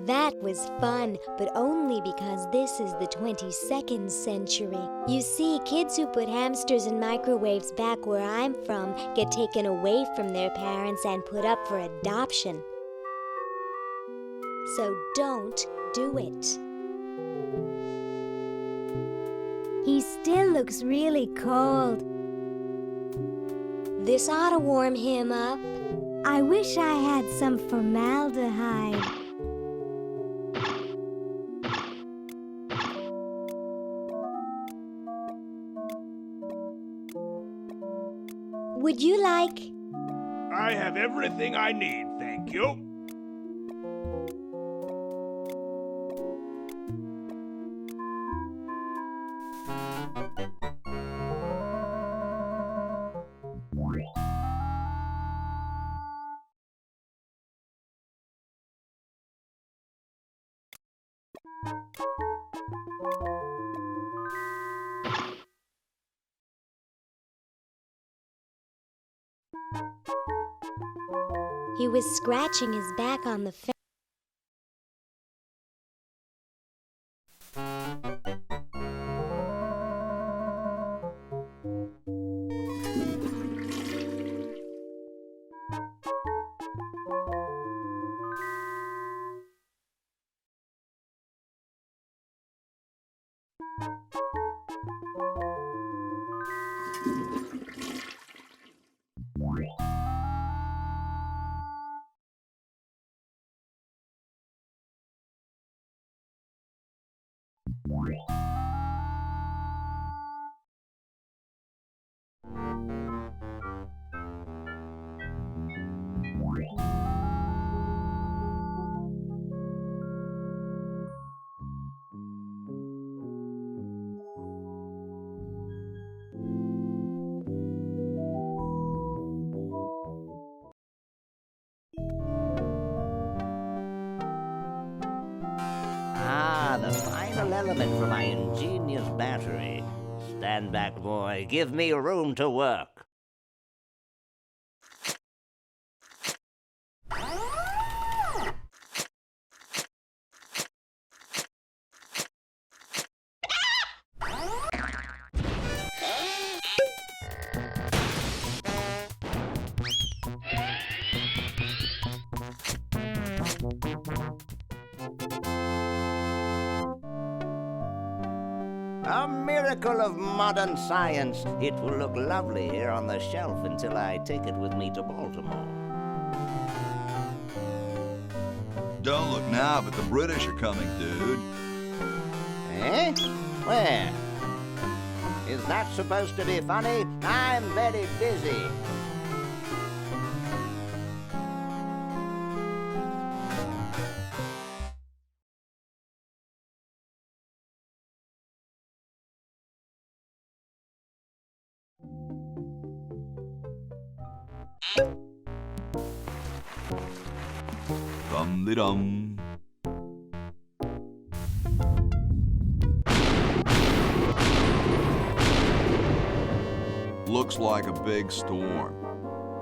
That was fun, but only because this is the 22nd century. You see, kids who put hamsters in microwaves back where I'm from get taken away from their parents and put up for adoption. So don't do it. He still looks really cold. This ought to warm him up. I wish I had some formaldehyde. Would you like? I have everything I need, thank you. He was scratching his back on the fence. The final element for my ingenious battery. Stand back, boy. Give me room to work. A miracle of modern science. It will look lovely here on the shelf until I take it with me to Baltimore. Don't look now, but the British are coming, dude. Eh? Where? Is that supposed to be funny? I'm very busy. Dum-de-dum. Looks like a big storm.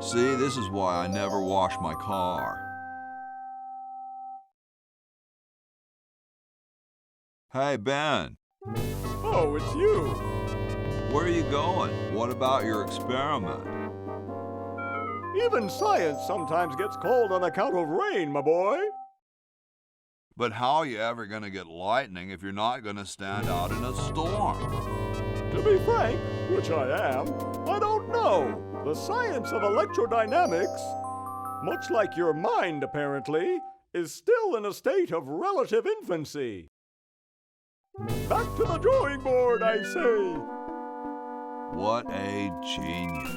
See, this is why I never wash my car. Hey, Ben. Oh, it's you. Where are you going? What about your experiment? Even science sometimes gets cold on account of rain, my boy. But how are you ever going to get lightning if you're not going to stand out in a storm? To be frank, which I am, I don't know. The science of electrodynamics, much like your mind apparently, is still in a state of relative infancy. Back to the drawing board, I say. What a genius.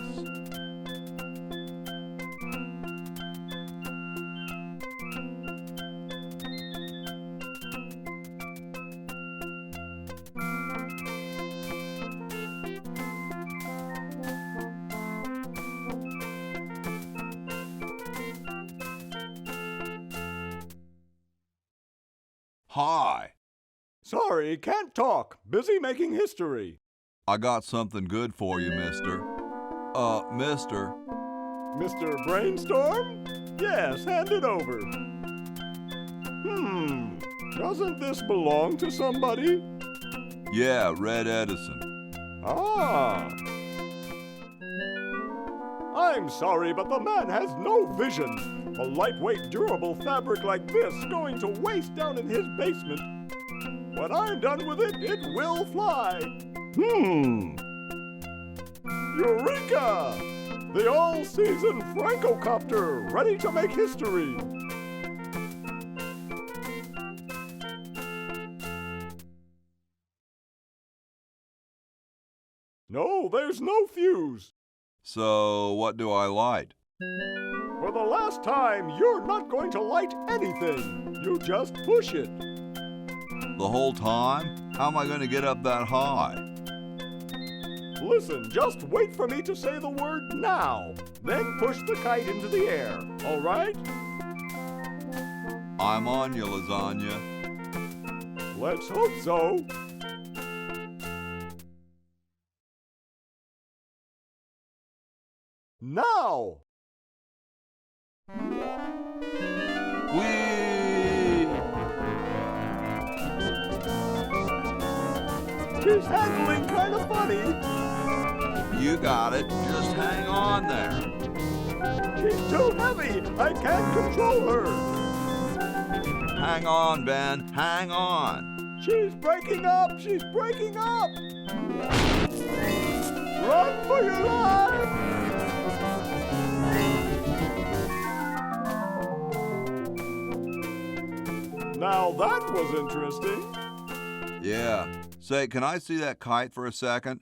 Hi. Sorry, can't talk. Busy making history. I got something good for you, mister. Mister. Mr. Brainstorm? Yes, hand it over. Doesn't this belong to somebody? Yeah, Red Edison. Ah. I'm sorry, but the man has no vision. A lightweight, durable fabric like this going to waste down in his basement. When I'm done with it, it will fly. Eureka! The all-season Francocopter, ready to make history. No, there's no fuse. So, what do I light? For the last time, you're not going to light anything. You just push it. The whole time? How am I going to get up that high? Listen, just wait for me to say the word now. Then push the kite into the air, all right? I'm on you, lasagna. Let's hope so. Now! Whee! She's handling kind of funny. You got it. Just hang on there. She's too heavy. I can't control her. Hang on, Ben. Hang on. She's breaking up. She's breaking up. Run for your life. Now that was interesting. Yeah. Say, can I see that kite for a second?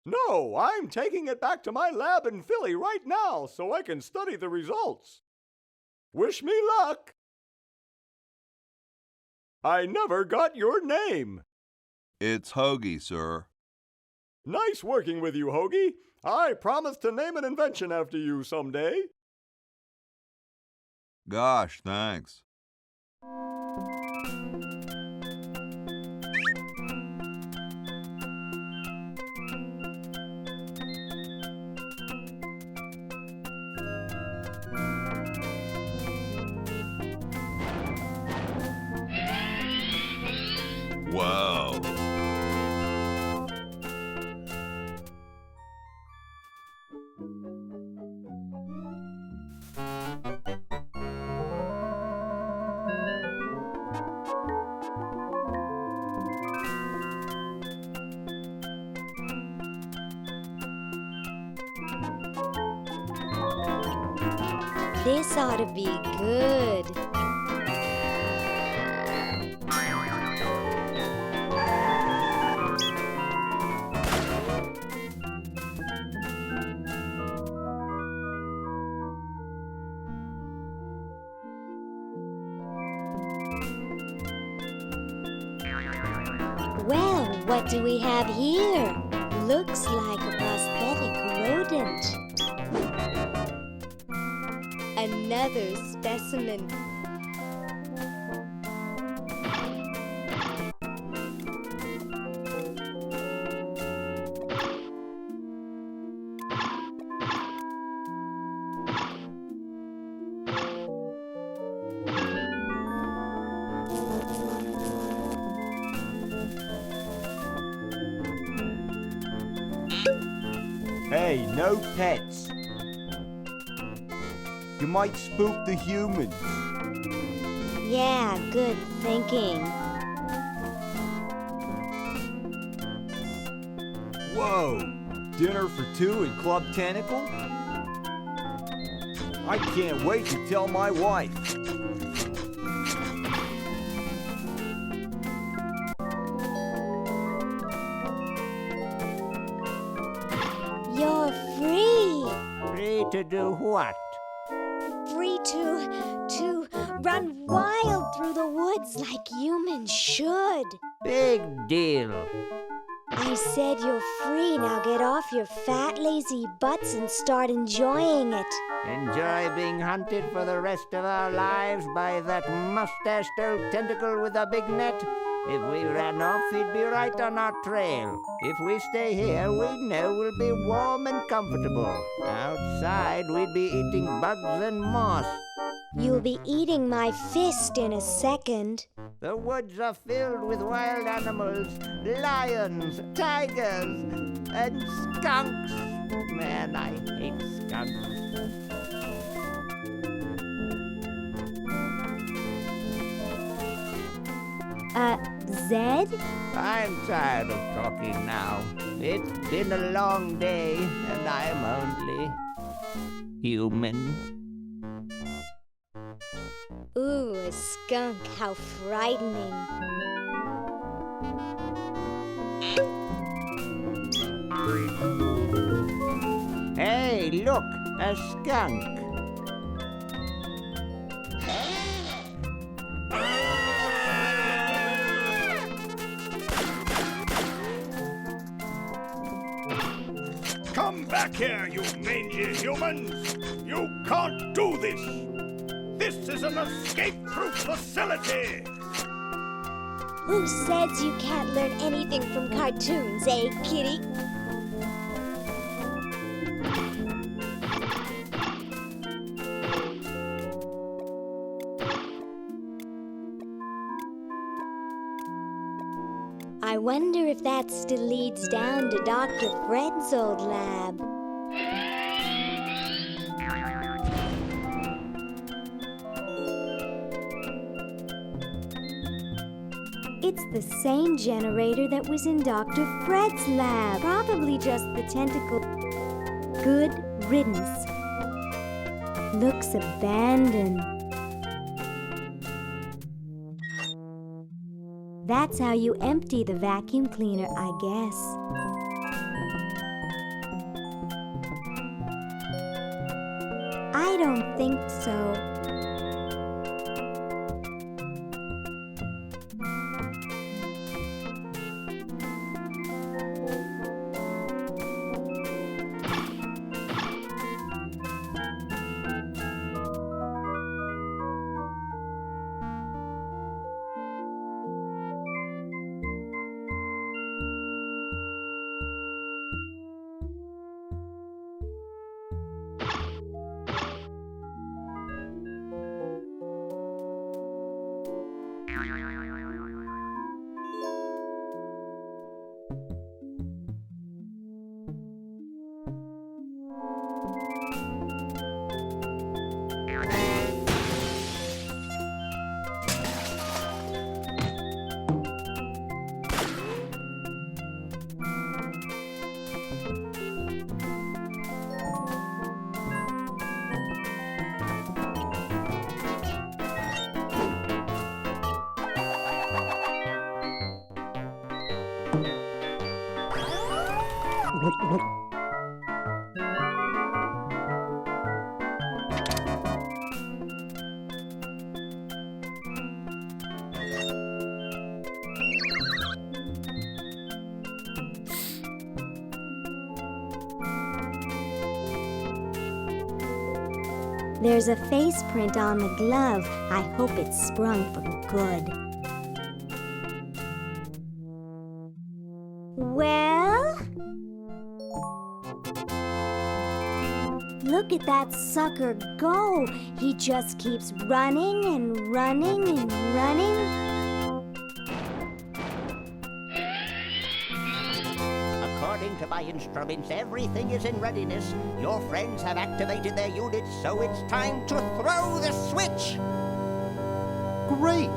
No, I'm taking it back to my lab in Philly right now so I can study the results. Wish me luck. I never got your name. It's Hoagie, sir. Nice working with you, Hoagie. I promise to name an invention after you someday. Gosh, thanks. Whoa. This ought to be good. Well, what do we have here? Looks like a prosthetic rodent. Another specimen. Hey, no pets. You might spook the humans. Yeah, good thinking. Whoa! Dinner for two at Club Tentacle? I can't wait to tell my wife. You're free. Free to do what? Free to run wild through the woods like humans should. Big deal. I said you're free. Now get off your fat, lazy butts and start enjoying it. Enjoy being hunted for the rest of our lives by that mustached old tentacle with a big net? If we ran off, he'd be right on our trail. If we stay here, we know we'll be warm and comfortable. Outside, we'd be eating bugs and moss. You'll be eating my fist in a second. The woods are filled with wild animals, lions, tigers, and skunks. Man, I hate skunks. Zed? I'm tired of talking now. It's been a long day, and I'm only human. Ooh, a skunk, how frightening. Hey, look, a skunk. Come back here, you mangy humans! You can't do this! This is an escape-proof facility! Who says you can't learn anything from cartoons, eh, kitty? I wonder if that still leads down to Dr. Fred's old lab. It's the same generator that was in Dr. Fred's lab. Probably just the tentacle. Good riddance. Looks abandoned. That's how you empty the vacuum cleaner, I guess. I don't think so. There's a face print on the glove. I hope it's sprung for good. Well? Look at that sucker go. He just keeps running and running and running. According to my instruments, everything is in readiness. Your friends have activated their units, so it's time to throw the switch! Great!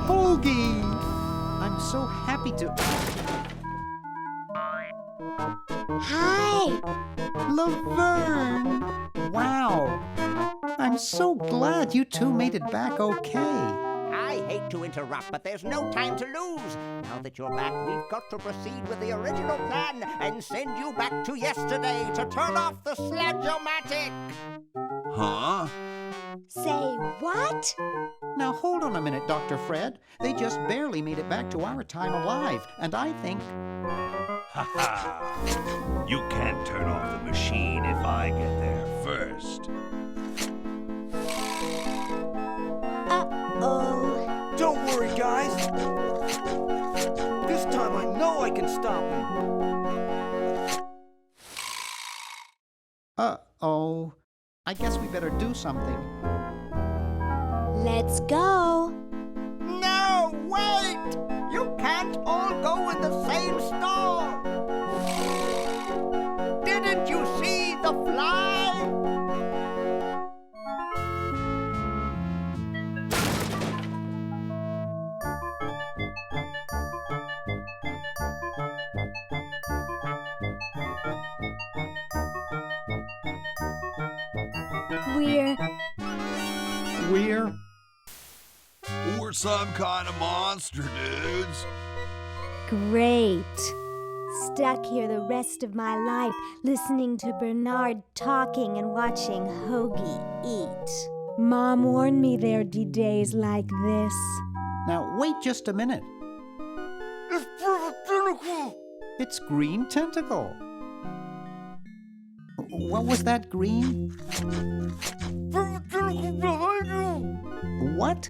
Hoagie! I'm so happy to... Hi! Laverne! Wow! I'm so glad you two made it back okay. I hate to interrupt, but there's no time to lose. Now that you're back, we've got to proceed with the original plan and send you back to yesterday to turn off the sludge-o-matic. Huh? Say what? Now hold on a minute, Dr. Fred. They just barely made it back to our time alive, and I think... Ha ha! You can't turn off the machine if I get there first. Uh-oh. Don't worry, guys. This time I know I can stop him. Uh-oh. I guess we better do something. Let's go. No, wait! You can't all go in the same store! Didn't you see the fly? We're some kind of monster, dudes. Great. Stuck here the rest of my life, listening to Bernard talking and watching Hoagie eat. Mom warned me there'd be days like this. Now, wait just a minute. It's perfect Tentacle! It's Green Tentacle. What was that, Green? Perfect Tentacle behind you! What?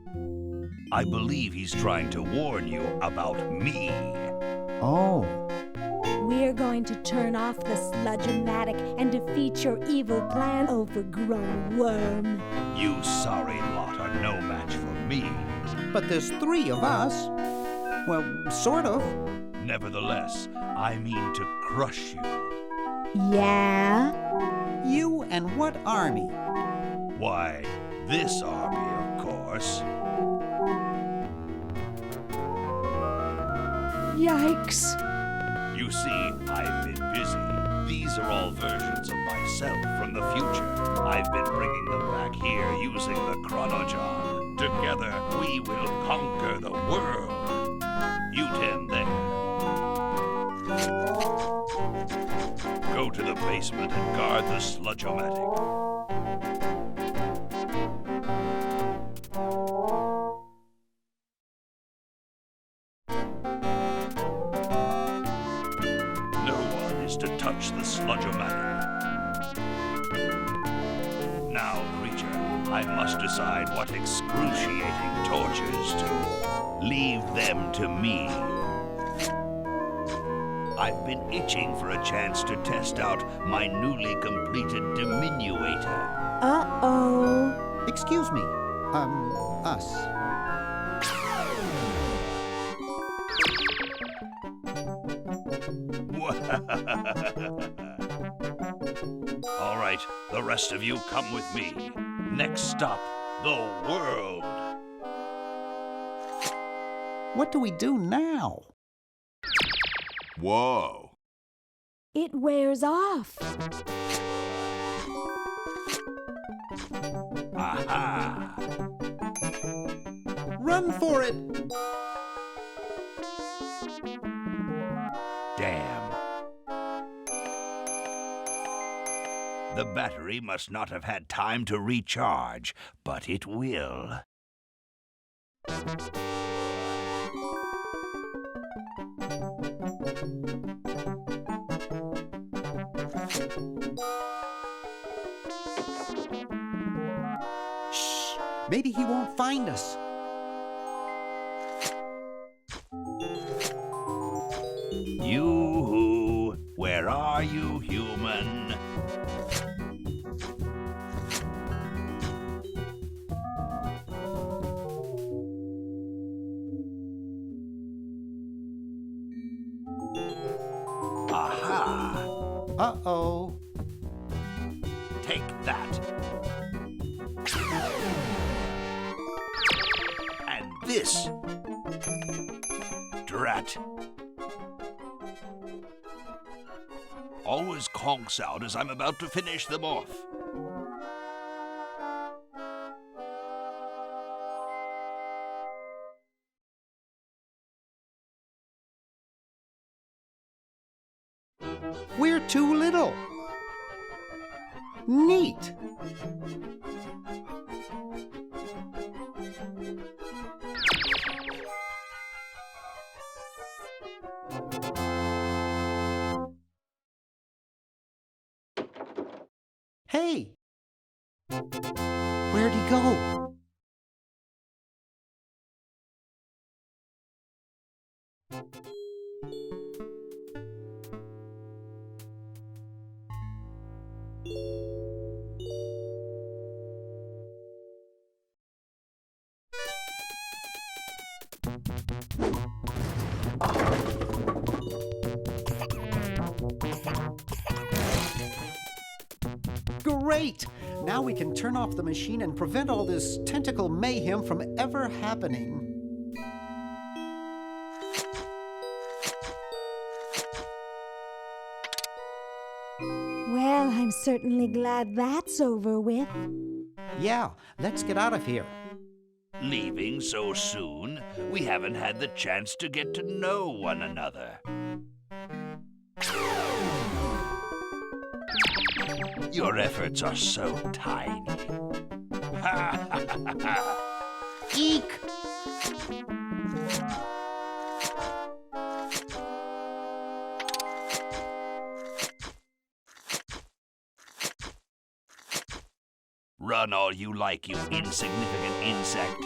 I believe he's trying to warn you about me. Oh. We're going to turn off the sludge-o-matic and defeat your evil plan, overgrown worm. You sorry lot are no match for me. But there's 3 of us. Well, sort of. Nevertheless, I mean to crush you. Yeah? You and what army? Why, this army, of course. Yikes. You see, I've been busy. These are all versions of myself from the future. I've been bringing them back here using the Chronojon. Together, we will conquer the world. You 10 there. Go to the basement and guard the sludge-o-matic. To touch the sludge-o-matic. Now, creature, I must decide what excruciating tortures to leave them to me. I've been itching for a chance to test out my newly completed diminuator. Uh-oh. Excuse me. Us. All right, the rest of you come with me. Next stop, the world. What do we do now? Whoa. It wears off. Aha! Run for it! Damn. The battery must not have had time to recharge, but it will. Shh! Maybe he won't find us. You-hoo, where are you, human? Aha! Uh-oh. Take that. And this. Drat. Always conks out as I'm about to finish them off. We're too little. Neat. Ray! Where'd he go? Great! Now we can turn off the machine and prevent all this tentacle mayhem from ever happening. Well, I'm certainly glad that's over with. Yeah, let's get out of here. Leaving so soon? We haven't had the chance to get to know one another. Your efforts are so tiny. Eek! Run all you like, you insignificant insect.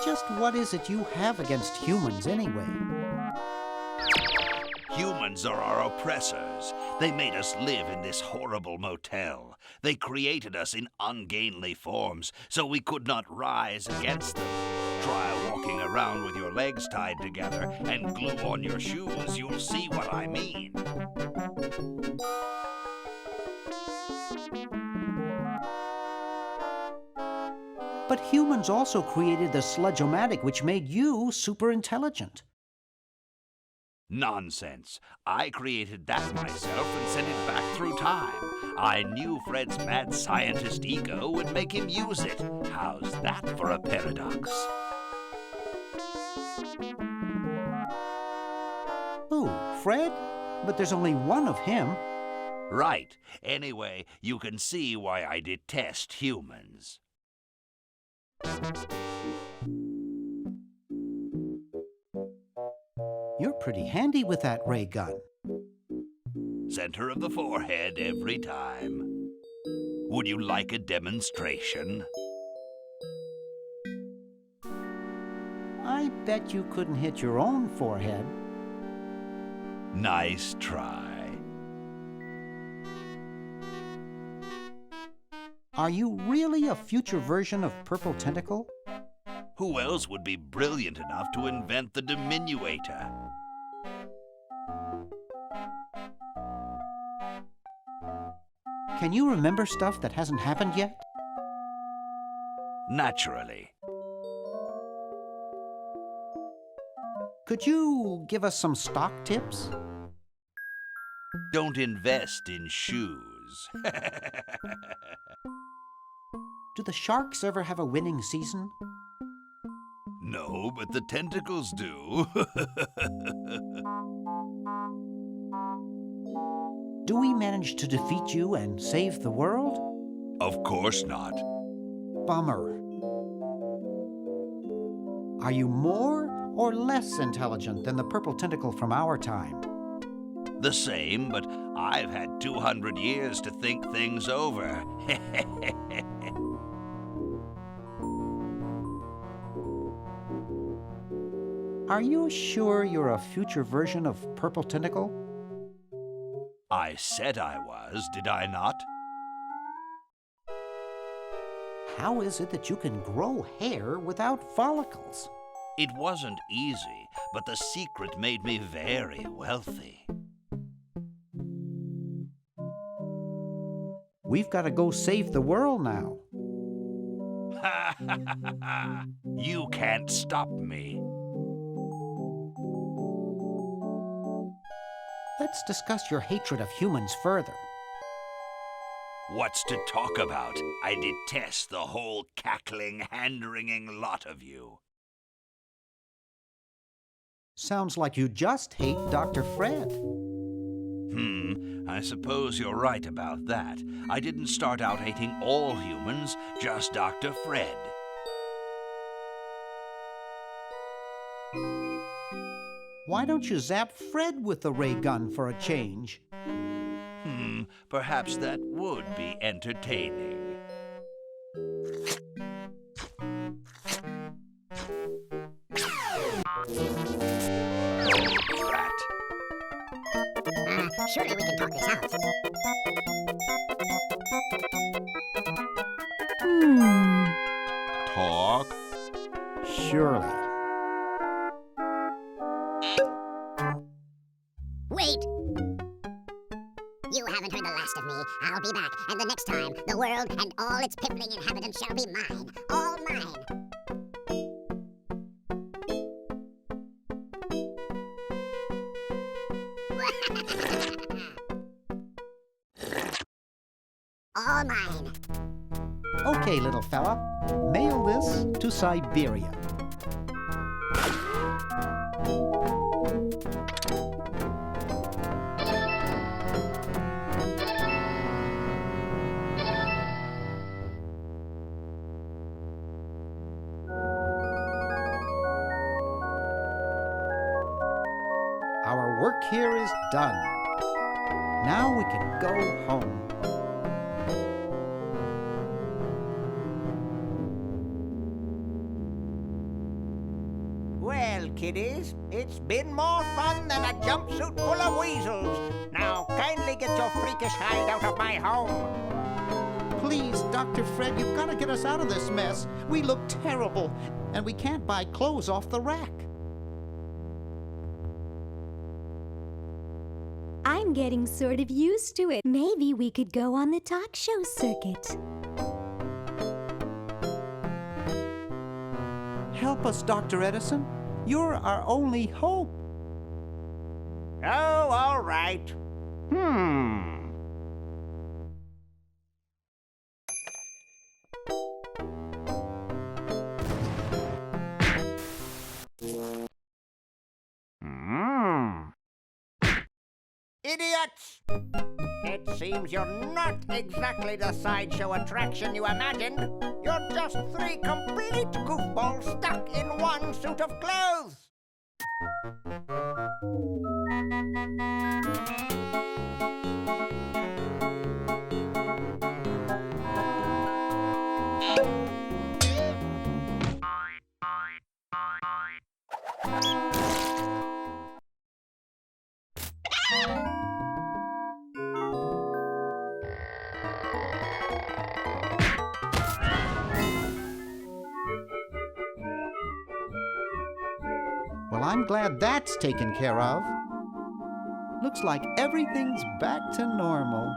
Just what is it you have against humans anyway? Humans are our oppressors. They made us live in this horrible motel. They created us in ungainly forms, so we could not rise against them. Try walking around with your legs tied together and glue on your shoes. You'll see what I mean. But humans also created the sludge-o-matic, which made you super intelligent. Nonsense. I created that myself and sent it back through time. I knew Fred's mad scientist ego would make him use it. How's that for a paradox? Who, Fred? But there's only one of him. Right. Anyway, you can see why I detest humans. You're pretty handy with that ray gun. Center of the forehead every time. Would you like a demonstration? I bet you couldn't hit your own forehead. Nice try. Are you really a future version of Purple Tentacle? Who else would be brilliant enough to invent the diminuator? Can you remember stuff that hasn't happened yet? Naturally. Could you give us some stock tips? Don't invest in shoes. Do the Sharks ever have a winning season? No, but the tentacles do. Do we manage to defeat you and save the world? Of course not. Bummer. Are you more or less intelligent than the Purple Tentacle from our time? The same, but I've had 200 years to think things over. Are you sure you're a future version of Purple Tentacle? I said I was, did I not? How is it that you can grow hair without follicles? It wasn't easy, but the secret made me very wealthy. We've got to go save the world now. You can't stop me. Let's discuss your hatred of humans further. What's to talk about? I detest the whole cackling, hand-wringing lot of you. Sounds like you just hate Dr. Fred. I suppose you're right about that. I didn't start out hating all humans, just Dr. Fred. Why don't you zap Fred with the ray gun for a change? Perhaps that would be entertaining. Rat. Surely we can talk this out. Talk? Surely. Wait! You haven't heard the last of me. I'll be back, and the next time, the world and all its piffling inhabitants shall be mine. All mine. All mine. Okay, little fella. Mail this to Siberia. Our work here is done. Now we can go home. Well, kiddies, it's been more fun than a jumpsuit full of weasels. Now, kindly get your freakish hide out of my home. Please, Dr. Fred, you've got to get us out of this mess. We look terrible, and we can't buy clothes off the rack. I'm getting sort of used to it. Maybe we could go on the talk show circuit. Help us, Dr. Edison. You're our only hope. Oh, all right. Idiots! It seems you're not exactly the sideshow attraction you imagined. You're just three complete goofballs stuck in one suit of clothes. Well, I'm glad that's taken care of. Looks like everything's back to normal.